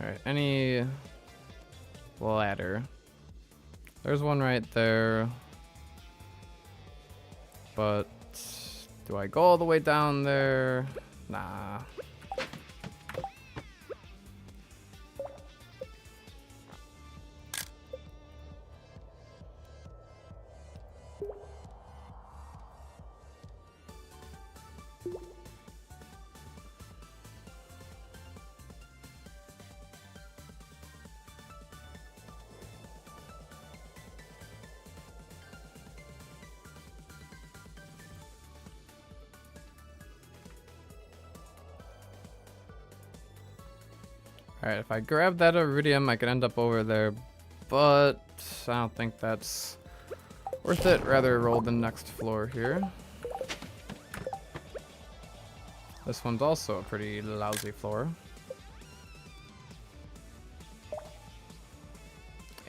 Alright, any ladder? There's one right there. But do I go all the way down there? Nah. Alright, if I grab that iridium, I could end up over there, but I don't think that's worth it. Rather roll the next floor here. This one's also a pretty lousy floor.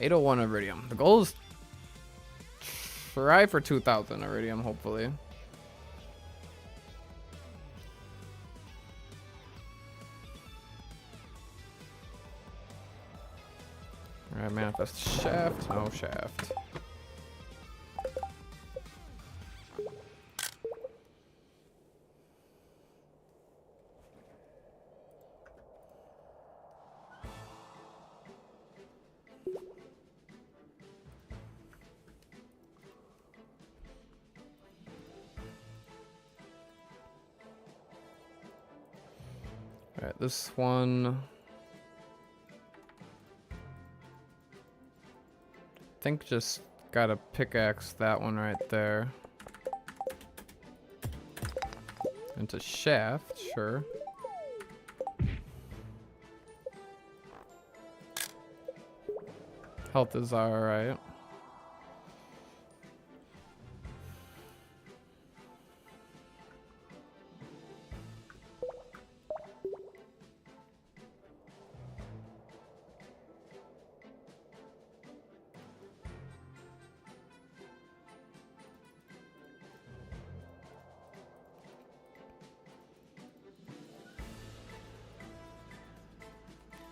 801 iridium. The goal is try for 2,000 iridium, hopefully. Alright, manifest shaft. No shaft. Alright, this one. I think just gotta pickaxe that one right there. Into shaft, sure. Health is alright.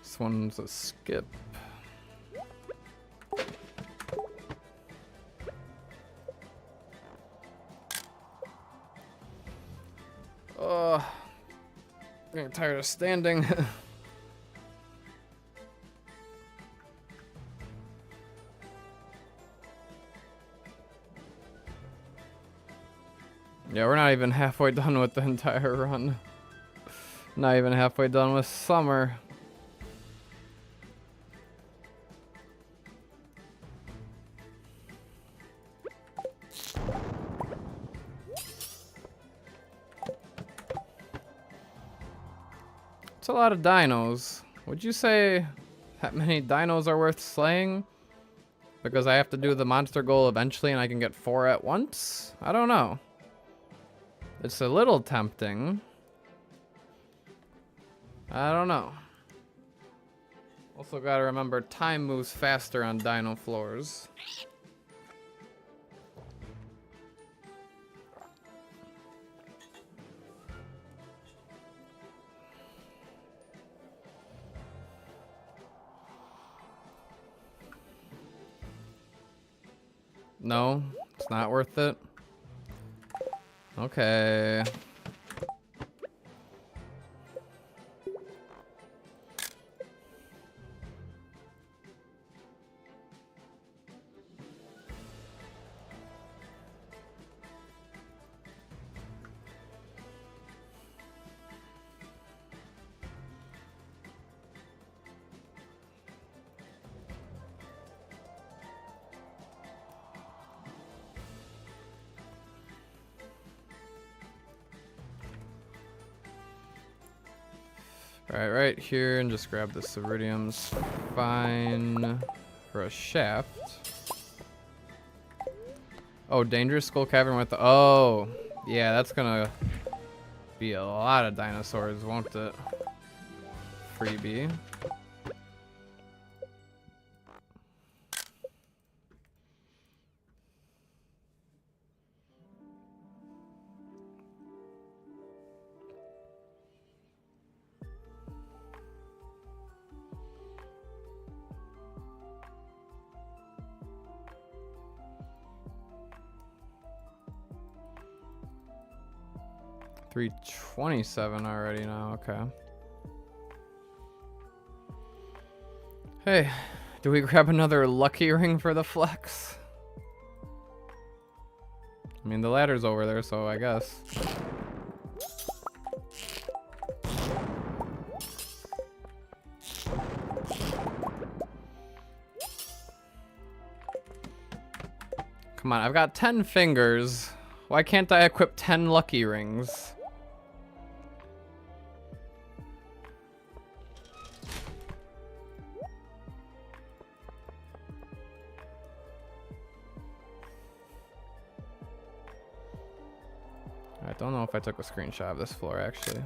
This one's a skip. Oh, I'm getting tired of standing. Yeah, we're not even halfway done with the entire run. Not even halfway done with summer. It's a lot of dinos. Would you say that many dinos are worth slaying? Because I have to do the monster goal eventually and I can get 4 at once? I don't know. It's a little tempting. I don't know. Also gotta remember, time moves faster on dino floors. No, it's not worth it. Okay. Alright, right here, and just grab the Ceridium's fine for a shaft. Oh, dangerous skull cavern with the... Oh, yeah, that's gonna be a lot of dinosaurs, won't it? Freebie. $327 already now, okay. Hey, do we grab another lucky ring for the flex? I mean, the ladder's over there, so I guess. Come on, I've got 10 fingers. Why can't I equip 10 lucky rings? I don't know if I took a screenshot of this floor, actually.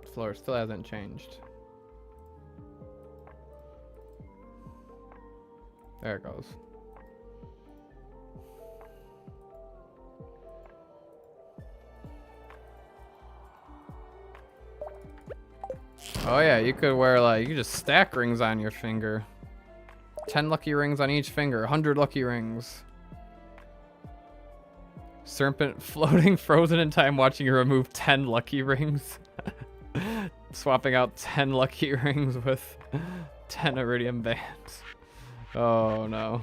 The floor still hasn't changed. There it goes. Oh yeah, you could wear like, you could just stack rings on your finger. 10 lucky rings on each finger, 100 lucky rings. Serpent floating frozen in time watching you remove 10 lucky rings. Swapping out 10 lucky rings with 10 iridium bands. Oh no.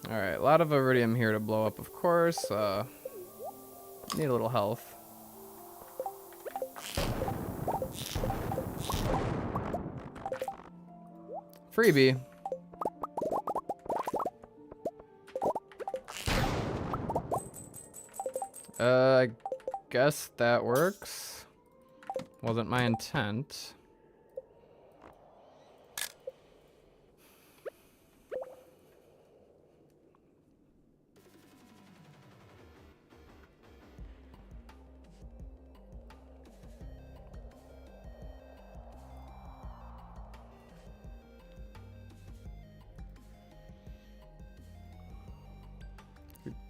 Alright, a lot of iridium here to blow up, of course. Need a little health. Freebie. I guess that works. Wasn't my intent.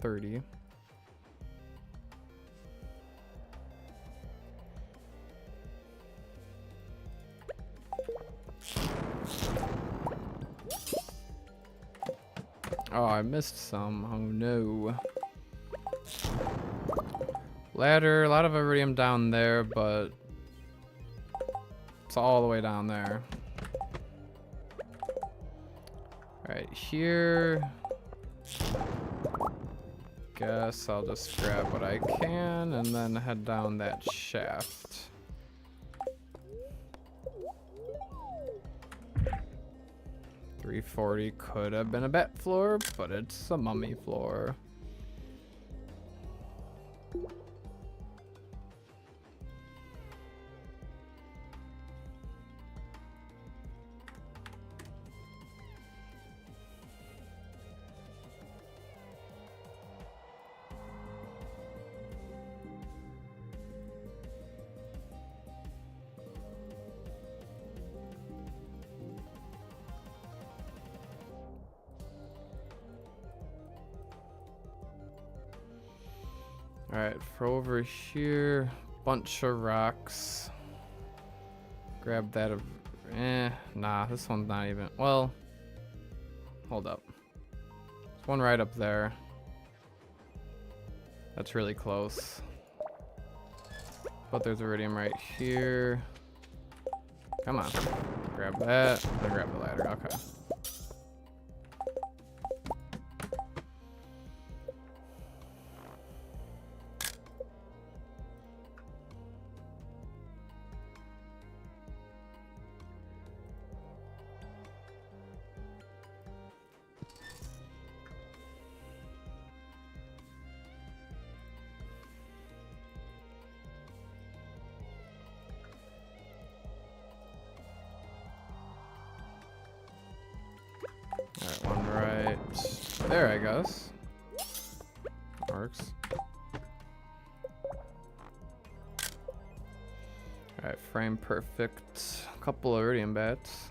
30. Oh, I missed some. Oh no. Ladder, a lot of iridium down there, but it's all the way down there. Alright, here. Guess I'll just grab what I can and then head down that shaft. $340 could have been a bet floor, but it's a mummy floor. Alright, for over here, bunch of rocks. Grab that. Nah, this one's not even. Well, hold up. There's one right up there. That's really close. But there's iridium right here. Come on. Grab that. Then grab the ladder. Okay. Alright, one right there, I guess. Works. Alright, frame perfect. A couple of iridium bats.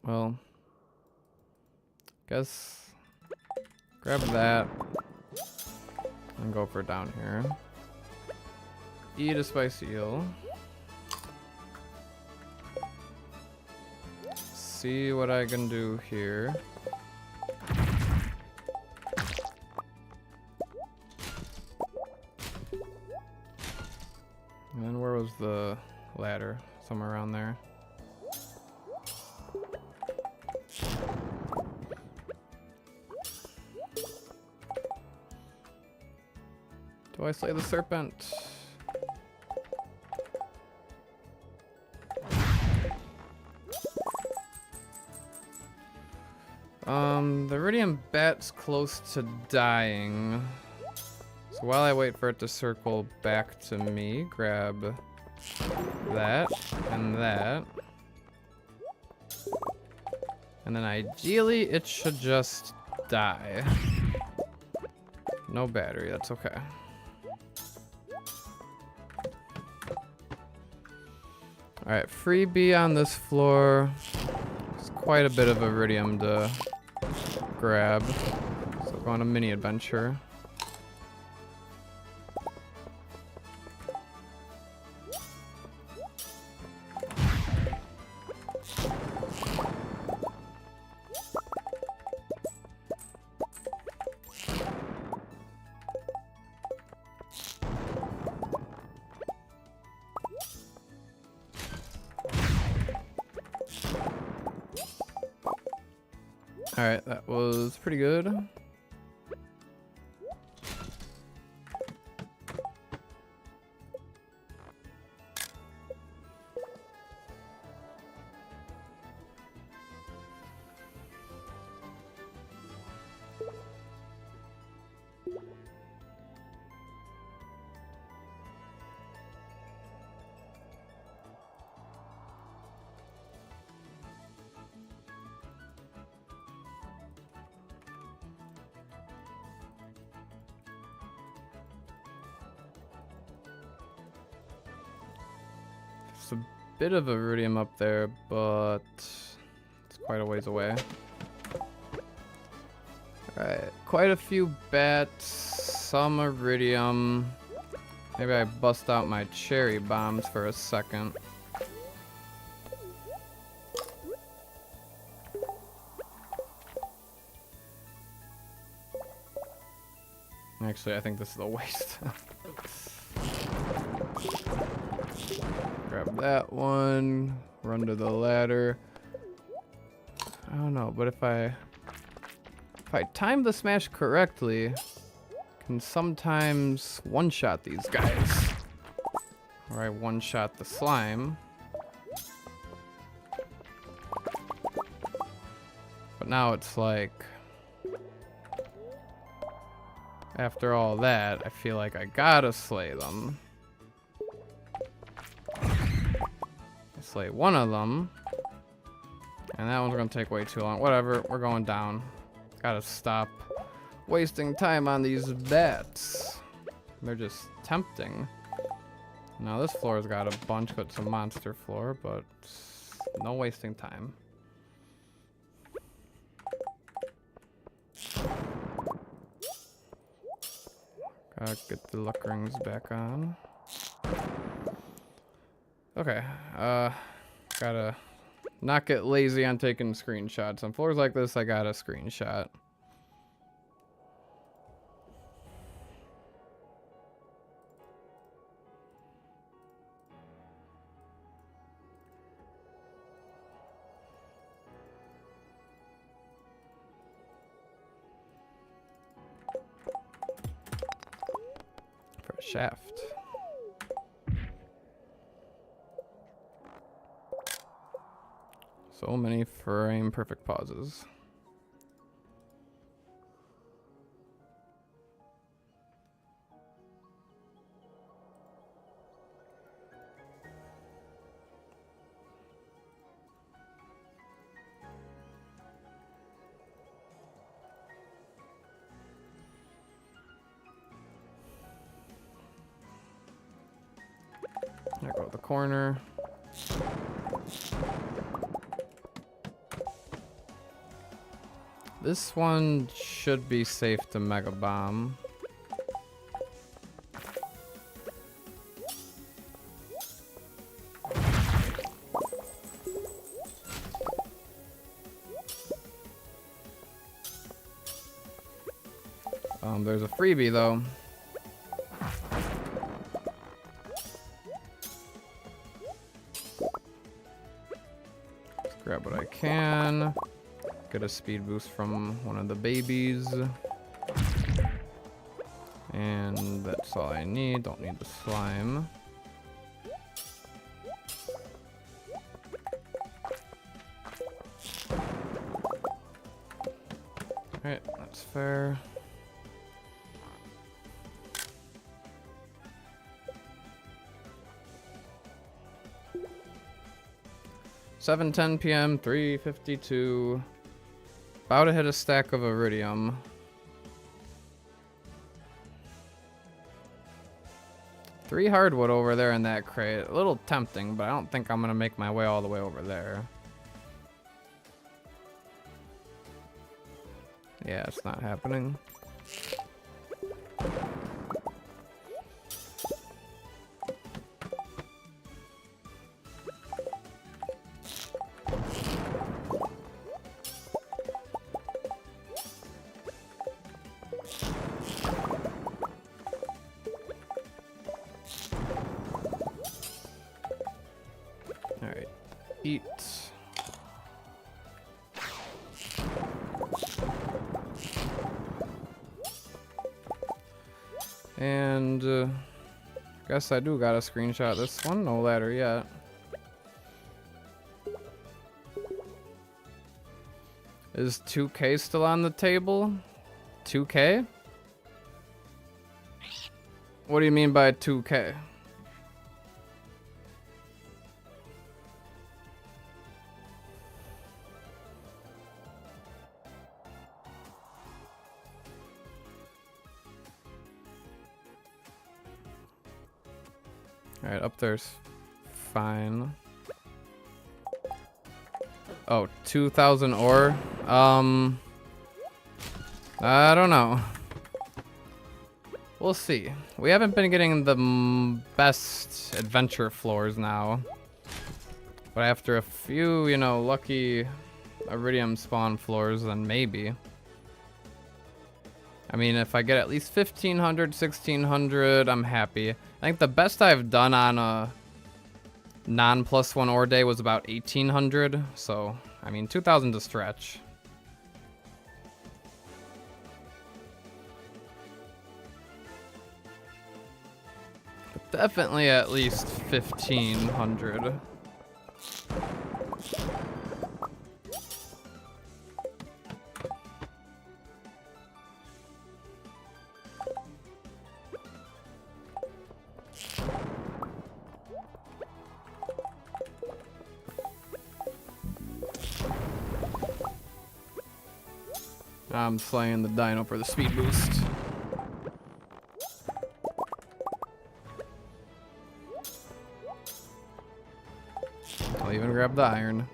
Well, guess grab that and go for down here. Eat a spicy eel. See what I can do here. And then where was the ladder? Somewhere around there. Do I slay the serpent? The iridium bat's close to dying. So while I wait for it to circle back to me, grab that and that. And then ideally it should just die. No battery, that's okay. Alright, freebie on this floor. There's quite a bit of iridium to grab. So go on a mini adventure. Alright, that was pretty good. There's a bit of iridium up there, but it's quite a ways away. Alright, quite a few bats, some iridium. Maybe I bust out my cherry bombs for a second. Actually, I think this is a waste. Grab that one, run to the ladder. I don't know, but if I time the smash correctly, I can sometimes one-shot these guys. Or I one-shot the slime. But now it's like, after all that, I feel like I gotta slay them. I slay one of them. And that one's gonna take way too long. Whatever, we're going down. Gotta stop wasting time on these bats. They're just tempting. Now this floor's got a bunch, but it's a monster floor, but no wasting time. Gotta get the luck rings back on. Okay, gotta not get lazy on taking screenshots. On floors like this, I got a screenshot. For a shaft. So many frame perfect pauses. I go to the corner. This one should be safe to Mega Bomb. There's a freebie though. Let's grab what I can. Get a speed boost from one of the babies. And that's all I need. Don't need the slime. Alright, that's fair. $7:10 p.m. 3:52. About to hit a stack of iridium. Three hardwood over there in that crate. A little tempting, but I don't think I'm gonna make my way all the way over there. Yeah, it's not happening. Alright, eat. And guess I do got a screenshot this one. No ladder yet. Is 2K still on the table? 2K? What do you mean by 2K? Alright, up there's fine. Oh, 2,000 ore? I don't know. We'll see. We haven't been getting the best adventure floors now. But after a few, you know, lucky iridium spawn floors, then maybe. I mean, if I get at least 1,500, 1,600, I'm happy. I think the best I've done on a non-+1 ore day was about 1,800. So, I mean, 2,000 to stretch. But definitely at least 1,500. I'm slaying the dino for the speed boost. I'll even grab the iron.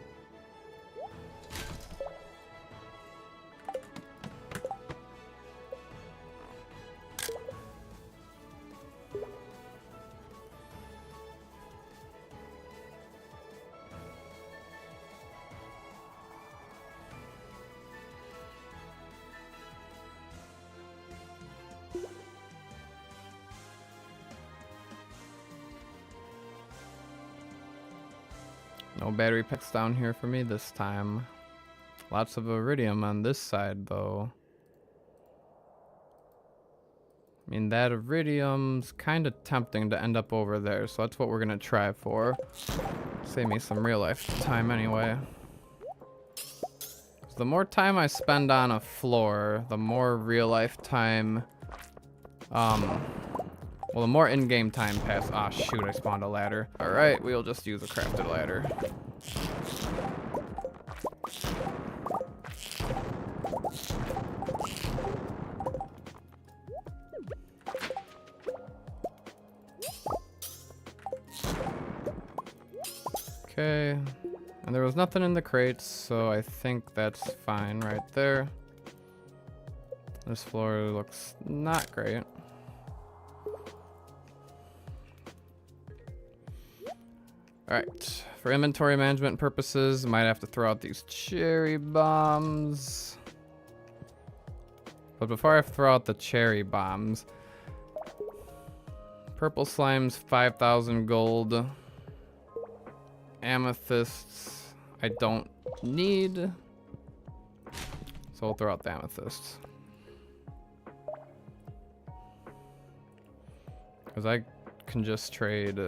No battery packs down here for me this time. Lots of iridium on this side, though. I mean, that iridium's kind of tempting to end up over there, so that's what we're gonna try for. Save me some real life time anyway. So the more time I spend on a floor, the more real life time, well, the more in-game time pass. Ah, shoot, I spawned a ladder. All right, we'll just use a crafted ladder. Okay, and there was nothing in the crates, so I think that's fine right there. This floor looks not great. Alright, for inventory management purposes, might have to throw out these cherry bombs. But before I throw out the cherry bombs, purple slimes, 5,000 gold. Amethysts, I don't need. So we'll throw out the amethysts. Because I can just trade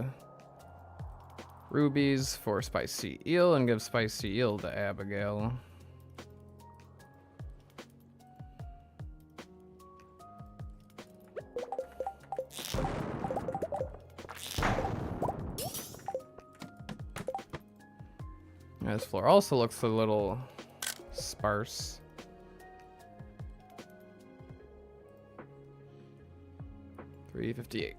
rubies for spicy eel and give spicy eel to Abigail. This floor also looks a little sparse. $358.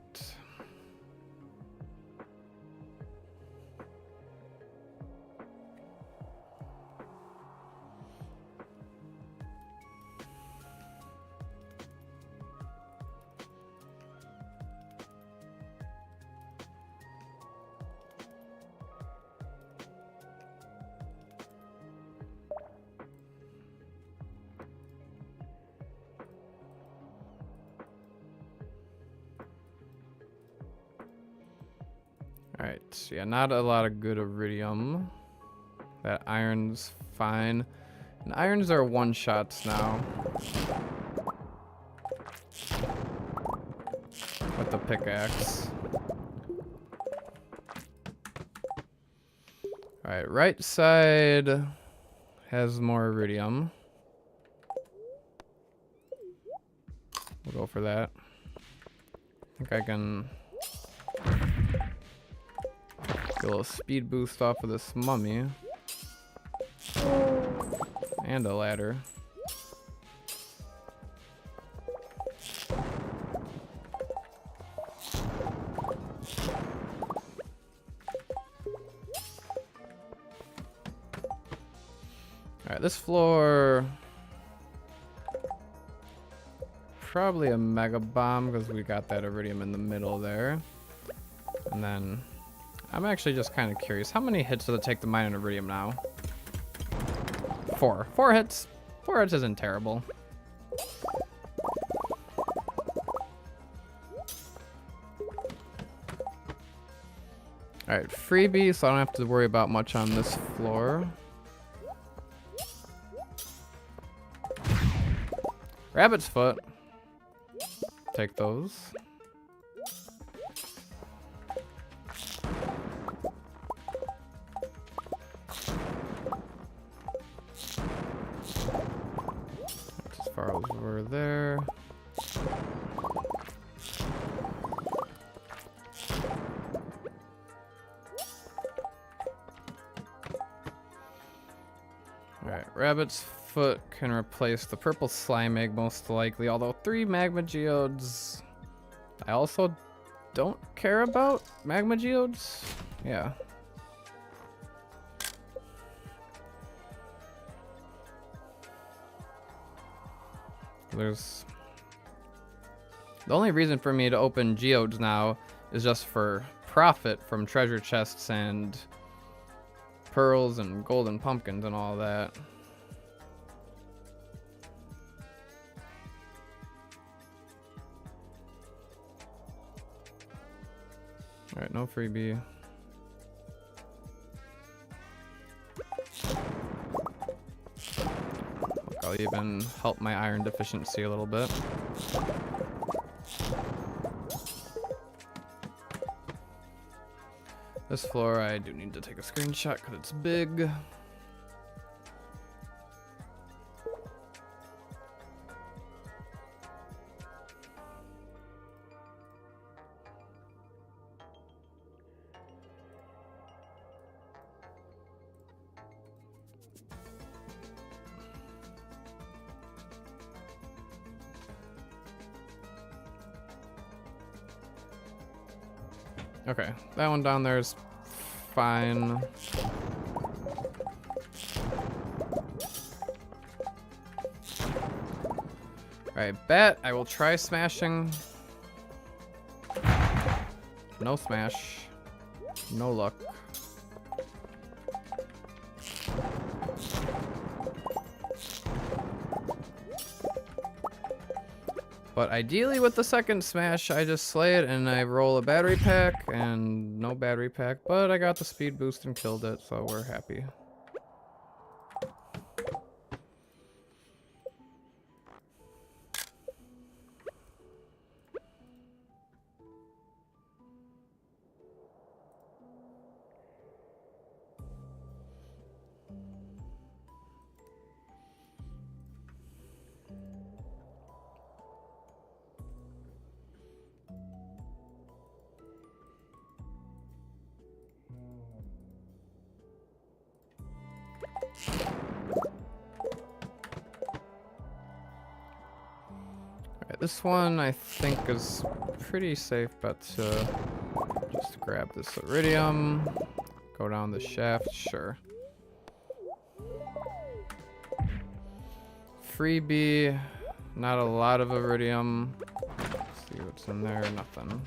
Alright, yeah, not a lot of good iridium. That iron's fine. And irons are one-shots now. With the pickaxe. Alright, right side has more iridium. We'll go for that. I think I can get a little speed boost off of this mummy. And a ladder. Alright, this floor... Probably a Mega Bomb, because we got that Iridium in the middle there. And then... I'm actually just kind of curious. How many hits does it take to mine an Iridium now? 4. 4 hits. 4 hits isn't terrible. Alright, freebie, so I don't have to worry about much on this floor. Rabbit's foot. Take those. That's as far as we're there. Alright, Rabbit's foot can replace the purple slime egg most likely, although 3 magma geodes I also don't care about. Magma geodes? Yeah. There's... The only reason for me to open geodes now is just for profit from treasure chests and pearls and golden pumpkins and all that. Alright, no freebie. Look, I'll even help my iron deficiency a little bit. This floor, I do need to take a screenshot because it's big. Okay, that one down there is fine. Alright, bat, I will try smashing. No smash. No luck. But ideally with the second smash, I just slay it and I roll a battery pack and no battery pack, but I got the speed boost and killed it, so we're happy. This one I think is pretty safe, but just grab this iridium, go down the shaft, sure. Freebie, not a lot of iridium. Let's see what's in there, nothing.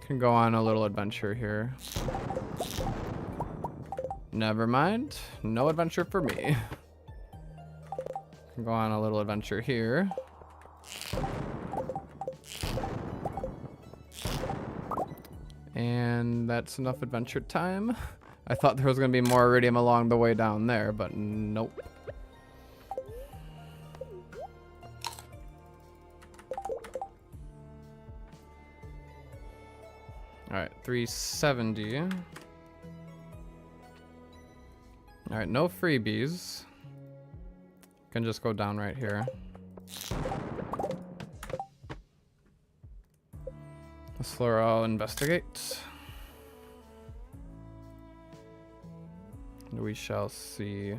Can go on a little adventure here. Never mind, no adventure for me. Go on a little adventure here. And that's enough adventure time. I thought there was going to be more iridium along the way down there, but nope. Alright, 370. Alright, no freebies. Can just go down right here. This floor I'll investigate. We shall see.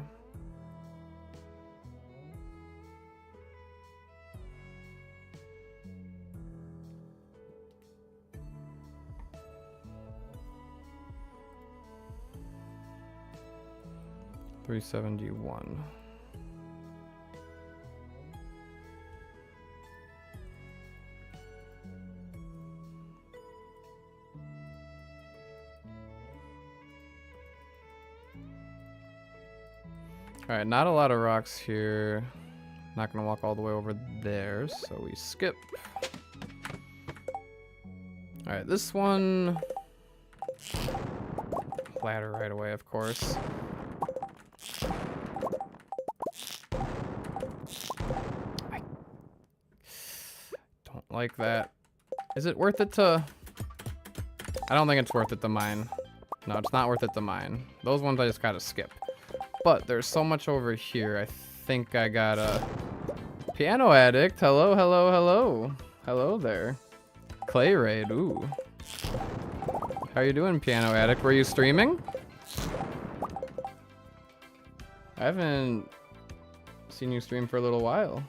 371. All right, not a lot of rocks here. Not gonna walk all the way over there, so we skip. All right, this one. Ladder right away, of course. I don't like that. Is it worth it to... I don't think it's worth it to mine. No, it's not worth it to mine. Those ones I just gotta skip. But there's so much over here. I think I got a... Piano Addict. Hello, hello, hello. Hello there. Clay Raid. Ooh. How you doing, Piano Addict? Were you streaming? I haven't seen you stream for a little while.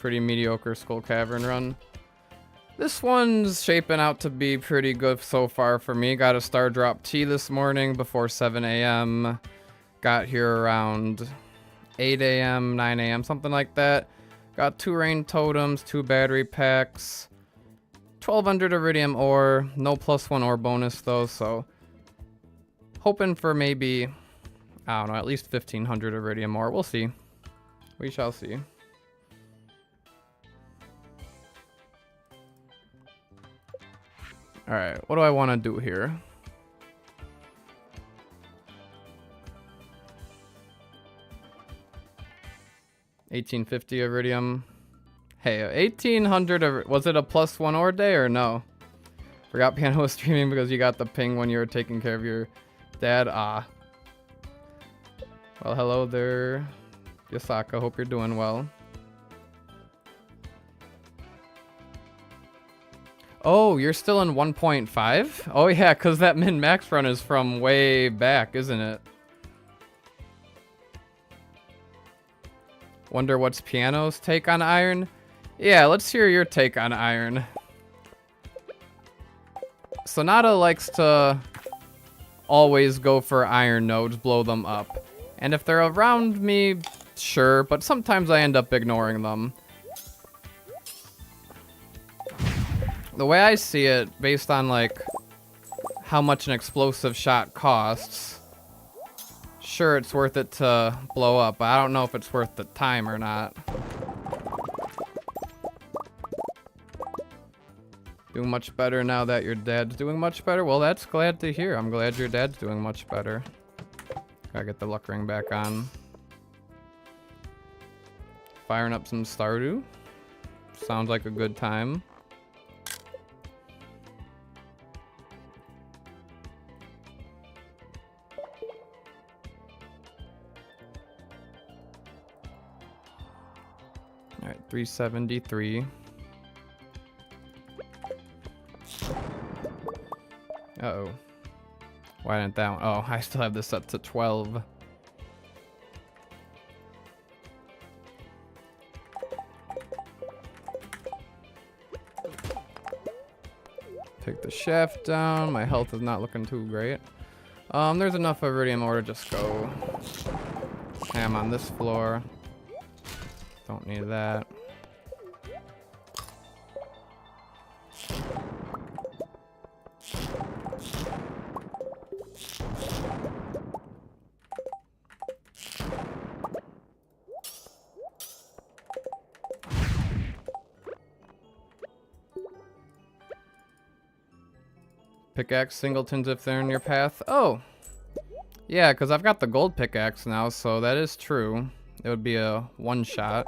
Pretty mediocre Skull Cavern run. This one's shaping out to be pretty good so far for me. Got a Star Drop tea this morning before 7 a.m. Got here around 8 a.m., 9 a.m., something like that. Got 2 rain totems, 2 battery packs, 1200 iridium ore, no +1 ore bonus though, so hoping for maybe, I don't know, at least 1500 iridium ore. We'll see. We shall see. All right, what do I want to do here? $1850 iridium. Hey, 1800. Was it a +1 ore day or no? Forgot Piano was streaming because you got the ping when you were taking care of your dad. Ah. Well, hello there, Yasaka. Hope you're doing well. Oh, you're still in 1.5? Oh yeah, because that min-max run is from way back, isn't it? Wonder what's Piano's take on iron? Yeah, let's hear your take on iron. Sonata likes to always go for iron nodes, blow them up. And if they're around me, sure, but sometimes I end up ignoring them. The way I see it, based on like how much an explosive shot costs, sure it's worth it to blow up, but I don't know if it's worth the time or not. Doing much better now that your dad's doing much better? Well, that's glad to hear. I'm glad your dad's doing much better. Gotta get the luck ring back on. Firing up some Stardew. Sounds like a good time. All right, 373. Uh-oh. Why didn't that one? Oh, I still have this set to 12. Take the shaft down. My health is not looking too great. There's enough iridium ore to just go ham on this floor. Don't need that. Pickaxe singletons if they're in your path. Oh! Yeah, because I've got the gold pickaxe now, so that is true. It would be a one-shot.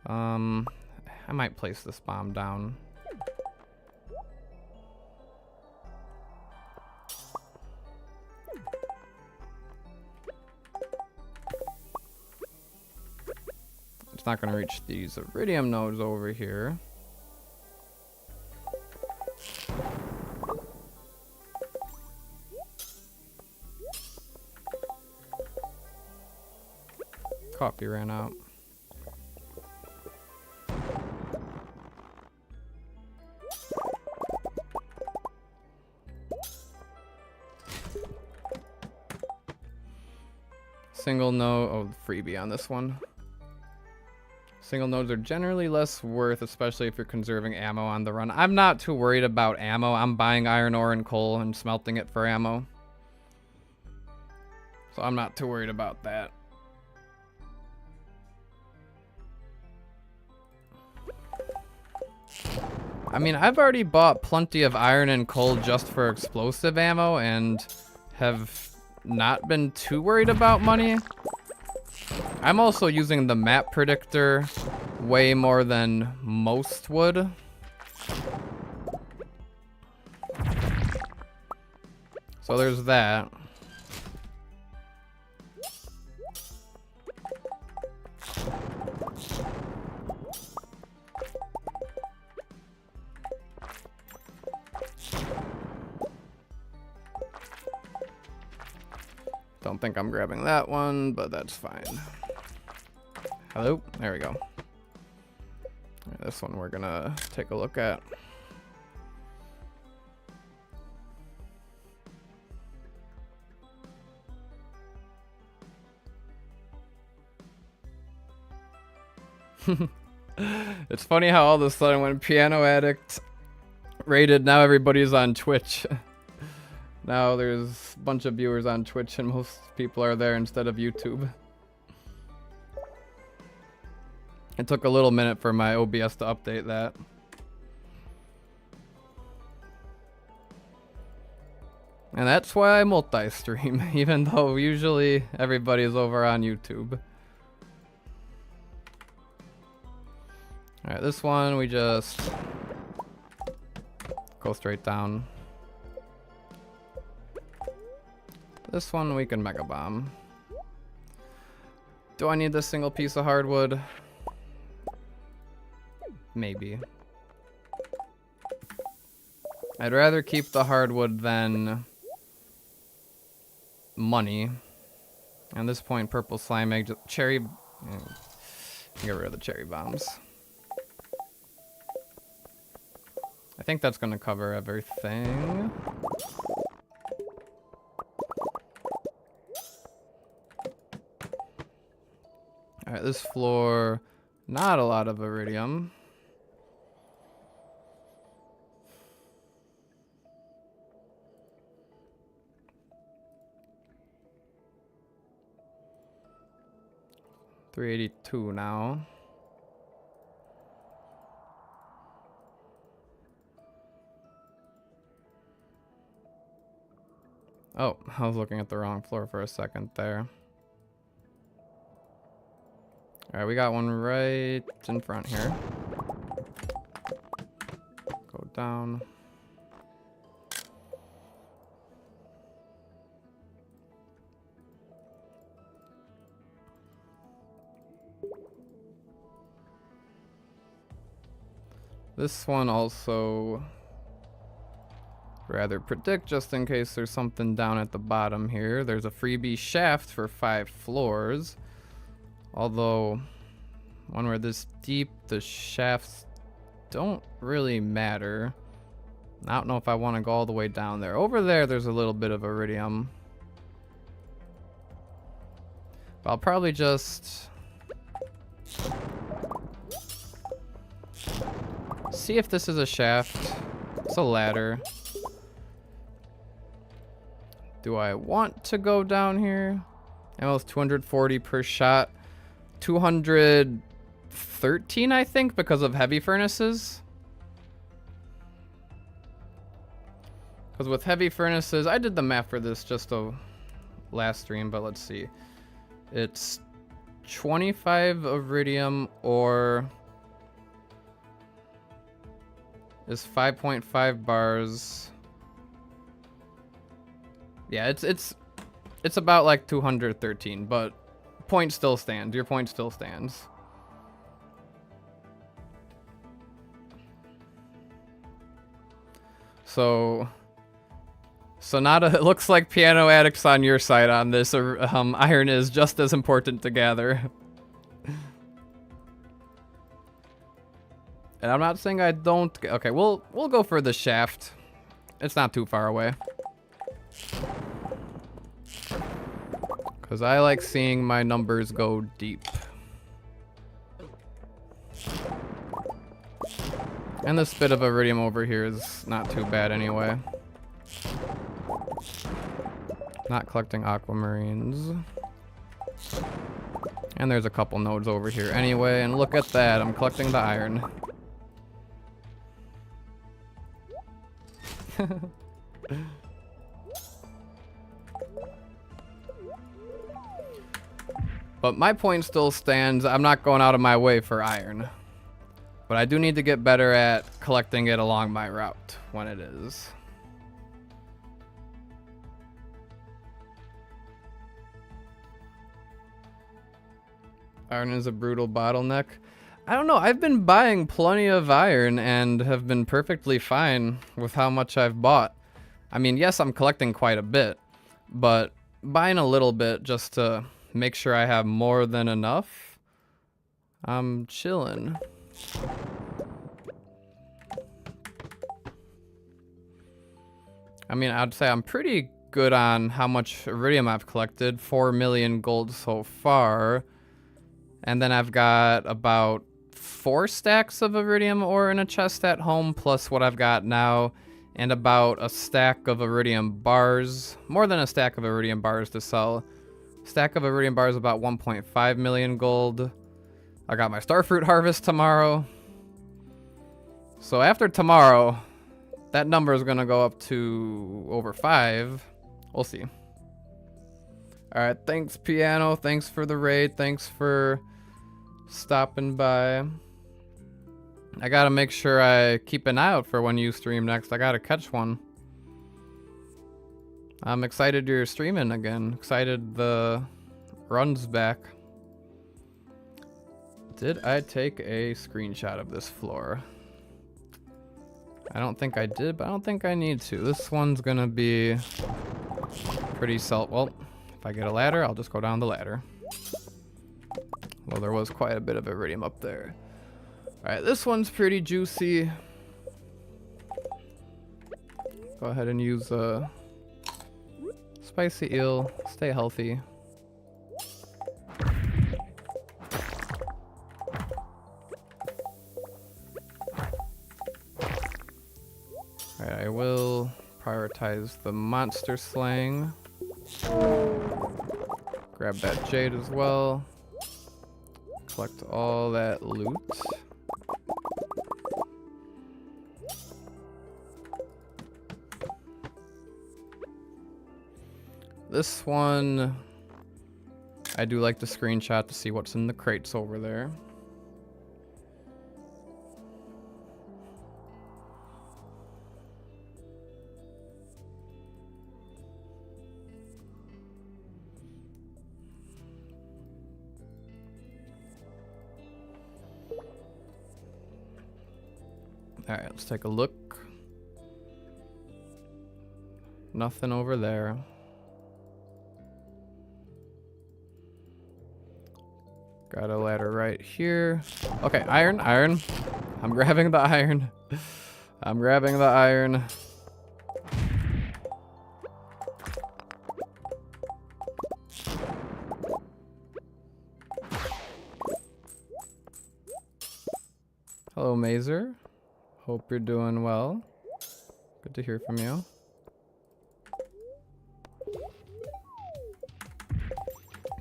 I might place this bomb down. It's not going to reach these iridium nodes over here. Coffee ran out. Single node, oh, freebie on this one. Single nodes are generally less worth, especially if you're conserving ammo on the run. I'm not too worried about ammo. I'm buying iron ore and coal and smelting it for ammo. So I'm not too worried about that. I mean, I've already bought plenty of iron and coal just for explosive ammo and have not been too worried about money. I'm also using the map predictor way more than most would. So there's that. Don't think I'm grabbing that one, but that's fine. Hello? There we go. This one we're gonna take a look at. It's funny how all of a sudden when Piano Addict rated, now everybody's on Twitch. Now there's a bunch of viewers on Twitch and most people are there instead of YouTube. It took a little minute for my OBS to update that. And that's why I multi-stream, even though usually everybody's over on YouTube. Alright, this one we just go straight down. This one we can Mega Bomb. Do I need this single piece of hardwood? Maybe. I'd rather keep the hardwood than money. At this point, purple slime egg, cherry. Get rid of the cherry bombs. I think that's gonna cover everything. Alright, this floor, not a lot of iridium. $382 now. Oh, I was looking at the wrong floor for a second there. Alright, we got one right in front here. Go down. This one also rather predict just in case there's something down at the bottom here. There's a freebie shaft for 5 floors. Although, when we're this deep, the shafts don't really matter. I don't know if I want to go all the way down there. Over there, there's a little bit of iridium. But I'll probably just see if this is a shaft. It's a ladder. Do I want to go down here? Almost 240 per shot. 213, I think, because of heavy furnaces. Because with heavy furnaces, I did the math for this just last stream, but let's see. It's 25 iridium or is 5.5 bars. Yeah, it's about like 213, but point still stands. Your point still stands. So not it looks like Piano Addict's on your side on this. Iron is just as important to gather. And I'm not saying I don't. Okay, we'll go for the shaft. It's not too far away. Because I like seeing my numbers go deep. And this bit of iridium over here is not too bad anyway. Not collecting aquamarines. And there's a couple nodes over here anyway, and look at that, I'm collecting the iron. But my point still stands, I'm not going out of my way for iron. But I do need to get better at collecting it along my route when it is. Iron is a brutal bottleneck. I don't know, I've been buying plenty of iron and have been perfectly fine with how much I've bought. I mean, yes, I'm collecting quite a bit, but buying a little bit just to make sure I have more than enough, I'm chilling. I mean, I'd say I'm pretty good on how much iridium I've collected. 4 million gold so far. And then I've got about 4 stacks of iridium ore in a chest at home, plus what I've got now, and about a stack of iridium bars. More than a stack of iridium bars to sell. Stack of iridium bars about 1.5 million gold. I got my starfruit harvest tomorrow. So after tomorrow, that number is gonna go up to over 5. We'll see. Alright, thanks Piano, thanks for the raid, thanks for stopping by. I gotta make sure I keep an eye out for when you stream next. I gotta catch one. I'm excited you're streaming again. Excited the run's back. Did I take a screenshot of this floor? I don't think I did, but I don't think I need to. This one's gonna be pretty well, if I get a ladder, I'll just go down the ladder. Well, there was quite a bit of iridium up there. Alright, this one's pretty juicy. Go ahead and use a spicy eel. Stay healthy. Alright, I will prioritize the monster slaying. Grab that jade as well. Collect all that loot. This one, I do like the screenshot to see what's in the crates over there. Alright, let's take a look. Nothing over there. Got a ladder right here. Okay, iron. I'm grabbing the iron. I'm grabbing the iron. Hello, Mazer. Hope you're doing well. Good to hear from you.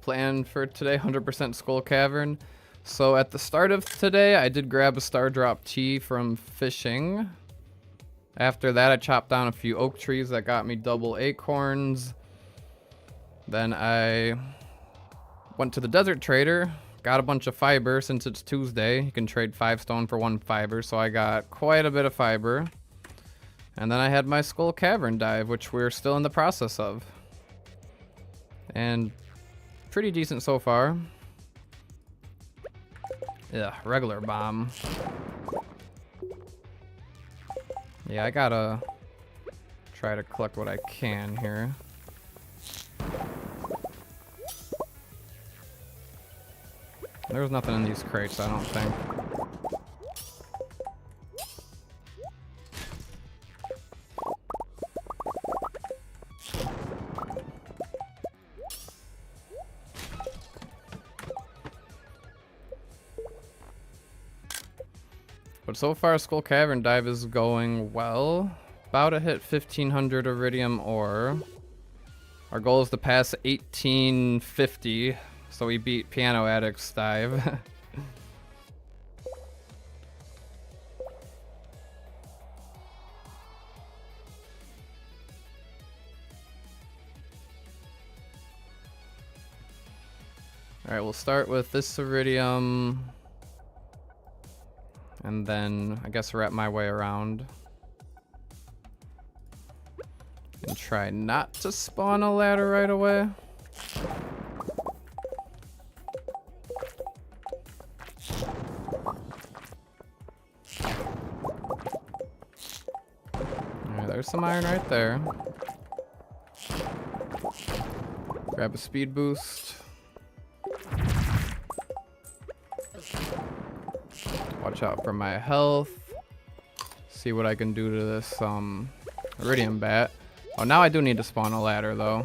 Plan for today, 100% Skull Cavern. So at the start of today, I did grab a Star Drop tea from fishing. After that, I chopped down a few oak trees that got me double acorns. Then I went to the desert trader, got a bunch of fiber. Since it's Tuesday, you can trade 5 stone for 1 fiber, so I got quite a bit of fiber. And then I had my Skull Cavern dive, which we're still in the process of. And pretty decent so far. Yeah, regular bomb. Yeah, I gotta try to collect what I can here. There's nothing in these crates, I don't think. But so far, Skull Cavern dive is going well. About to hit 1,500 iridium ore. Our goal is to pass 1850, so we beat Piano Addict's dive. Alright, we'll start with this iridium. And then I guess wrap my way around. And try not to spawn a ladder right away. Alright, there's some iron right there. Grab a speed boost. Watch out for my health. See what I can do to this iridium bat. Oh, now I do need to spawn a ladder though.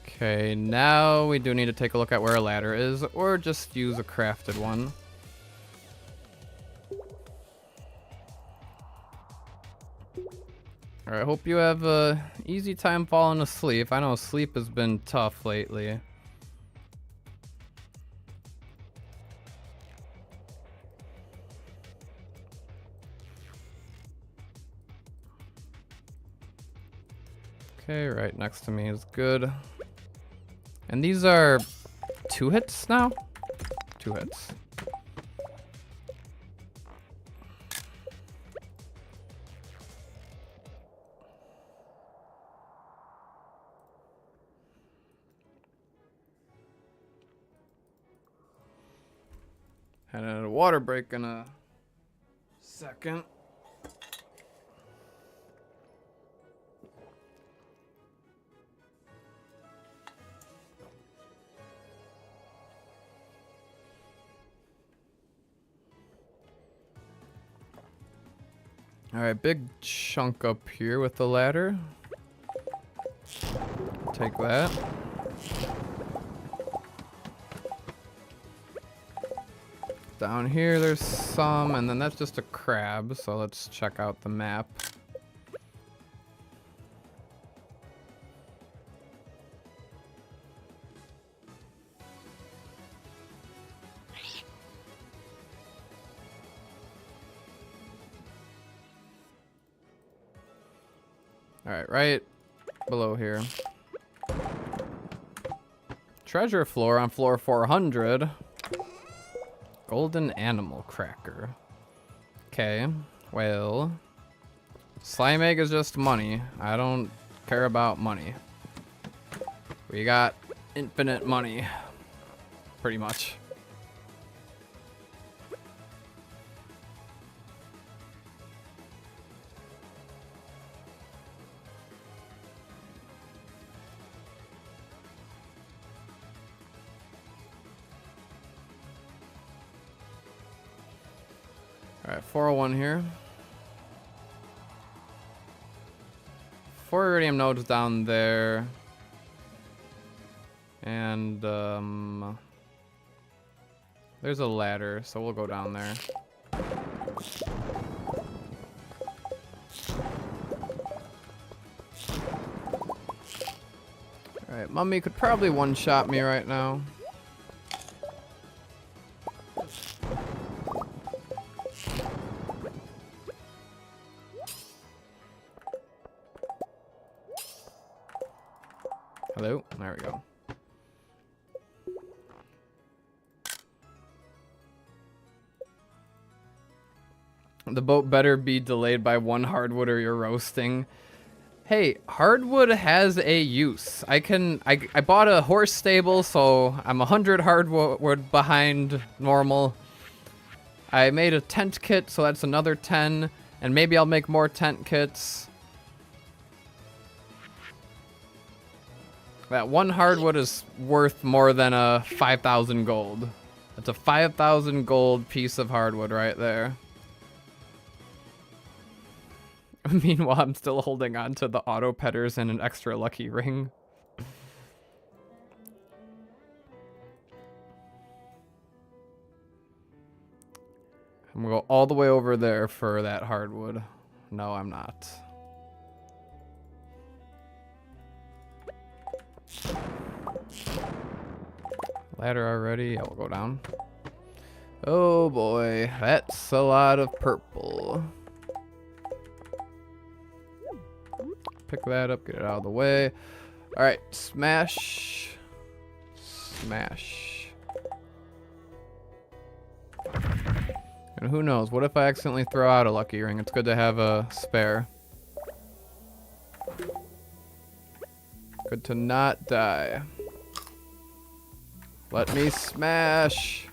Okay, now we do need to take a look at where a ladder is, or just use a crafted one. Alright, hope you have a easy time falling asleep. I know sleep has been tough lately. Okay, right next to me is good. And these are 2 hits now? 2 hits. Had a water break in a second. Alright, big chunk up here with the ladder. Take that. Down here there's some, and then that's just a crab, so let's check out the map. Alright, right below here. Treasure floor on floor 400. Golden animal cracker. Okay, well, slime egg is just money. I don't care about money. We got infinite money, pretty much. Alright, 401 here. 4 iridium nodes down there. And, there's a ladder, so we'll go down there. Alright, Mummy could probably one-shot me right now. Hello? There we go. The boat better be delayed by 1 hardwood or you're roasting. Hey, hardwood has a use. I bought a horse stable, so I'm 100 hardwood behind normal. I made a tent kit, so that's another 10. And maybe I'll make more tent kits. That 1 hardwood is worth more than a 5,000 gold. That's a 5,000 gold piece of hardwood right there. Meanwhile, I'm still holding on to the auto petters and an extra lucky ring. I'm gonna go all the way over there for that hardwood. No, I'm not. Ladder already. Yeah, we'll go down. Oh boy, that's a lot of purple. Pick that up, get it out of the way. All right, smash. Smash. And who knows, what if I accidentally throw out a lucky ring? It's good to have a spare. Good to not die. Let me smash.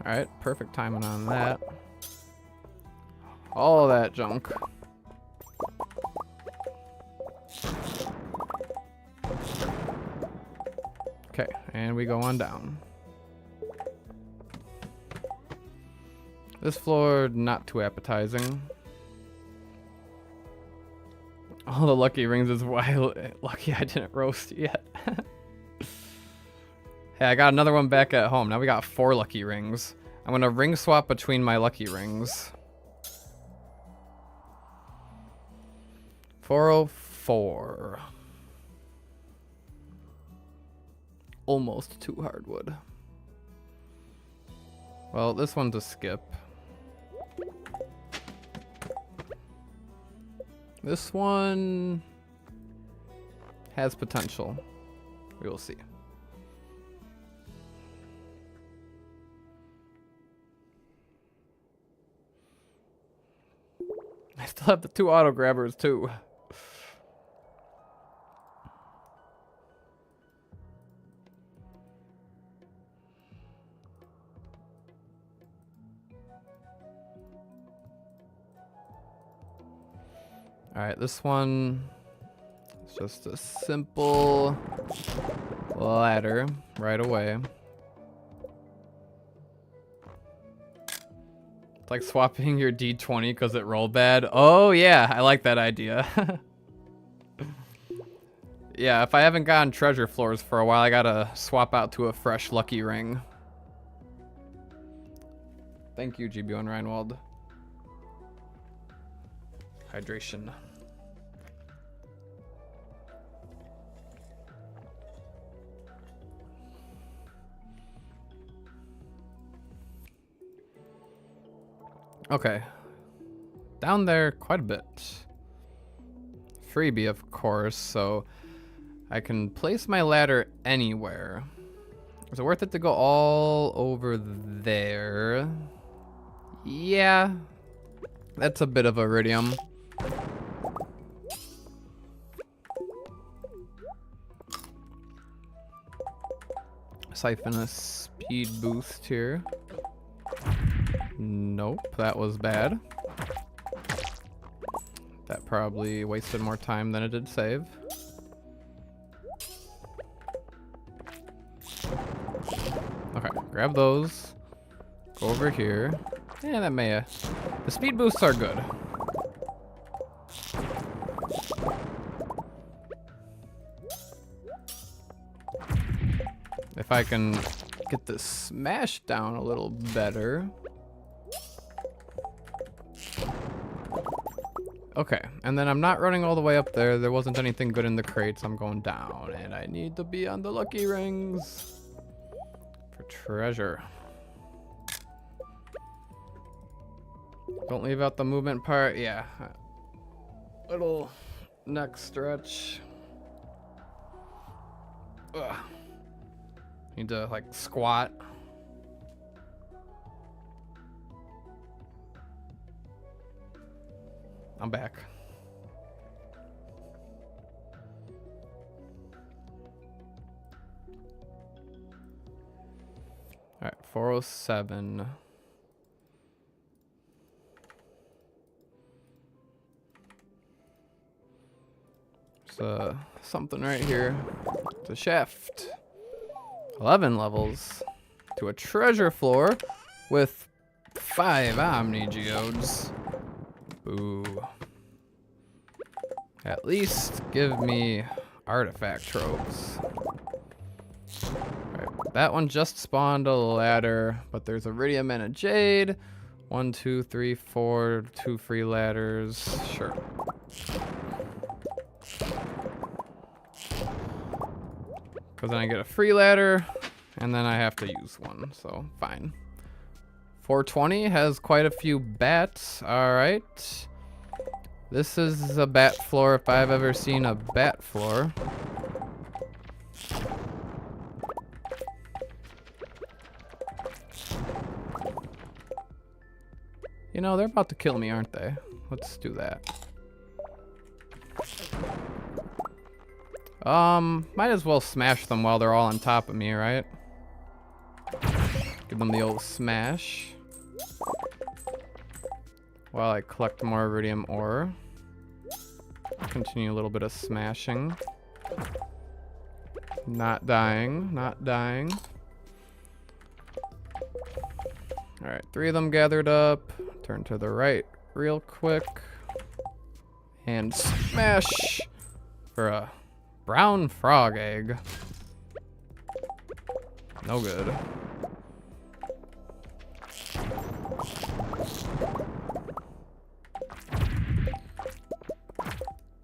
Alright, perfect timing on that. All of that junk. Okay, and we go on down. This floor, not too appetizing. All the lucky rings is why lucky I didn't roast yet. Hey, I got another one back at home. Now we got 4 lucky rings. I'm gonna ring swap between my lucky rings. 404. Almost 2 hardwood. Well, this one's a skip. This one has potential. We will see. I still have the 2 auto grabbers too. Alright, this one is just a simple ladder right away. It's like swapping your D20 because it rolled bad. Oh yeah, I like that idea. Yeah, if I haven't gotten treasure floors for a while, I gotta swap out to a fresh lucky ring. Thank you, GBO and Reinwald. Hydration. Okay. Down there quite a bit. Freebie, of course, so I can place my ladder anywhere. Is it worth it to go all over there? Yeah. That's a bit of iridium. Siphon a speed boost here. Nope, that was bad. That probably wasted more time than it did save. Okay, grab those. Go over here. Yeah, that may... the speed boosts are good. If I can get the smash down a little better. Okay, and then I'm not running all the way up there. There wasn't anything good in the crates. I'm going down, and I need to be on the lucky rings for treasure. Don't leave out the movement part. Yeah. Little neck stretch. Ugh. Need to, like, squat. I'm back. All right, 407. There's something right here. It's a shaft. 11 levels to a treasure floor. with 5 Omni Geodes. Ooh. At least give me artifact tropes. Alright, that one just spawned a ladder, but there's iridium and a jade. 1, 2, 3, 4, 2 free ladders. Sure. Because then I get a free ladder, and then I have to use one, so fine. 420 has quite a few bats. Alright. This is a bat floor if I've ever seen a bat floor. You know, they're about to kill me, aren't they? Let's do that. Might as well smash them while they're all on top of me, right? Give them the old smash. While I collect more iridium ore. Continue a little bit of smashing. Not dying, not dying. Alright, 3 of them gathered up. Turn to the right real quick. And smash for a brown frog egg. No good.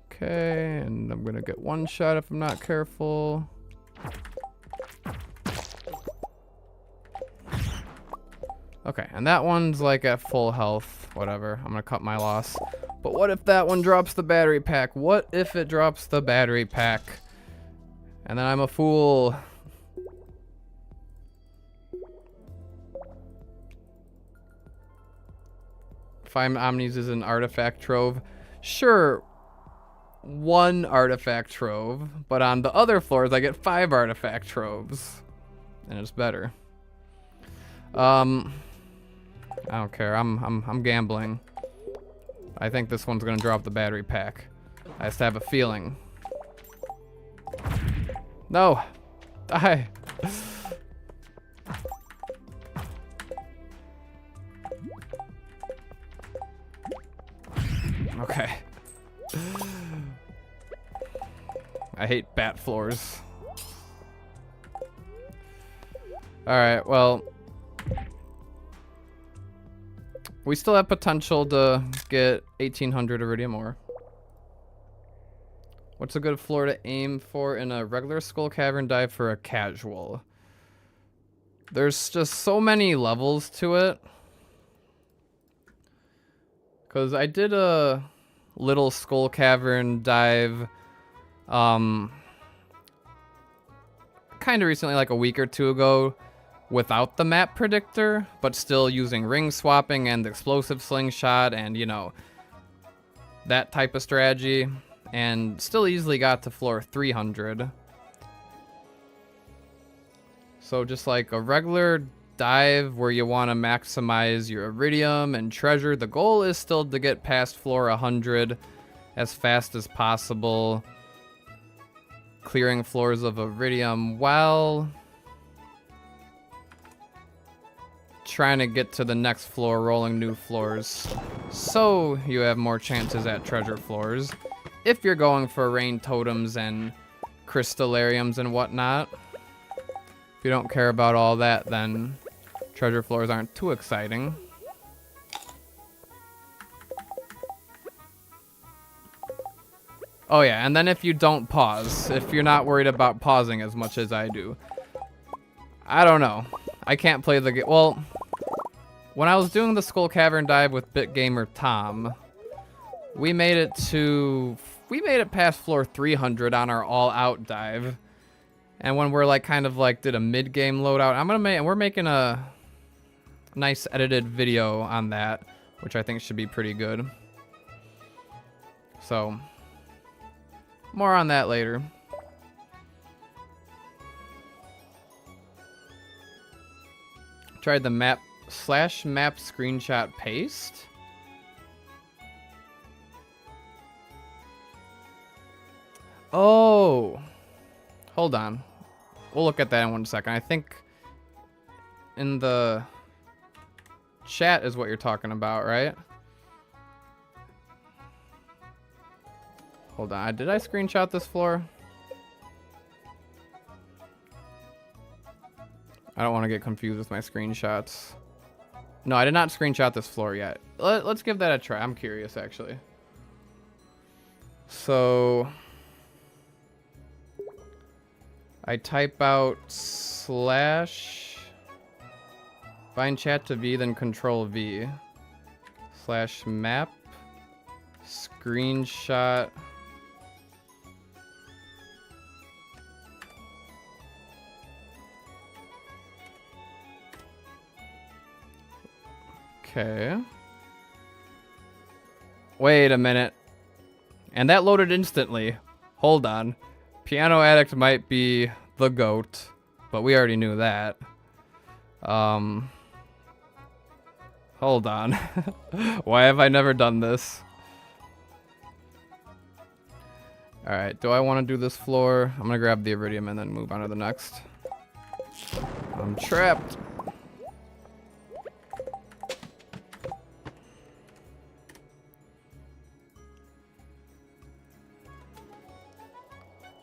Okay, and I'm gonna get one shot if I'm not careful. Okay, and that one's like at full health. Whatever, I'm gonna cut my loss. But what if that one drops the battery pack? What if it drops the battery pack? And then I'm a fool. Five omnis is an artifact trove. Sure, 1 artifact trove, but on the other floors I get 5 artifact troves. And it's better. I don't care. I'm gambling. I think this one's gonna drop the battery pack. I just have a feeling. No! Die! Okay. I hate bat floors. Alright, well. We still have potential to get 1800 iridium ore. What's a good floor to aim for in a regular skull cavern dive for a casual? There's just so many levels to it. Because I did a little skull cavern dive kind of recently, like a week or 2 ago, without the map predictor, but still using ring swapping and explosive slingshot and, you know, that type of strategy, and still easily got to floor 300. So just like a regular dive where you want to maximize your iridium and treasure, the goal is still to get past floor 100 as fast as possible, clearing floors of iridium while trying to get to the next floor, rolling new floors, so you have more chances at treasure floors. If you're going for rain totems and crystallariums and whatnot. If you don't care about all that, then treasure floors aren't too exciting. Oh yeah, and then if you don't pause, if you're not worried about pausing as much as I do. I don't know. I can't play the game. Well, when I was doing the Skull Cavern dive with BitGamer Tom, we made it past floor 300 on our all-out dive. And when we're like kind of like did a mid-game loadout, we're making a nice edited video on that, which I think should be pretty good. So, more on that later. Tried the map screenshot paste. Oh, hold on. We'll look at that in 1 second. I think in the chat is what you're talking about, right? Hold on, did I screenshot this floor? I don't want to get confused with my screenshots. No, I did not screenshot this floor yet. Let's give that a try. I'm curious, actually. So I type out slash bind chat to V, then control V slash map screenshot. Okay. Wait a minute. And that loaded instantly. Hold on. Piano Addict might be the GOAT, but we already knew that. Hold on. Why have I never done this? Alright, do I want to do this floor? I'm gonna grab the iridium and then move on to the next. I'm trapped.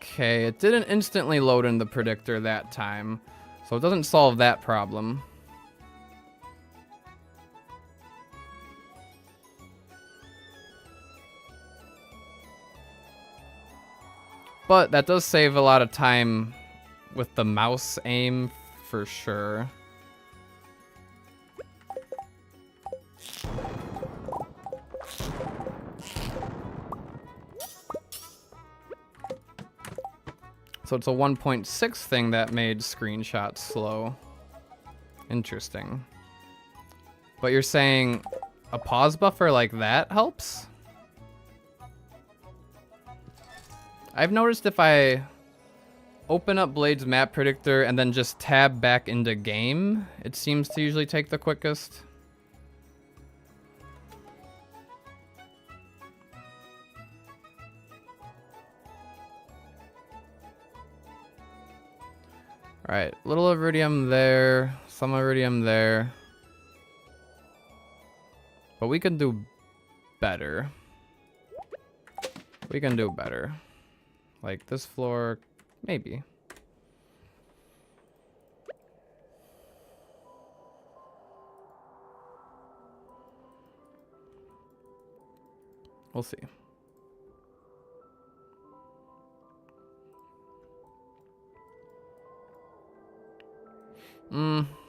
Okay, it didn't instantly load in the predictor that time, so it doesn't solve that problem. But that does save a lot of time with the mouse aim for sure. So it's a 1.6 thing that made screenshots slow. Interesting. But you're saying a pause buffer like that helps? I've noticed if I open up Blade's map predictor and then just tab back into game, it seems to usually take the quickest. Alright, little iridium there, some iridium there. But we can do better. We can do better. Like this floor, maybe. We'll see.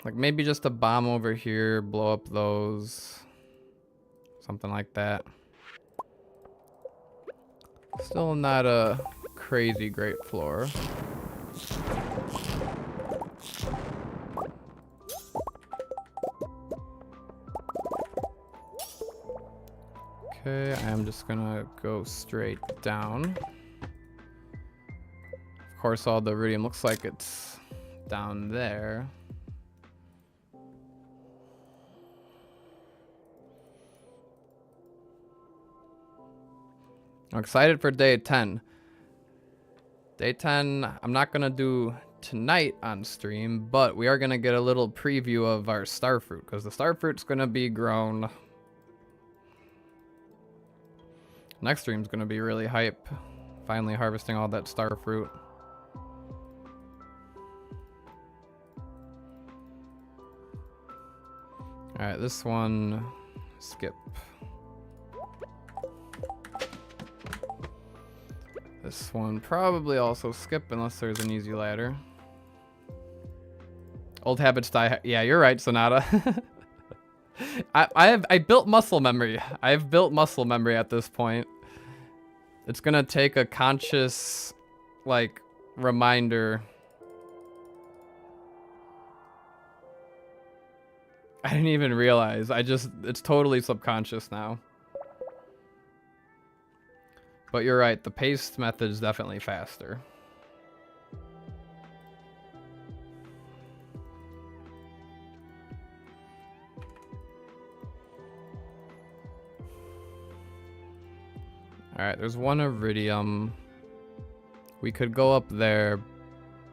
Like maybe just a bomb over here, blow up those. Something like that. Still not a crazy great floor. Okay, I am just gonna go straight down. Of course, all the iridium looks like it's down there. I'm excited for day 10. Day 10, I'm not going to do tonight on stream, but we are going to get a little preview of our starfruit, because the starfruit's going to be grown. Next stream's going to be really hype. Finally harvesting all that starfruit. Alright, this one, skip. This one probably also skip unless there's an easy ladder. Old habits die. Yeah, you're right, Sonata. I built muscle memory. I've built muscle memory at this point. It's gonna take a conscious, like, reminder. I didn't even realize. It's totally subconscious now. But you're right, the paste method is definitely faster. Alright, there's one iridium. We could go up there,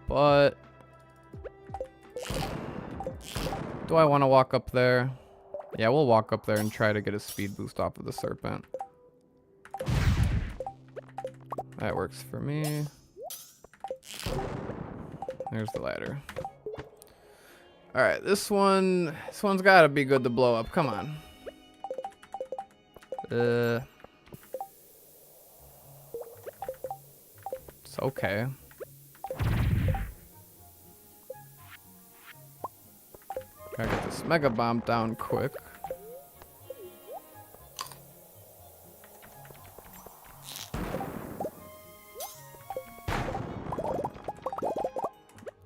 but do I want to walk up there? Yeah, we'll walk up there and try to get a speed boost off of the serpent. That works for me. There's the ladder. Alright, this one's gotta be good to blow up. Come on. It's okay. Gotta get this mega bomb down quick.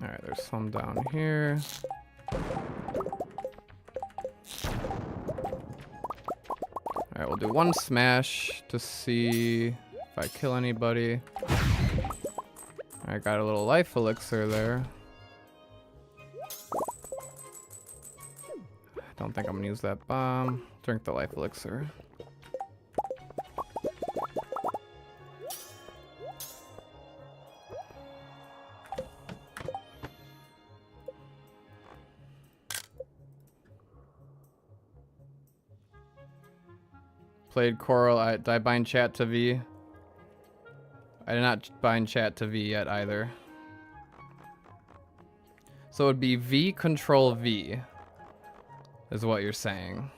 Alright, there's some down here. Alright, we'll do one smash to see if I kill anybody. I got a little life elixir there. Don't think I'm gonna use that bomb. Drink the life elixir. Played Coral. Did I bind chat to V? I did not bind chat to V yet either. So it would be V control V. Is what you're saying.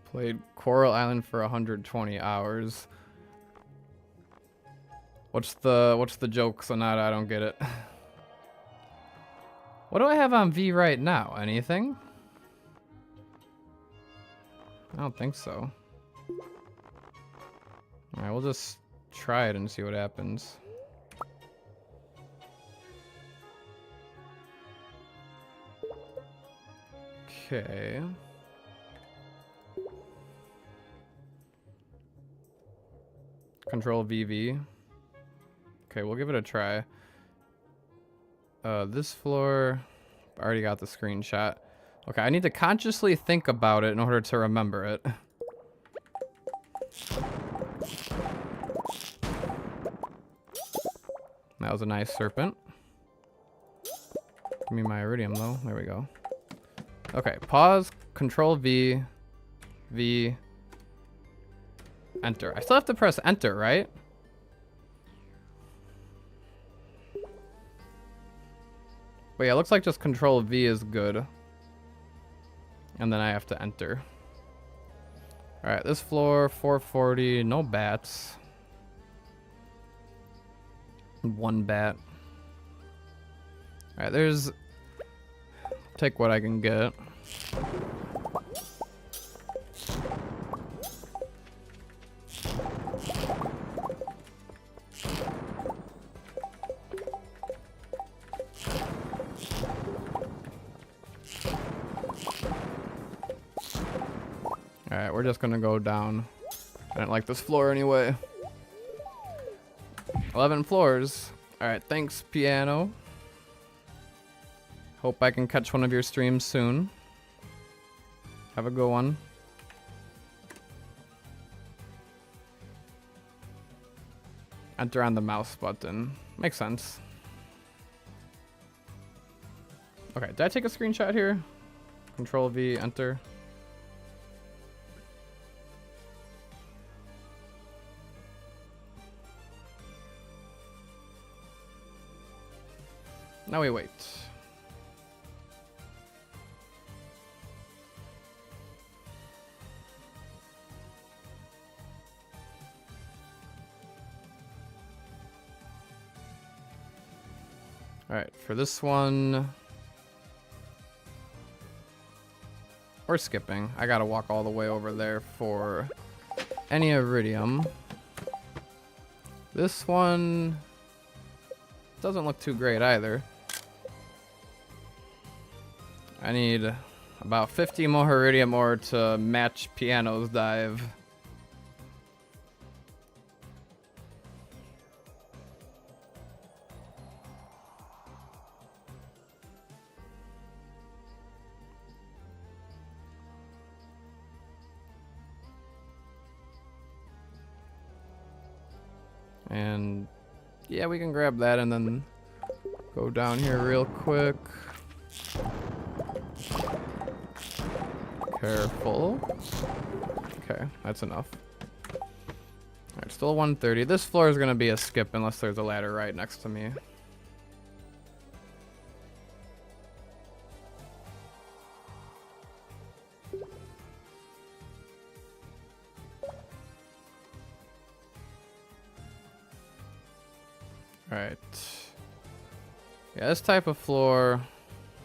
Played Coral Island for 120 hours. What's the joke, Sonata? I don't get it. What do I have on V right now? Anything? I don't think so. Alright, we'll just try it and see what happens. Okay. Control VV. Okay, we'll give it a try. This floor, I already got the screenshot. Okay, I need to consciously think about it in order to remember it. That was a nice serpent. Give me my iridium though. There we go. Okay, pause, control V, V, enter. I still have to press enter, right? But yeah, it looks like just control V is good. And then I have to enter. Alright, this floor, 440, no bats. One bat. Alright, there's... Take what I can get. Alright, we're just gonna go down. I don't like this floor anyway. 11 floors. Alright, thanks, piano. Hope I can catch one of your streams soon. Have a good one. Enter on the mouse button. Makes sense. Okay, did I take a screenshot here? Control V, enter. Now we wait. Alright, for this one, we're skipping. I gotta walk all the way over there for any iridium. This one doesn't look too great either. I need about 50 more iridium ore to match Piano's dive. And yeah, we can grab that and then go down here real quick. Careful. Okay, that's enough. Alright, still 130. This floor is going to be a skip unless there's a ladder right next to me. Alright. Yeah, this type of floor,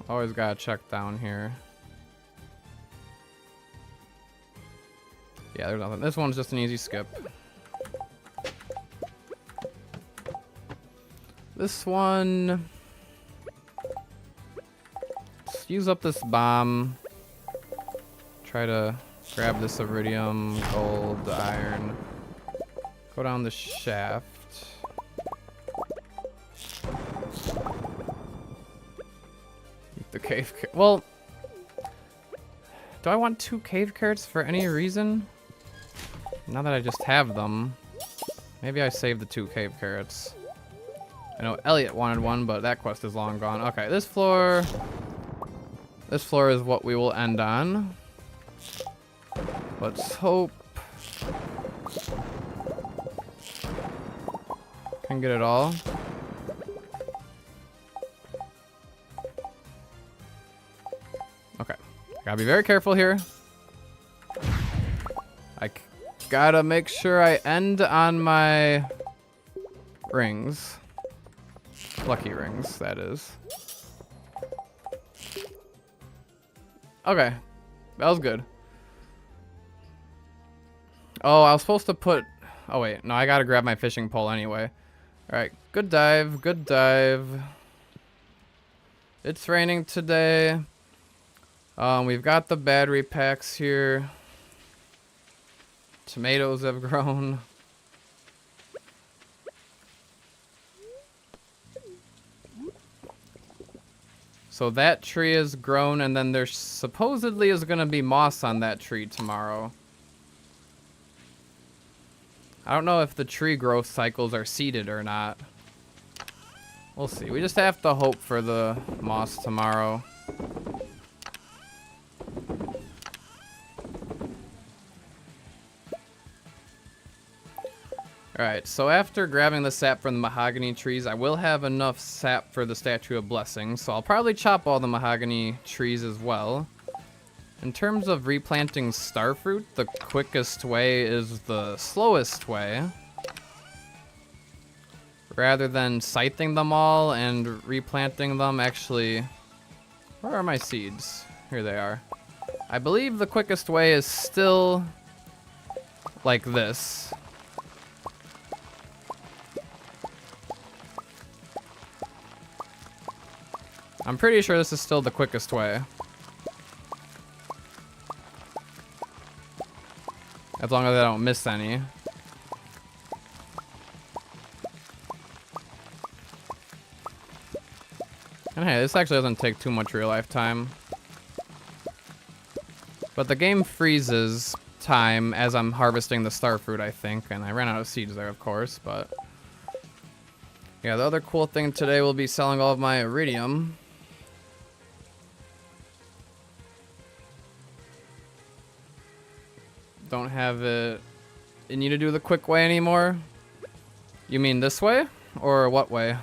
always gotta check down here. Yeah, there's nothing. This one's just an easy skip. This one... Let's use up this bomb. Try to grab this iridium, gold, iron. Go down the shaft. Eat the cave. Well, do I want 2 cave carrots for any reason? Now that I just have them, maybe I save the 2 cave carrots. I know Elliot wanted one, but that quest is long gone. Okay, this floor is what we will end on. Let's hope can get it all. Okay, gotta be very careful here. Gotta make sure I end on my rings. Lucky rings, that is. Okay, that was good. Oh, I was supposed to put... Oh, wait. No, I gotta grab my fishing pole anyway. Alright, good dive, good dive. It's raining today. We've got the battery packs here. Tomatoes have grown. So that tree is grown, and then there supposedly is going to be moss on that tree tomorrow. I don't know if the tree growth cycles are seeded or not. We'll see. We just have to hope for the moss tomorrow. Alright, so after grabbing the sap from the mahogany trees, I will have enough sap for the Statue of Blessing, so I'll probably chop all the mahogany trees as well. In terms of replanting starfruit, the quickest way is the slowest way. Rather than scything them all and replanting them, actually... Where are my seeds? Here they are. I believe the quickest way is still like this. I'm pretty sure this is still the quickest way. As long as I don't miss any. And hey, this actually doesn't take too much real life time. But the game freezes time as I'm harvesting the starfruit, I think. And I ran out of seeds there, of course, but... Yeah, the other cool thing today will be selling all of my iridium. Don't have it in you to do the quick way anymore? You mean this way? Or what way?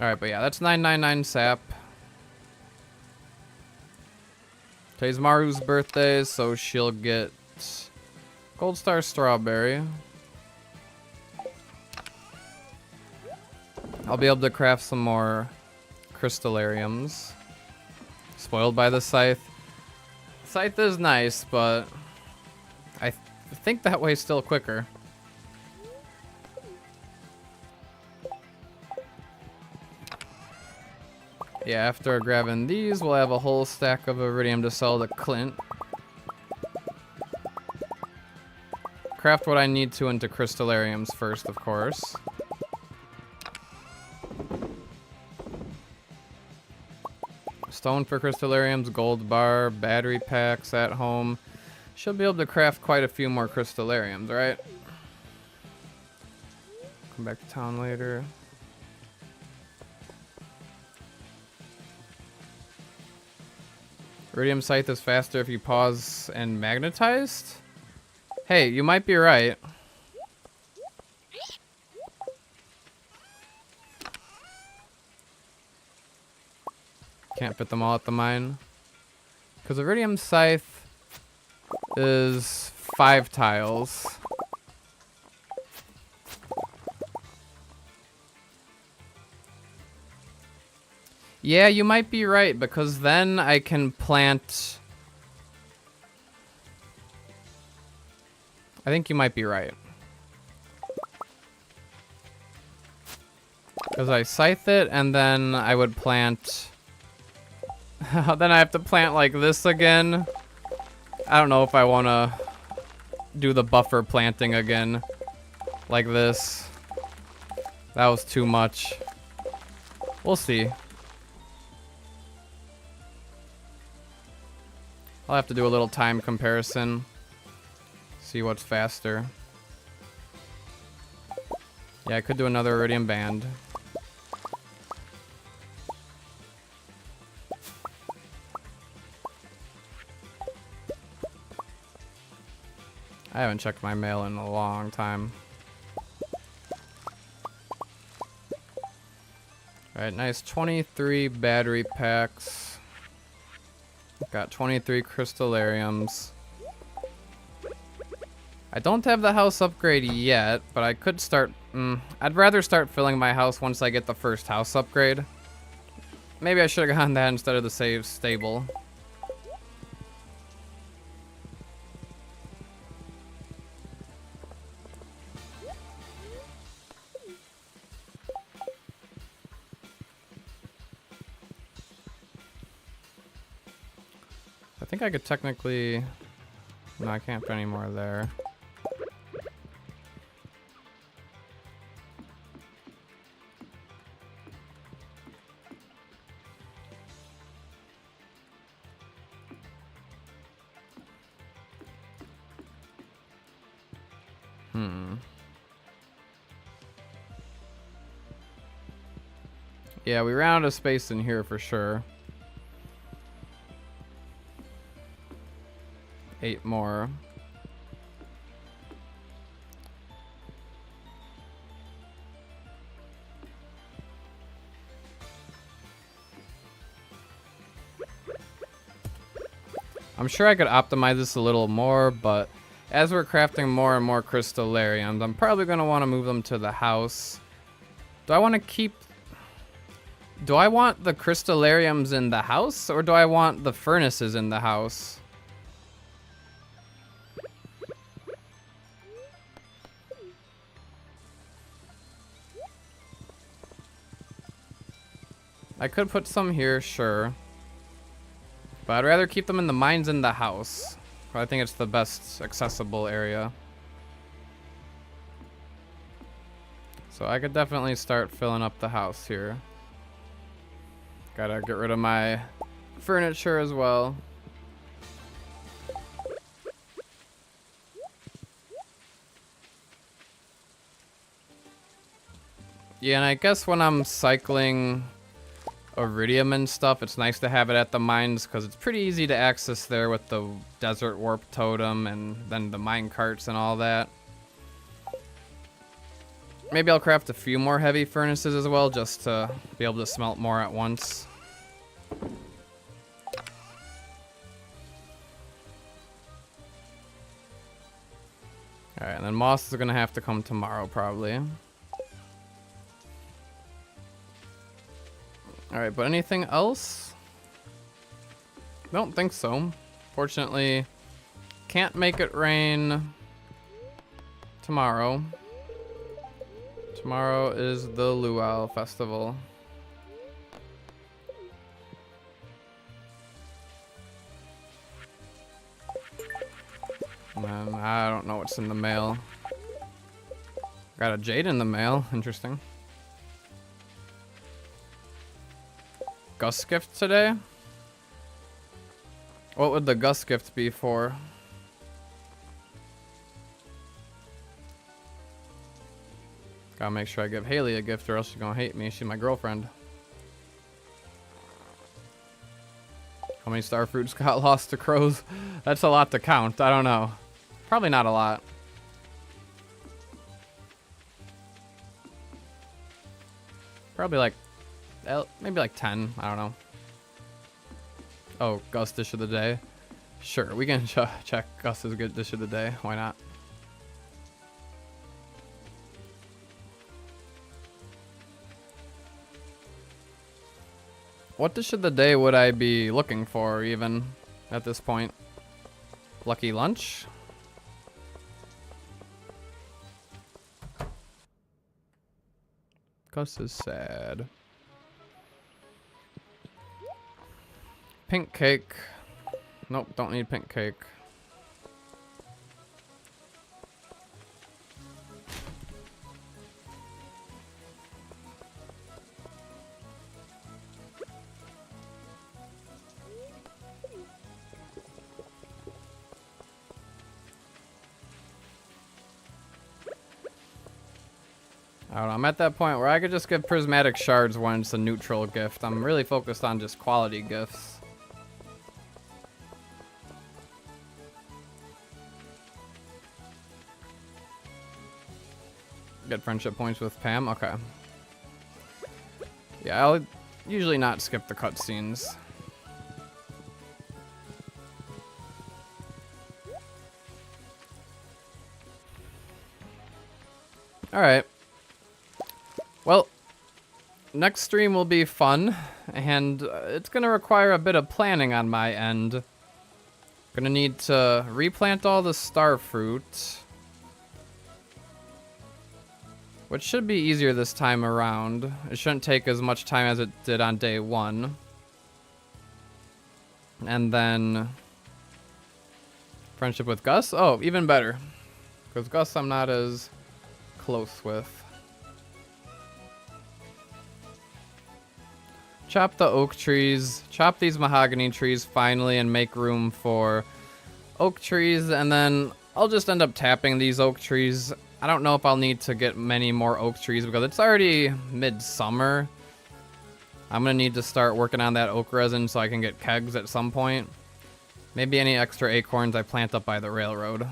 Alright, but yeah, that's 999 sap. Today's Maru's birthday, so she'll get Gold Star Strawberry. I'll be able to craft some more crystallariums. Spoiled by the scythe. Scythe is nice, but I think that way's still quicker. Yeah, after grabbing these, we'll have a whole stack of iridium to sell to Clint. Craft what I need to into crystallariums first, of course. Stone for crystallariums, gold bar, battery packs at home. Should be able to craft quite a few more crystallariums, right? Come back to town later. Iridium Scythe is faster if you pause and magnetized? Hey, you might be right. Can't fit them all at the mine. Because Iridium Scythe is 5 tiles. Yeah, you might be right, because then I can plant... I think you might be right. Because I scythe it, and then I would plant... then I have to plant like this again. I don't know if I want to do the buffer planting again. Like this. That was too much. We'll see. I'll have to do a little time comparison. See what's faster. Yeah, I could do another Iridium Band. I haven't checked my mail in a long time. Alright, nice 23 battery packs. Got 23 crystallariums. I don't have the house upgrade yet, but I could start... I'd rather start filling my house once I get the first house upgrade. Maybe I should have gotten that instead of the save stable. I think I could technically... No, I can't put any more there. Yeah, we ran out of space in here for sure. 8 more. I'm sure I could optimize this a little more, but as we're crafting more and more crystallariums, I'm probably going to want to move them to the house. Do I want to keep... Do I want the crystallariums in the house, or do I want the furnaces in the house? I could put some here, sure. But I'd rather keep them in the mines in the house. I think it's the best accessible area. So I could definitely start filling up the house here. Gotta get rid of my furniture as well. Yeah, and I guess when I'm cycling iridium and stuff, it's nice to have it at the mines because it's pretty easy to access there with the desert warp totem and then the mine carts and all that. Maybe I'll craft a few more heavy furnaces as well just to be able to smelt more at once. Alright, and then moss is gonna have to come tomorrow probably. Alright, but anything else? Don't think so. Fortunately, can't make it rain tomorrow. Tomorrow is the Luau Festival. And I don't know what's in the mail. Got a jade in the mail. Interesting. Gus gift today? What would the Gus gift be for? Gotta make sure I give Haley a gift or else she's gonna hate me. She's my girlfriend. How many star fruits got lost to crows? That's a lot to count. I don't know. Probably not a lot. Probably like, maybe like 10. I don't know. Oh, Gus dish of the day. Sure, we can check Gus's good dish of the day. Why not? What dish of the day would I be looking for even at this point? Lucky lunch? Gus is sad. Pink cake. Nope, don't need pink cake. I don't know, I'm at that point where I could just give prismatic shards when it's a neutral gift. I'm really focused on just quality gifts. Get friendship points with Pam? Okay. Yeah, I'll usually not skip the cutscenes. Alright. Well, next stream will be fun, and it's going to require a bit of planning on my end. Gonna need to replant all the star fruit, which should be easier this time around. It shouldn't take as much time as it did on day 1. And then friendship with Gus? Oh, even better. Because Gus I'm not as close with. Chop the oak trees. Chop these mahogany trees finally and make room for oak trees. And then I'll just end up tapping these oak trees. I don't know if I'll need to get many more oak trees because it's already midsummer. I'm going to need to start working on that oak resin so I can get kegs at some point. Maybe any extra acorns I plant up by the railroad.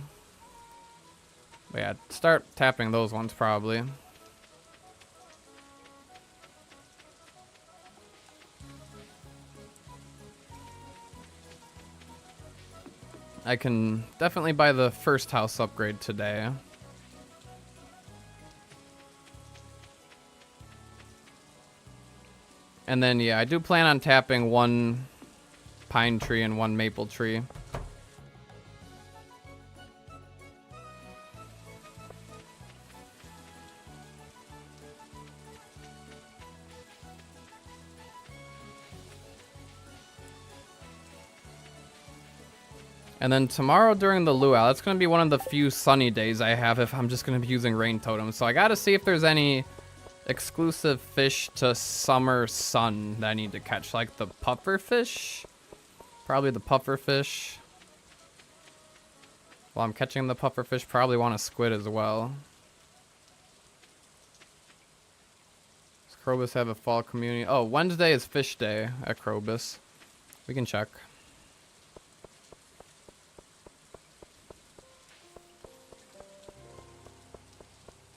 But yeah, start tapping those ones probably. I can definitely buy the first house upgrade today. And then, yeah, I do plan on tapping 1 pine tree and 1 maple tree. And then tomorrow during the luau, that's going to be one of the few sunny days I have if I'm just going to be using rain totems. So I got to see if there's any exclusive fish to summer sun that I need to catch, like the puffer fish. Probably the puffer fish. While I'm catching the puffer fish, probably want a squid as well. Does Krobus have a fall community? Oh, Wednesday is fish day at Krobus. We can check.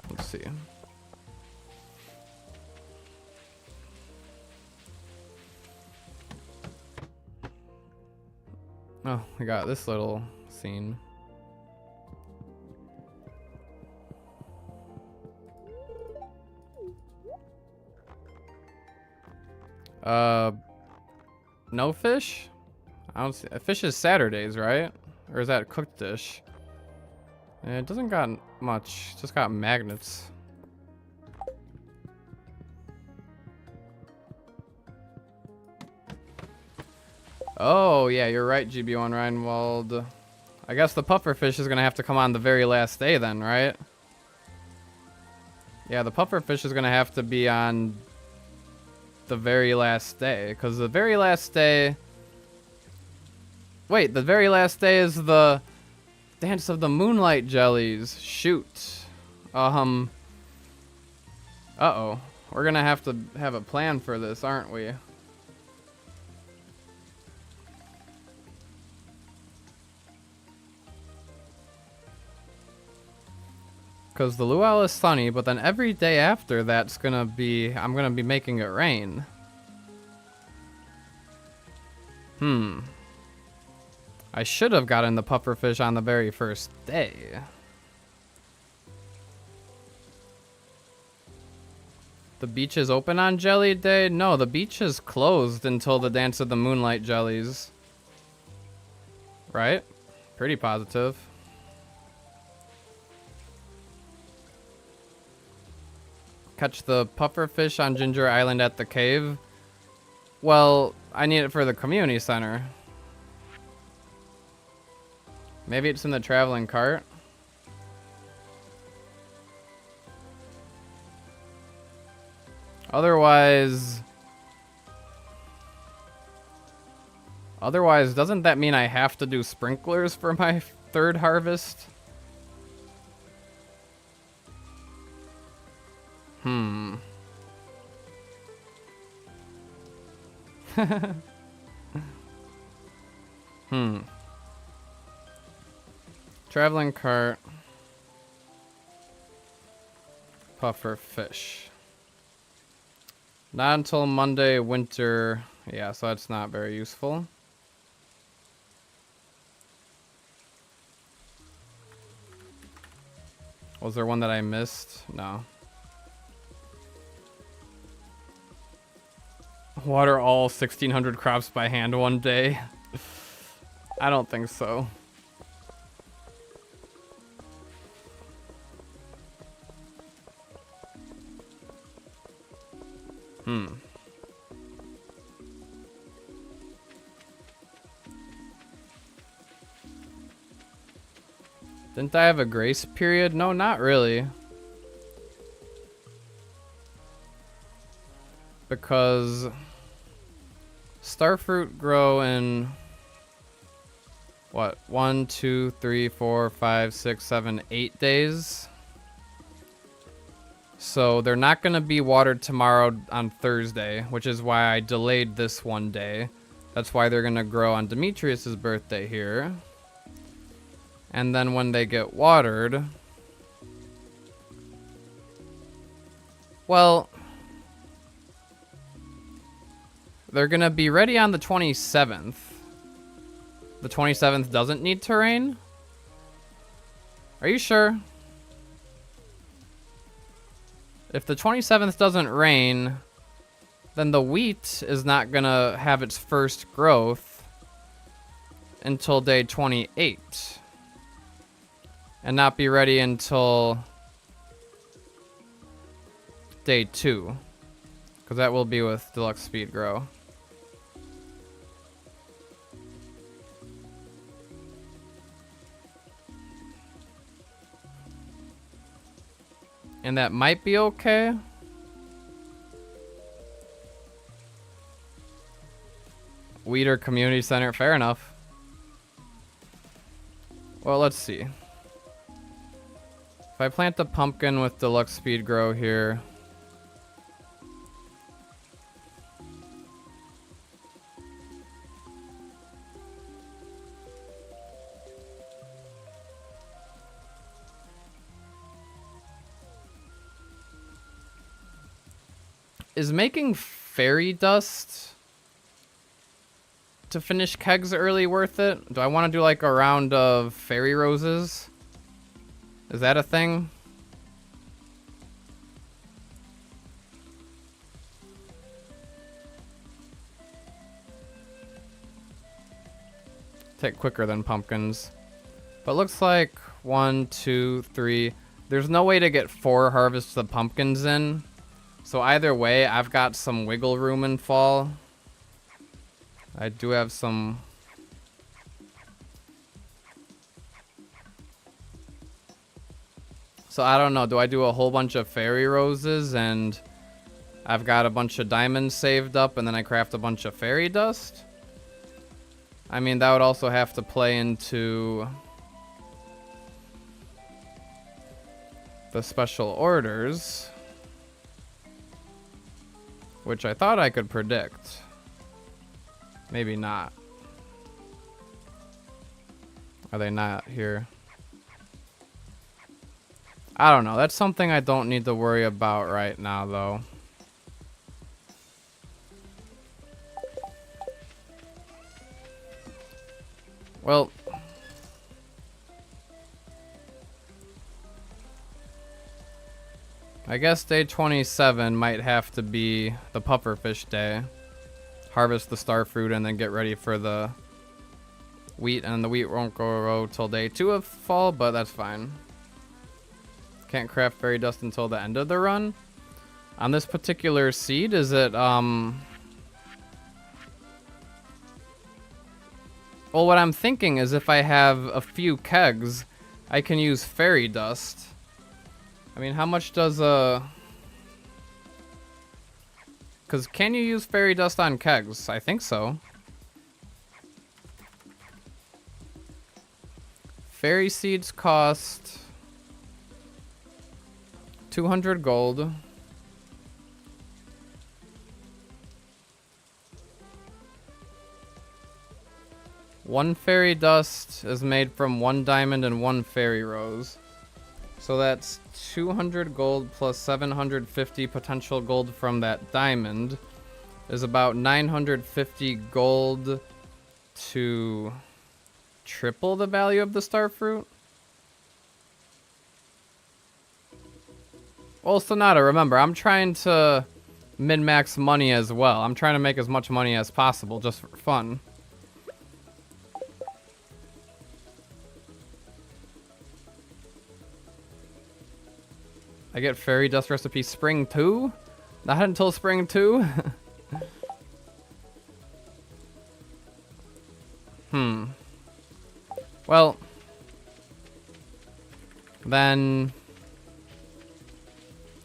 Let's see. Oh, we got this little scene. No fish? I don't see. Fish is Saturdays, right? Or is that a cooked dish? It doesn't got much. It's just got magnets. Oh, yeah, you're right, GB1 Reinwald. I guess the pufferfish is going to have to come on the very last day then, right? Yeah, the pufferfish is going to have to be on the very last day. Because the very last day... Wait, the very last day is the Dance of the Moonlight Jellies. Shoot. Uh-oh. We're gonna have to have a plan for this, aren't we? Because the luau is sunny, but then every day after that's gonna be... I'm gonna be making it rain. I should have gotten the pufferfish on the very first day. The beach is open on Jelly Day? No, the beach is closed until the Dance of the Moonlight Jellies. Right? Pretty positive. Catch the pufferfish on Ginger Island at the cave. Well, I need it for the community center. Maybe it's in the traveling cart. Otherwise, doesn't that mean I have to do sprinklers for my third harvest? Traveling cart. Puffer fish. Not until Monday winter. Yeah, so that's not very useful. Was there one that I missed? No. Water all 1,600 crops by hand one day? I don't think so. Didn't I have a grace period? No, not really. Because starfruit grow in what? 1, 2, 3, 4, 5, 6, 7, 8 days. So they're not going to be watered tomorrow on Thursday, which is why I delayed this one day. That's why they're going to grow on Demetrius's birthday here. And then when they get watered... Well... They're going to be ready on the 27th. The 27th doesn't need to rain? Are you sure? If the 27th doesn't rain, then the wheat is not going to have its first growth until day 28. And not be ready until day 2. Because that will be with Deluxe Speed Grow. And that might be okay. Weeder Community Center, fair enough. Well, let's see. If I plant the pumpkin with Deluxe Speed Grow here. Is making fairy dust to finish kegs early worth it? Do I want to do like a round of fairy roses? Is that a thing? Take quicker than pumpkins. But looks like 1, 2, 3. There's no way to get 4 harvests of pumpkins in. So either way, I've got some wiggle room in fall. I do have some... So I don't know, do I do a whole bunch of fairy roses and I've got a bunch of diamonds saved up and then I craft a bunch of fairy dust? I mean, that would also have to play into the special orders. which I thought I could predict. Maybe not. Are they not here? I don't know. That's something I don't need to worry about right now, though. Well, I guess day 27 might have to be the pufferfish day. Harvest the starfruit and then get ready for the wheat, and the wheat won't grow till day 2 of fall, but that's fine. Can't craft fairy dust until the end of the run. On this particular seed, is it, well, what I'm thinking is if I have a few kegs, I can use fairy dust. I mean, how much does, because can you use fairy dust on kegs? I think so. Fairy seeds cost 200 gold. One fairy dust is made from 1 diamond and 1 fairy rose. So that's 200 gold plus 750 potential gold from that diamond is about 950 gold to triple the value of the starfruit. Well, Sonata, remember, I'm trying to min-max money as well. I'm trying to make as much money as possible just for fun. I get fairy dust recipe spring 2? Not until spring 2? Well, then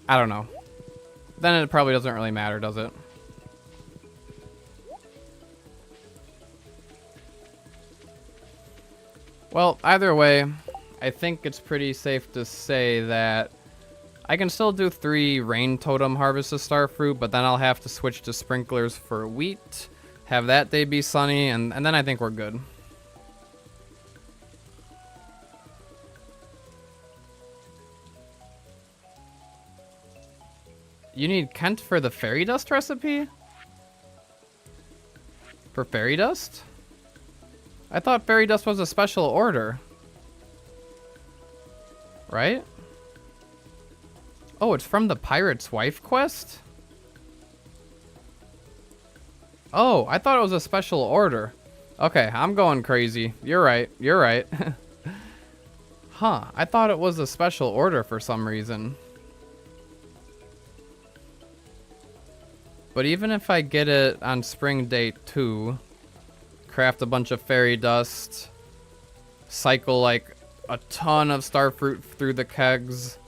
I don't know. Then it probably doesn't really matter, does it? Well, either way, I think it's pretty safe to say that I can still do 3 rain totem harvests of starfruit, but then I'll have to switch to sprinklers for wheat, have that day be sunny, and then I think we're good. You need Kent for the fairy dust recipe? For fairy dust? I thought fairy dust was a special order. Right? Oh, it's from the Pirate's Wife quest? Oh, I thought it was a special order. Okay, I'm going crazy. You're right. You're right. Huh, I thought it was a special order for some reason. But even if I get it on spring day 2, craft a bunch of fairy dust, cycle like a ton of starfruit through the kegs,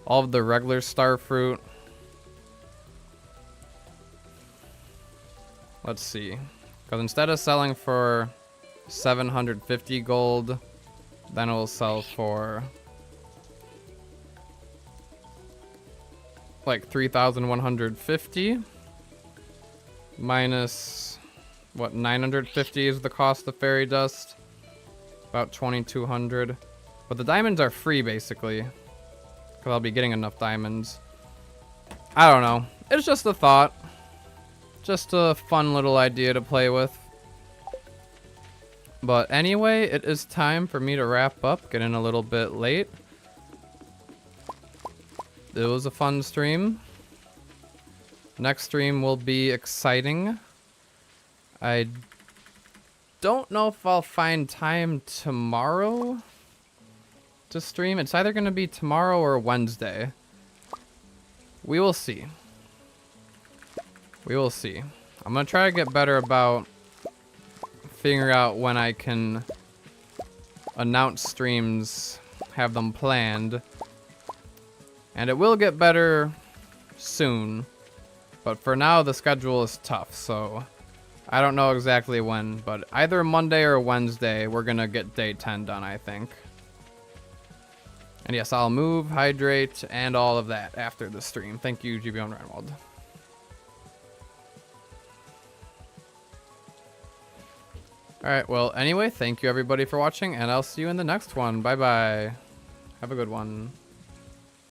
all of the regular starfruit. Let's see. Because instead of selling for 750 gold, then it will sell for like 3,150. Minus, what, 950 is the cost of fairy dust. About 2,200. But the diamonds are free, basically. Because I'll be getting enough diamonds. I don't know. It's just a thought. Just a fun little idea to play with. But anyway, it is time for me to wrap up. Getting a little bit late. It was a fun stream. Next stream will be exciting. I don't know if I'll find time tomorrow to stream. It's either going to be tomorrow or Wednesday. We will see. We will see. I'm going to try to get better about figuring out when I can announce streams, have them planned. And it will get better soon. But for now, the schedule is tough, so I don't know exactly when, but either Monday or Wednesday, we're going to get day 10 done, I think. And yes, I'll move, hydrate, and all of that after the stream. Thank you, GB on Renwald. All right, well, anyway, thank you everybody for watching, and I'll see you in the next one. Bye-bye. Have a good one.